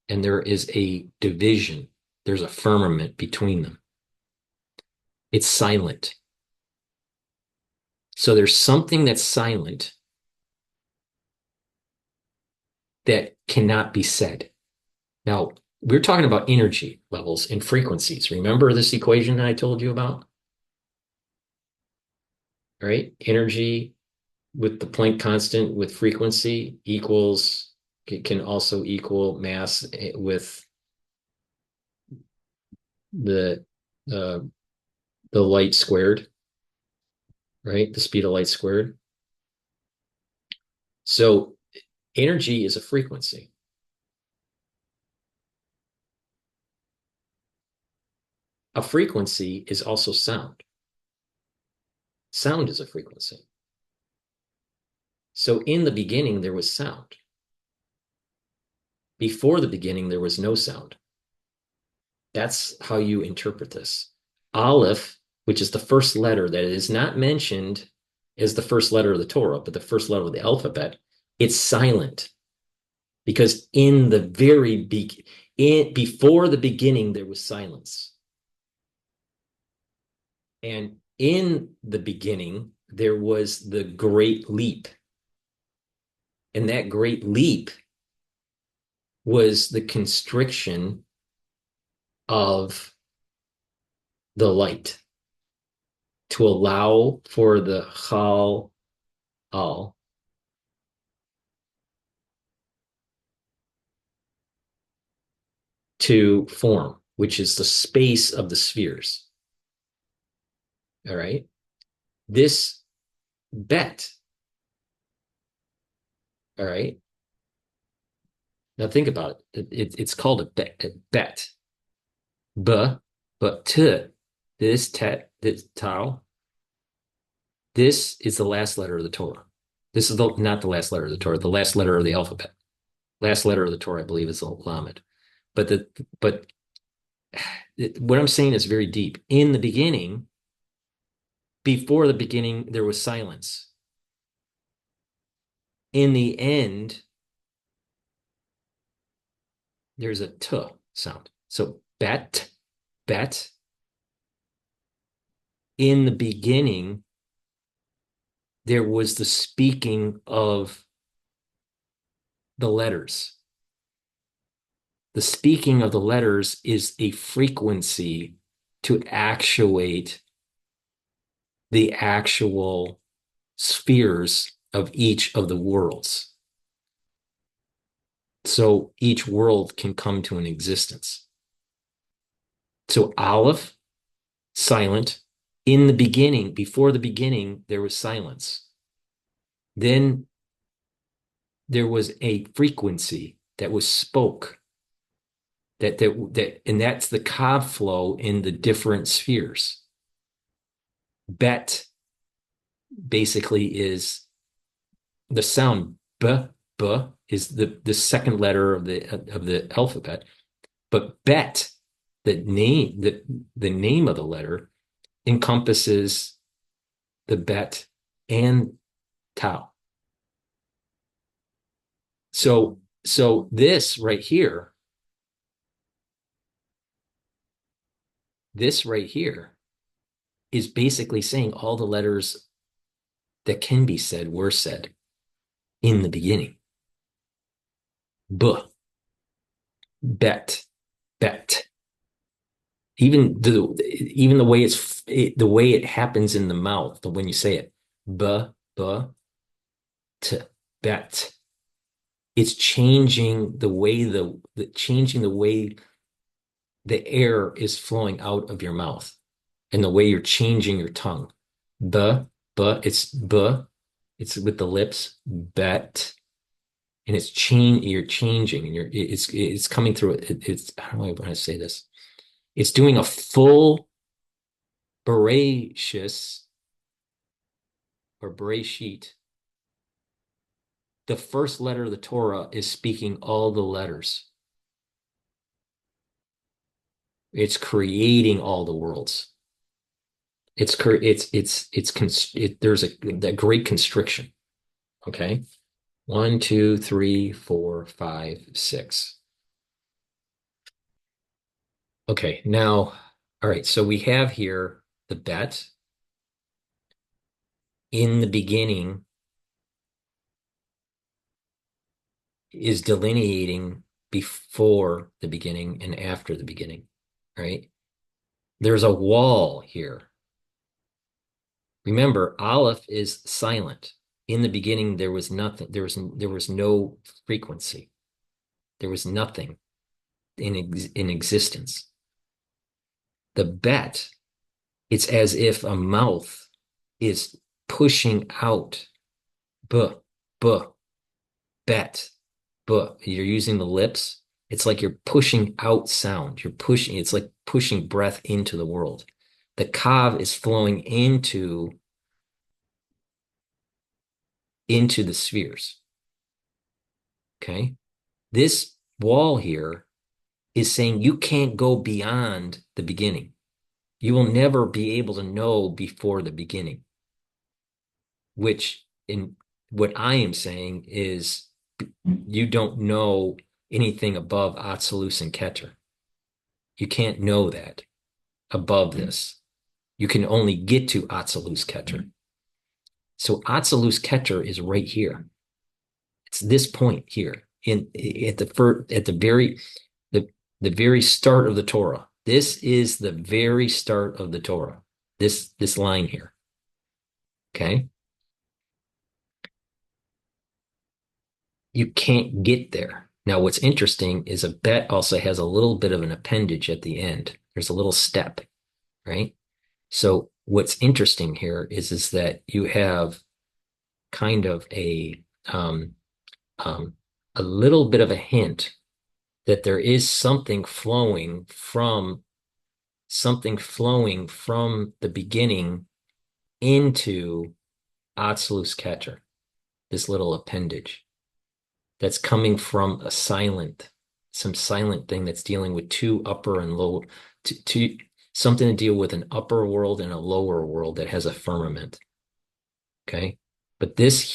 and there is a division. There's a firmament between them. It's silent. So there's something that's silent that cannot be said. Now, we're talking about energy levels and frequencies. Remember this equation that I told you about? Right? Energy with the Planck constant with frequency can also equal mass with the uh, the light squared, right? The speed of light squared. So energy is a frequency. A frequency is also sound. Sound is a frequency. So in the beginning, there was sound. Before the beginning, there was no sound. That's how you interpret this. Aleph, which is the first letter that is not mentioned as the first letter of the Torah, but the first letter of the alphabet, it's silent because in the before the beginning, there was silence. And in the beginning, there was the great leap. And that great leap was the constriction of the light to allow for the Chal Al to form, which is the space of the spheres. All right. This bet, all right. Now think about it. It's called a bet. A bet. But t, this tet, this tau, this is the last letter of the Torah. This is not the last letter of the Torah, the last letter of the alphabet. Last letter of the Torah, I believe, is the Lamed. But what I'm saying is very deep. In the beginning, before the beginning, there was silence. In the end, there's a t sound. So bet. In the beginning, there was the speaking of the letters. The speaking of the letters is a frequency to actuate the actual spheres of each of the worlds. So each world can come to an existence. So Aleph, silent. In the beginning, before the beginning, there was silence. Then there was a frequency that was spoke. And that's the Kav flow in the different spheres. Bet basically is the sound b is the second letter of the alphabet, but bet, the name of the letter, encompasses the bet and tau. So this right here is basically saying all the letters that can be said were said in the beginning. B, bet. Even the way the way it happens in the mouth, when you say it, b, t, bet. It's changing the way the air is flowing out of your mouth and the way you're changing your tongue. B, it's with the lips, bet. And you're changing, and it's coming through it's how do I want to say this? It's doing a full Bereshit or Bereshit. The first letter of the Torah is speaking all the letters. It's creating all the worlds. There's a great constriction. Okay. 1, 2, 3, 4, 5, 6. Okay, now, all right, so we have here the bet. In the beginning is delineating before the beginning and after the beginning, right? There's a wall here. Remember, Aleph is silent. In the beginning, there was nothing. There was no frequency. There was nothing in existence. The bet, it's as if a mouth is pushing out bet. You're using the lips. It's like you're pushing out sound. It's like pushing breath into the world. The kav is flowing into the spheres. Okay. This wall here is saying you can't go beyond the beginning. You will never be able to know before the beginning, which in what I am saying is you don't know anything above Atzilus and Keter. You can't know that above this. You can only get to Atzilus Keter. So Atzilus Keter is right here. It's this point here at the very start of the Torah. This is the very start of the Torah. This line here. Okay. You can't get there. Now, what's interesting is a bet also has a little bit of an appendage at the end. There's a little step, right? So what's interesting here is that you have kind of a little bit of a hint that there is something flowing from the beginning into Atzilus Keter, this little appendage that's coming from some silent thing that's dealing with two upper and lower, something to deal with an upper world and a lower world that has a firmament. Okay. But this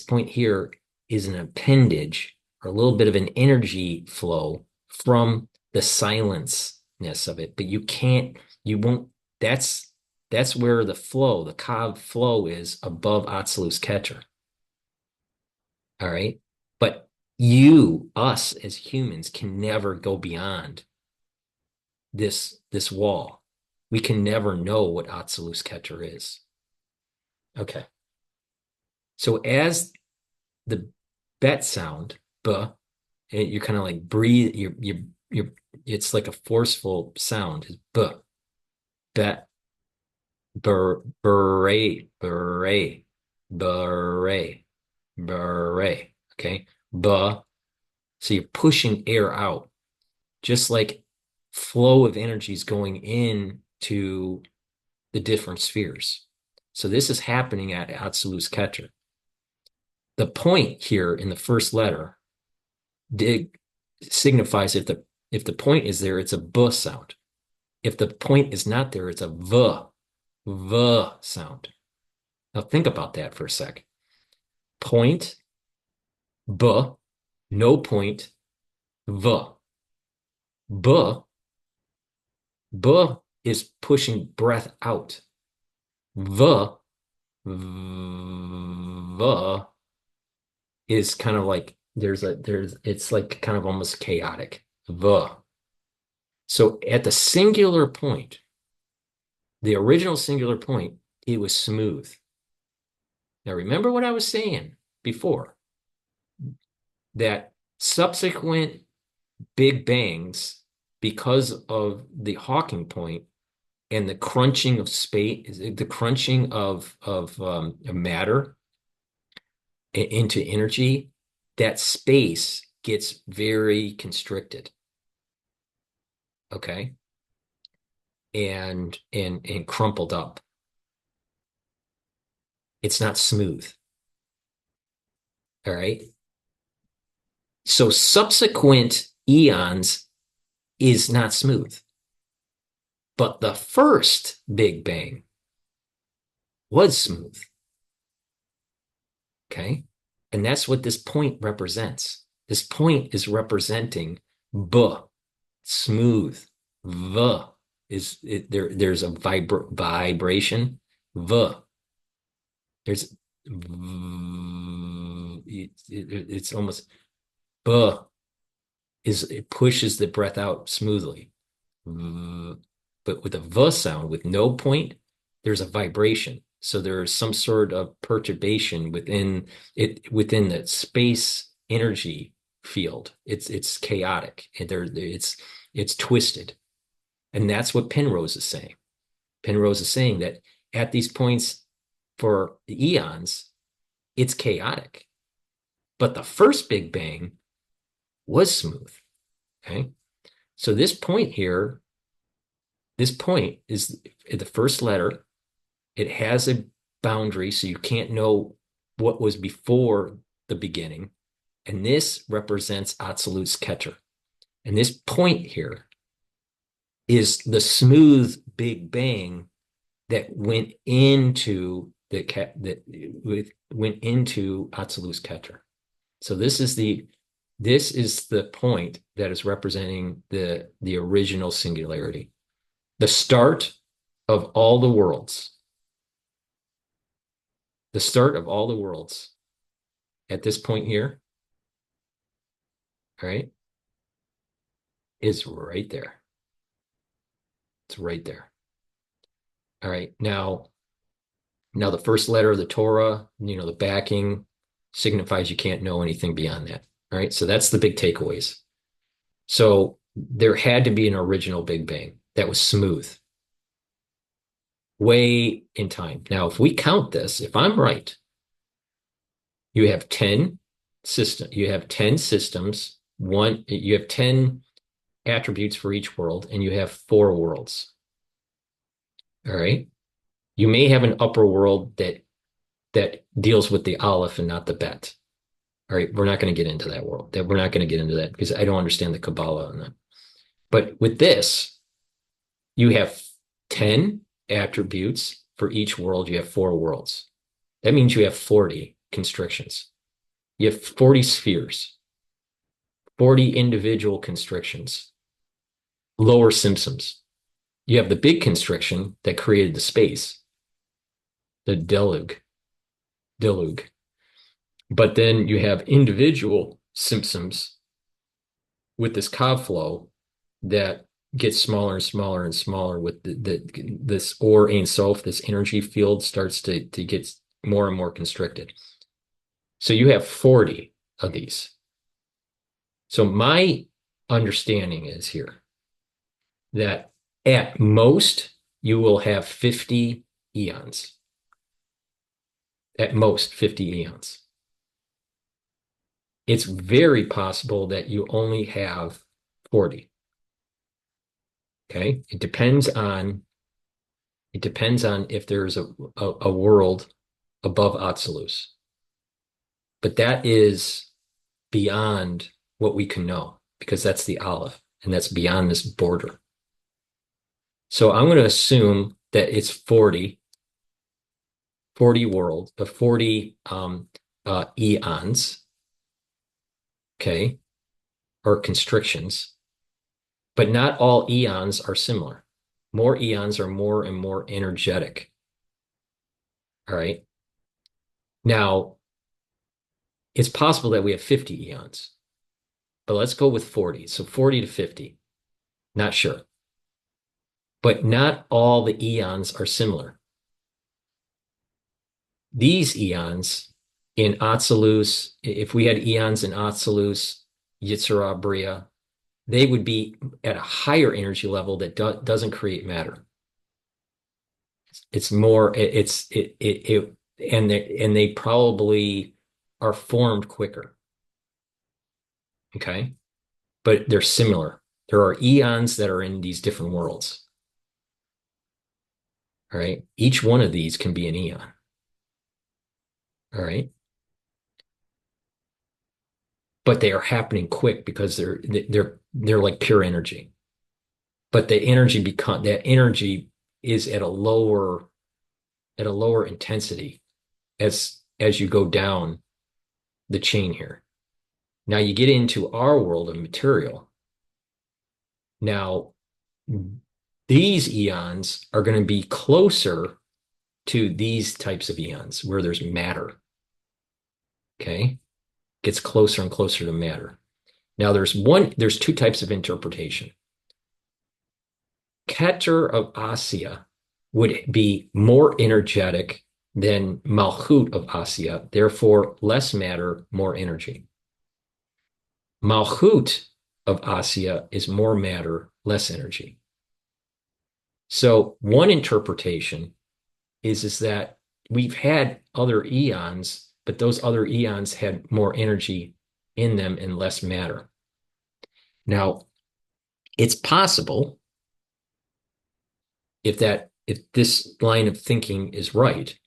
point here is an appendage or a little bit of an energy flow from the silenceness of it. But that's where the Kav flow is above Atzilus Keter. All right. But us as humans can never go beyond this wall. We can never know what Atzilus Keter is. Okay. So as the bet sound, you're kind of like breathe, it's like a forceful sound. Is bet, beret, beret, beret, beret. Okay. So you're pushing air out, just like flow of energy is going into the different spheres. So this is happening at Atzilus Keter. The point here in the first letter signifies if the point is there, it's a b sound. If the point is not there, it's a v sound. Now think about that for a sec. Point, b, no point, v. B is pushing breath out. V is kind of like it's like kind of almost chaotic. So at the singular point, the original singular point, it was smooth. Now remember what I was saying before, that subsequent big bangs, because of the Hawking point and the crunching of space, the crunching of matter into energy, that space gets very constricted. Okay. And crumpled up. It's not smooth. All right. So subsequent eons is not smooth. But the first Big Bang was smooth. Okay. And that's what this point represents. This point is representing smooth. There's a vibration. There's it's almost it pushes the breath out smoothly. But with a v sound, with no point, there's a vibration. So there's some sort of perturbation within the space energy field. It's chaotic. It's twisted. And that's what Penrose is saying. Penrose is saying that at these points for the eons, it's chaotic. But the first Big Bang was smooth. Okay. So this point here, this point is the first letter. It has a boundary, so you can't know what was before the beginning. And this represents Atzilus Keter. And this point here is the smooth Big Bang that went into Atzilus GETTR. So this is the point that is representing the original singularity, the start of all the worlds. The start of all the worlds at this point here, right, is right there. It's right there. All right. Now the first letter of the Torah, the backing signifies you can't know anything beyond that. All right. So that's the big takeaways. So there had to be an original Big Bang that was smooth, way in time. Now, if we count this, if I'm right, you have 10 systems. You have 10 systems. You have 10 attributes for each world, and you have 4 worlds. All right. You may have an upper world that deals with the Aleph and not the Bet. All right. We're not going to get into that world. We're not going to get into that because I don't understand the Kabbalah on that. But with this, you have 10 attributes for each world. You have 4 worlds. That means you have 40 constrictions. You have 40 spheres, 40 individual constrictions, lower symptoms. You have the big constriction that created the space, the deluge. But then you have individual symptoms with this Kav flow that gets smaller and smaller and smaller with this Or Ein Sof, this energy field starts to get more and more constricted. So you have 40 of these. So my understanding is here that at most you will have 50 eons. At most 50 eons. It's very possible that you only have 40. Okay. It depends on if there's a world above Atzilus. But that is beyond what we can know because that's the Aleph and that's beyond this border. So I'm going to assume that it's 40 world, 40 eons, okay, or constrictions, but not all eons are similar. More eons are more and more energetic. All right. Now, it's possible that we have 50 eons, but let's go with 40. So 40 to 50, not sure. But not all the eons are similar. These eons in Atzilus, if we had eons in Atzilus, Yitzhak, Bria, they would be at a higher energy level that doesn't create matter. It's more, and they probably are formed quicker. Okay. But they're similar. There are eons that are in these different worlds. All right. Each one of these can be an eon. All right. But they are happening quick because they're like pure energy. But that energy is at a lower intensity as you go down the chain here. Now you get into our world of material. Now these eons are going to be closer to these types of eons where there's matter. Okay. Gets closer and closer to matter. Now there's 2 types of interpretation. GETTR of Asya would be more energetic than Malchut of Asya, therefore less matter, more energy. Malchut of Asya is more matter, less energy. So one interpretation is that we've had other eons, but those other eons had more energy in them and less matter. Now, it's possible if this line of thinking is right,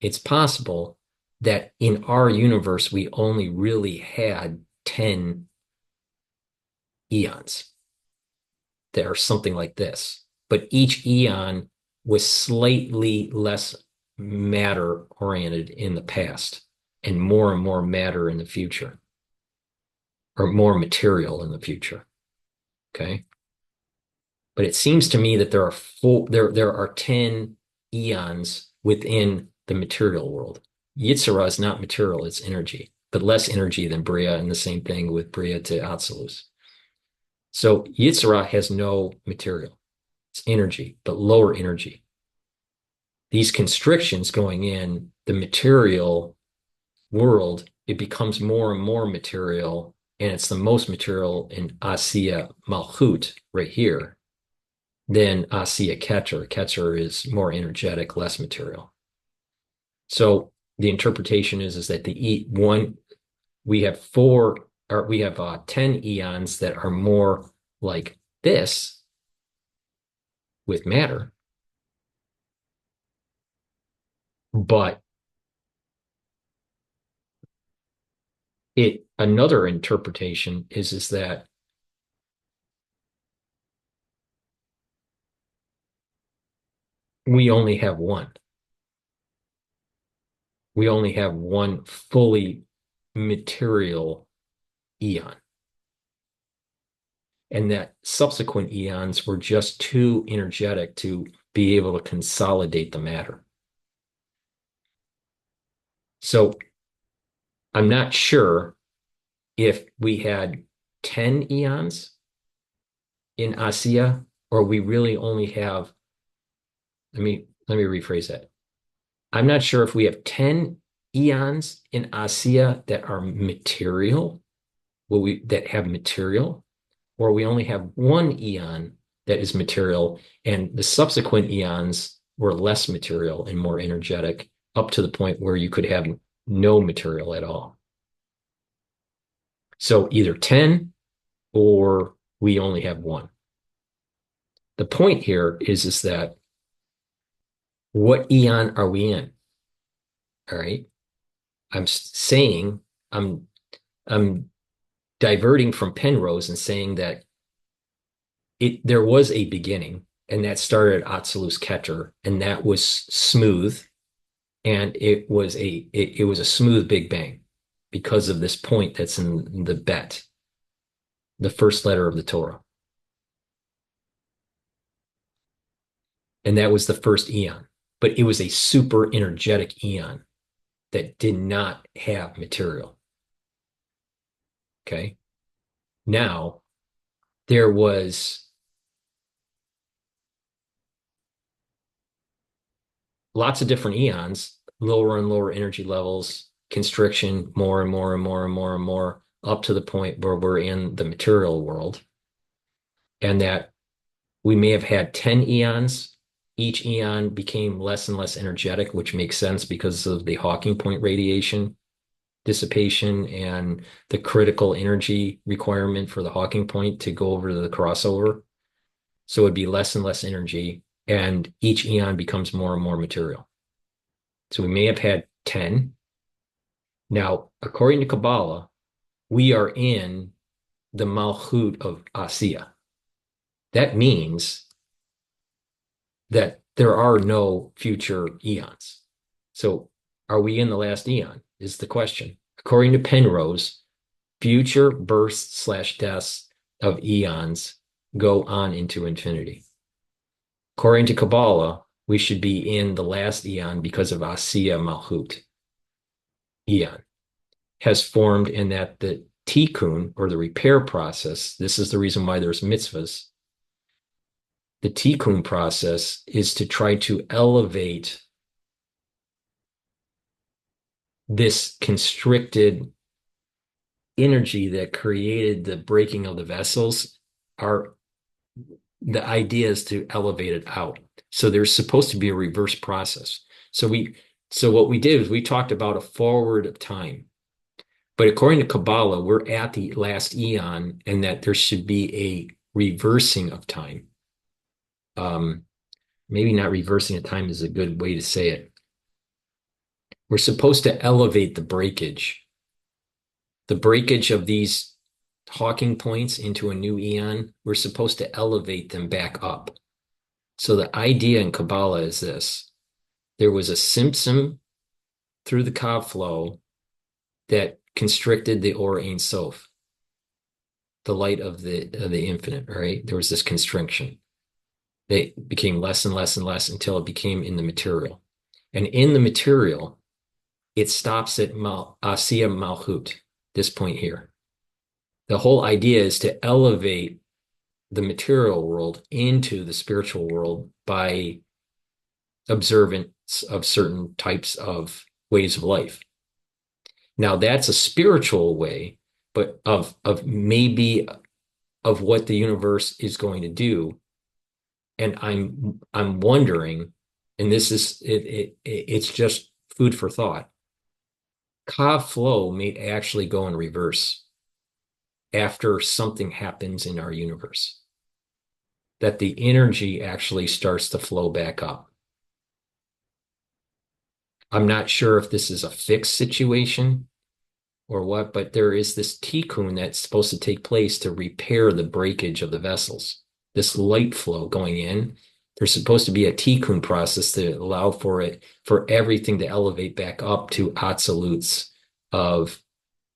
it's possible that in our universe we only really had 10 eons that are something like this. But each eon was slightly less matter oriented in the past and more matter in the future, or more material in the future. Okay. But it seems to me that there are 10 eons within the material world. Yetzirah is not material, it's energy, but less energy than Bria, and the same thing with Bria to Atzilus. So Yetzirah has no material. It's energy, but lower energy. These constrictions going in the material world, it becomes more and more material, and it's the most material in Asiya Malchut right here. Then Asiya GETTR. GETTR is more energetic, less material. So the interpretation is that we have 10 eons that are more like this with matter, but another interpretation is that we only have one. We only have one fully material eon. And that subsequent eons were just too energetic to be able to consolidate the matter. So I'm not sure if we had 10 eons in Asiya, or we really only have, let me rephrase that. I'm not sure if we have 10 eons in Asiya that are material, that have material, or we only have one eon that is material, and the subsequent eons were less material and more energetic, up to the point where you could have no material at all. So either 10 or we only have one. The point here is that what eon are we in? All right. I'm diverting from Penrose and saying that there was a beginning, and that started at Atzilus GETTR, and that was smooth, and it was a smooth Big Bang because of this point that's in the Bet, the first letter of the Torah. And that was the first eon, but it was a super energetic eon that did not have material. Okay. Now, there was lots of different eons, lower and lower energy levels, constriction, more and more, up to the point where we're in the material world. And that we may have had 10 eons. Each eon became less and less energetic, which makes sense because of the Hawking point radiation dissipation and the critical energy requirement for the Hawking point to go over to the crossover. So it'd be less and less energy, and each eon becomes more and more material. So we may have had 10. Now, according to Kabbalah, we are in the Malchut of Asiya. That means that there are no future eons. So are we in the last eon is the question. According to Penrose, future births/deaths of eons go on into infinity. According to Kabbalah, we should be in the last eon because of Asiya Malchut. Eon has formed, in that the tikkun, or the repair process, this is the reason why there's mitzvahs. The tikkun process is to try to elevate this constricted energy that created the breaking of the vessels. The idea is to elevate it out. So there's supposed to be a reverse process. So what we did is we talked about a forward of time. But according to Kabbalah, we're at the last eon, and that there should be a reversing of time. Maybe not reversing of time is a good way to say it. We're supposed to elevate the breakage of these Hawking points into a new eon, we're supposed to elevate them back up. So the idea in Kabbalah is this. There was a Simpson through the Kav flow that constricted the Or Ein Sof, the light of the infinite, right? There was this constriction. They became less and less and less until it became in the material. And in the material, it stops at Asiya Malchut, this point here. The whole idea is to elevate the material world into the spiritual world by observance of certain types of ways of life. Now that's a spiritual way, but of maybe of what the universe is going to do. And I'm wondering, and this is it's just food for thought. Kav flow may actually go in reverse after something happens in our universe, that the energy actually starts to flow back up. I'm not sure if this is a fixed situation or what, but there is this tikkun that's supposed to take place to repair the breakage of the vessels. This light flow going in, there's supposed to be a tikkun process to allow for it, for everything to elevate back up to absolutes of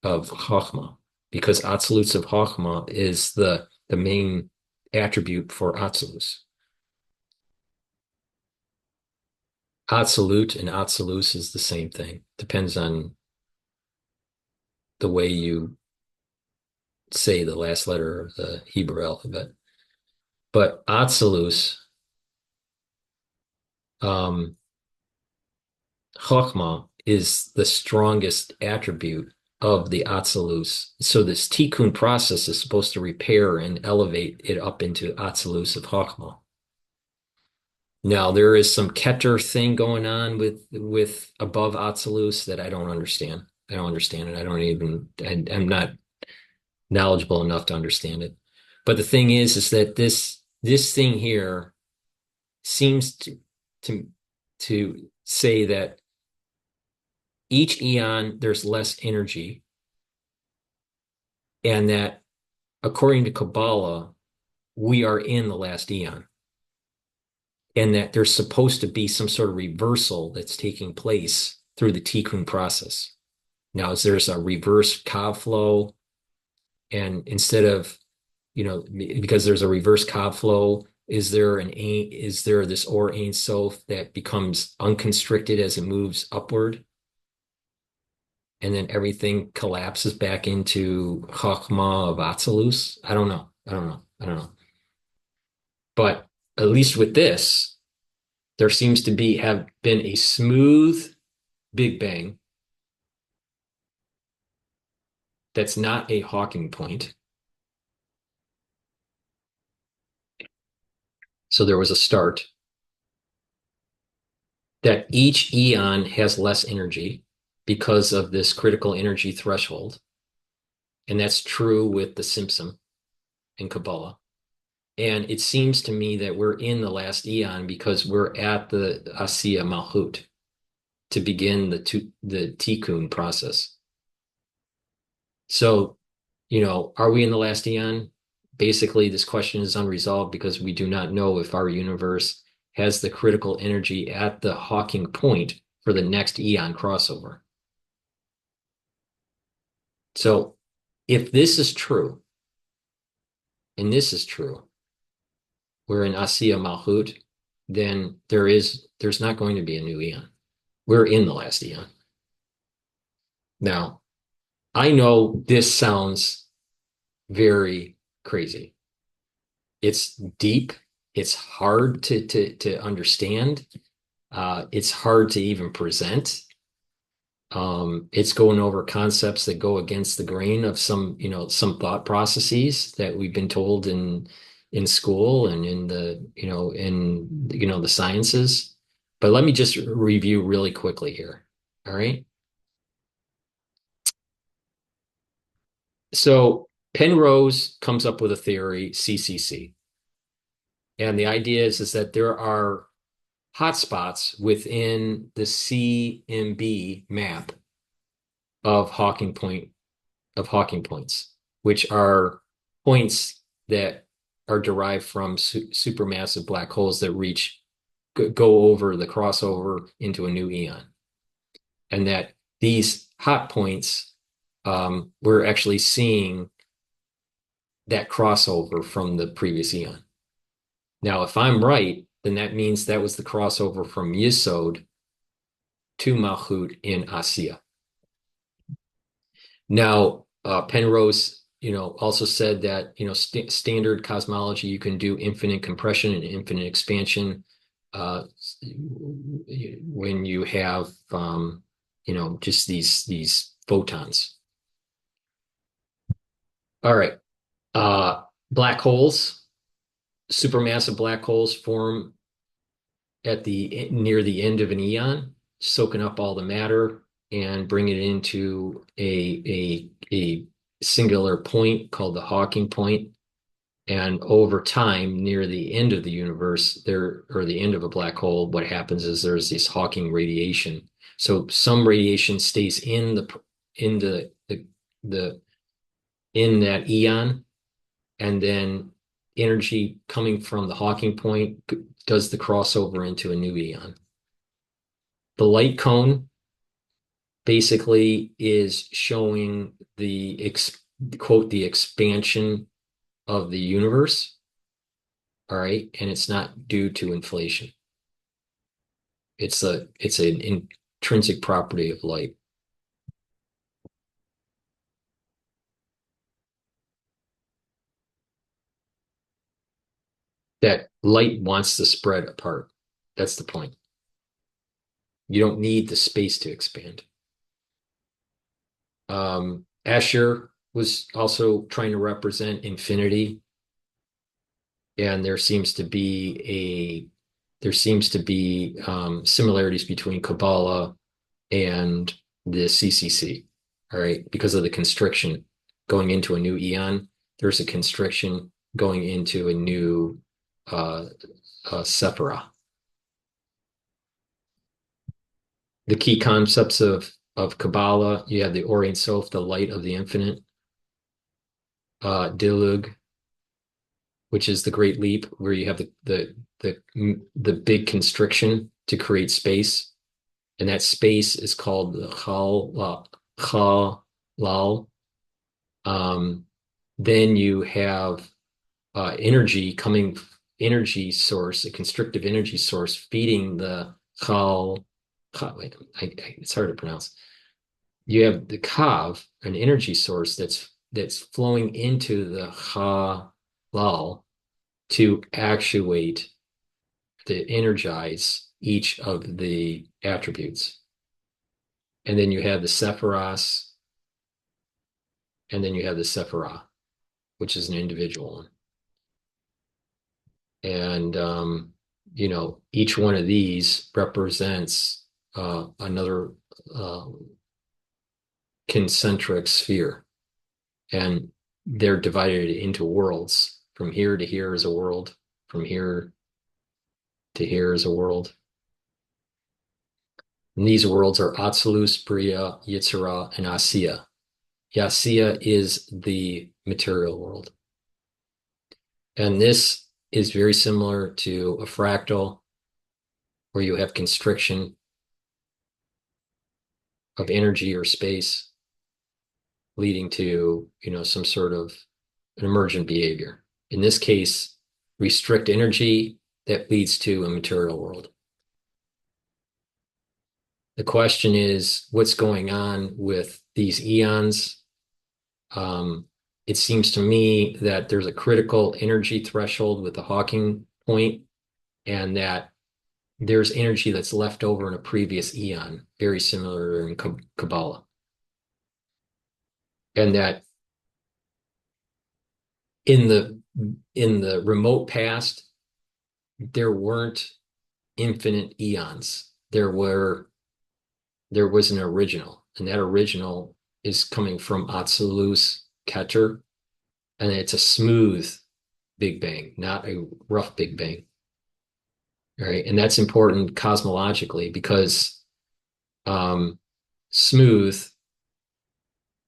Chachma, because absolutes of Chachma is the main attribute for Atzilus. Absolute and Atzilus is the same thing. Depends on the way you say the last letter of the Hebrew alphabet. But Atzilus, Chachma, is the strongest attribute of the Atzilus. So this tikkun process is supposed to repair and elevate it up into Atzilus of Chachma. Now there is some GETTR thing going on with above Atzilus that I don't understand. I don't understand it. I'm not knowledgeable enough to understand it. But the thing is that this thing here seems to say that each eon there's less energy, and that according to Kabbalah, we are in the last eon, and that there's supposed to be some sort of reversal that's taking place through the tikkun process. Now, there's a reverse Kav flow, and instead of, because there's a reverse Kav flow, is there this Or Ein Sof that becomes unconstricted as it moves upward? And then everything collapses back into Chachma of Atzilus? I don't know. But at least with this, there seems to have been a smooth Big Bang that's not a Hawking point. So there was a start. That each eon has less energy because of this critical energy threshold. And that's true with the Simpson in Kabbalah. And it seems to me that we're in the last eon because we're at the Asiya Malchut to begin the tikkun process. So, are we in the last eon? Basically, this question is unresolved because we do not know if our universe has the critical energy at the Hawking point for the next eon crossover. So if this is true, and this is true, we're in Asiya Malchut, then there's not going to be a new eon. We're in the last eon. Now, I know this sounds very crazy. It's deep. It's hard to understand. It's hard to even present. It's going over concepts that go against the grain of some thought processes that we've been told in school and in the sciences. But let me just review really quickly here. All right. So Penrose comes up with a theory, CCC. And the idea is that there are hotspots within the CMB map of Hawking points. which are points that are derived from supermassive black holes that go over the crossover into a new eon. And that these hot points, we're actually seeing that crossover from the previous eon. Now, if I'm right, then that means that was the crossover from Yesod to Malchut in Asiya. Now, Penrose, also said that, standard cosmology, you can do infinite compression and infinite expansion when you have, just these photons. All right. Black holes, supermassive black holes form near the end of an eon, soaking up all the matter and bring it into a singular point called the Hawking point. And over time, near the end of the universe, or the end of a black hole, what happens is there's this Hawking radiation. So some radiation stays in that eon, and then energy coming from the Hawking point does the crossover into a new eon. The light cone basically is showing the quote, the expansion of the universe. All right. And it's not due to inflation. It's an intrinsic property of light. That light wants to spread apart. That's the point. You don't need the space to expand. Escher was also trying to represent infinity, and there seems to be similarities between Kabbalah and the CCC. All right, because of the constriction going into a new eon, there's a constriction going into a new Sephirah. The key concepts of Kabbalah, you have the Or Ein Sof, the light of the infinite, Dilug, which is the great leap, where you have the big constriction to create space, and that space is called the Chalal. Then you have energy source, a constrictive energy source feeding the Chal. Wait, it's hard to pronounce. You have the Kav, an energy source that's flowing into the Chalal to actuate, to energize each of the attributes. And then you have the Sephiros, and then you have the Sephirah, which is an individual one. And, each one of these represents another concentric sphere. And they're divided into worlds. From here to here is a world. From here to here is a world. And these worlds are Atzilus, Bria, Yitzhara, and Asiya. Asiya is the material world. And this is very similar to a fractal, where you have constriction of energy or space leading to, some sort of an emergent behavior. In this case, restrict energy that leads to a material world. The question is, what's going on with these eons? It seems to me that there's a critical energy threshold with the Hawking point, and that there's energy that's left over in a previous eon, very similar in Kabbalah. And that in the remote past, there weren't infinite eons. There was an original, and that original is coming from Atzilus GETTR, and it's a smooth Big Bang, not a rough Big Bang. All right, and that's important cosmologically, because smooth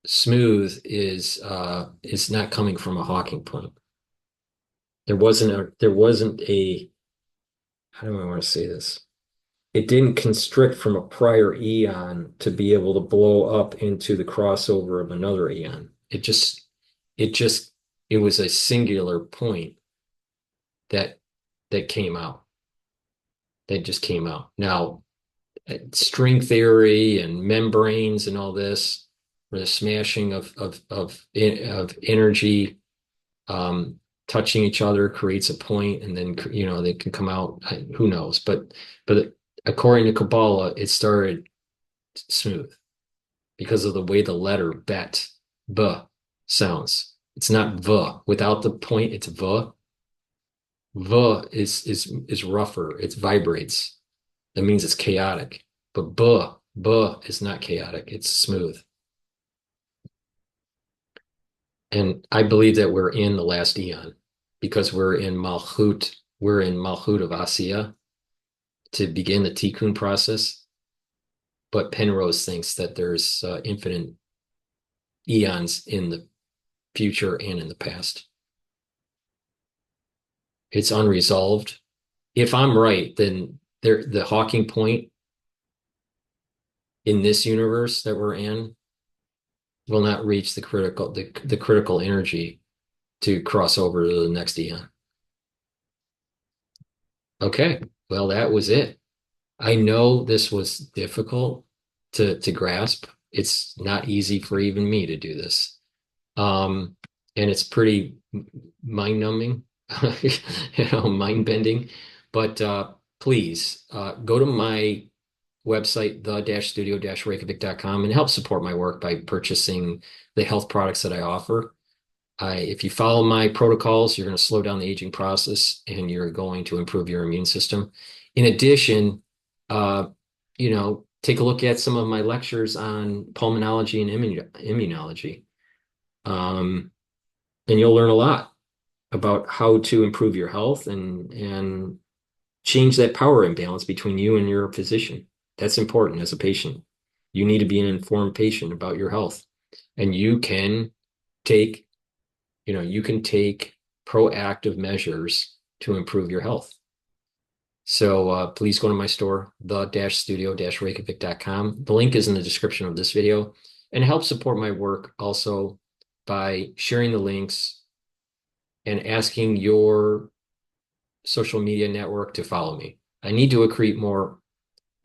smooth is not coming from a Hawking point. There wasn't a how do I want to say this? It didn't constrict from a prior eon to be able to blow up into the crossover of another eon. It just it was a singular point that that came out. That just came out. Now, string theory and membranes and all this, or the smashing of energy touching each other creates a point, and then they can come out. Who knows? But according to Kabbalah, it started smooth because of the way the letter bet b sounds. It's not v without the point. It's v. V is rougher. It vibrates. That means it's chaotic. But b is not chaotic. It's smooth. And I believe that we're in the last eon because we're in Malchut. We're in Malchut of Asiya to begin the Tikkun process. But Penrose thinks that there's infinite eons in the future and in the past. It's unresolved. If I'm right, then the Hawking point in this universe that we're in will not reach the critical energy to cross over to the next eon. Okay, well, that was it. I know this was difficult to grasp. It's not easy for even me to do this. And it's pretty mind-numbing, mind-bending. But please go to my website, the-studio-reykjavik.com, and help support my work by purchasing the health products that I offer. If you follow my protocols, you're going to slow down the aging process and you're going to improve your immune system. In addition, take a look at some of my lectures on pulmonology and immunology. And you'll learn a lot about how to improve your health and change that power imbalance between you and your physician. That's important as a patient. You need to be an informed patient about your health. And you can take proactive measures to improve your health. So please go to my store, the-studio-reykjavik.com. The link is in the description of this video, and help support my work also by sharing the links and asking your social media network to follow me. I need to accrete more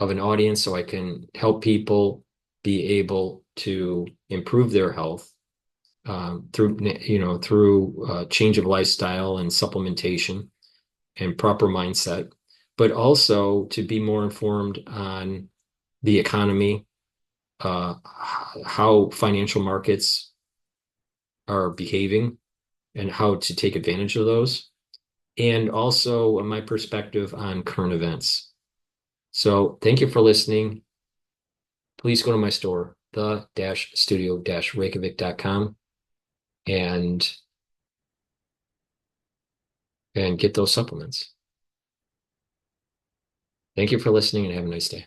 of an audience so I can help people be able to improve their health through change of lifestyle and supplementation and proper mindset, but also to be more informed on the economy, how financial markets are behaving and how to take advantage of those, and also my perspective on current events. So thank you for listening. Please go to my store, the-studio-reykjavik.com, and get those supplements. Thank you for listening and have a nice day.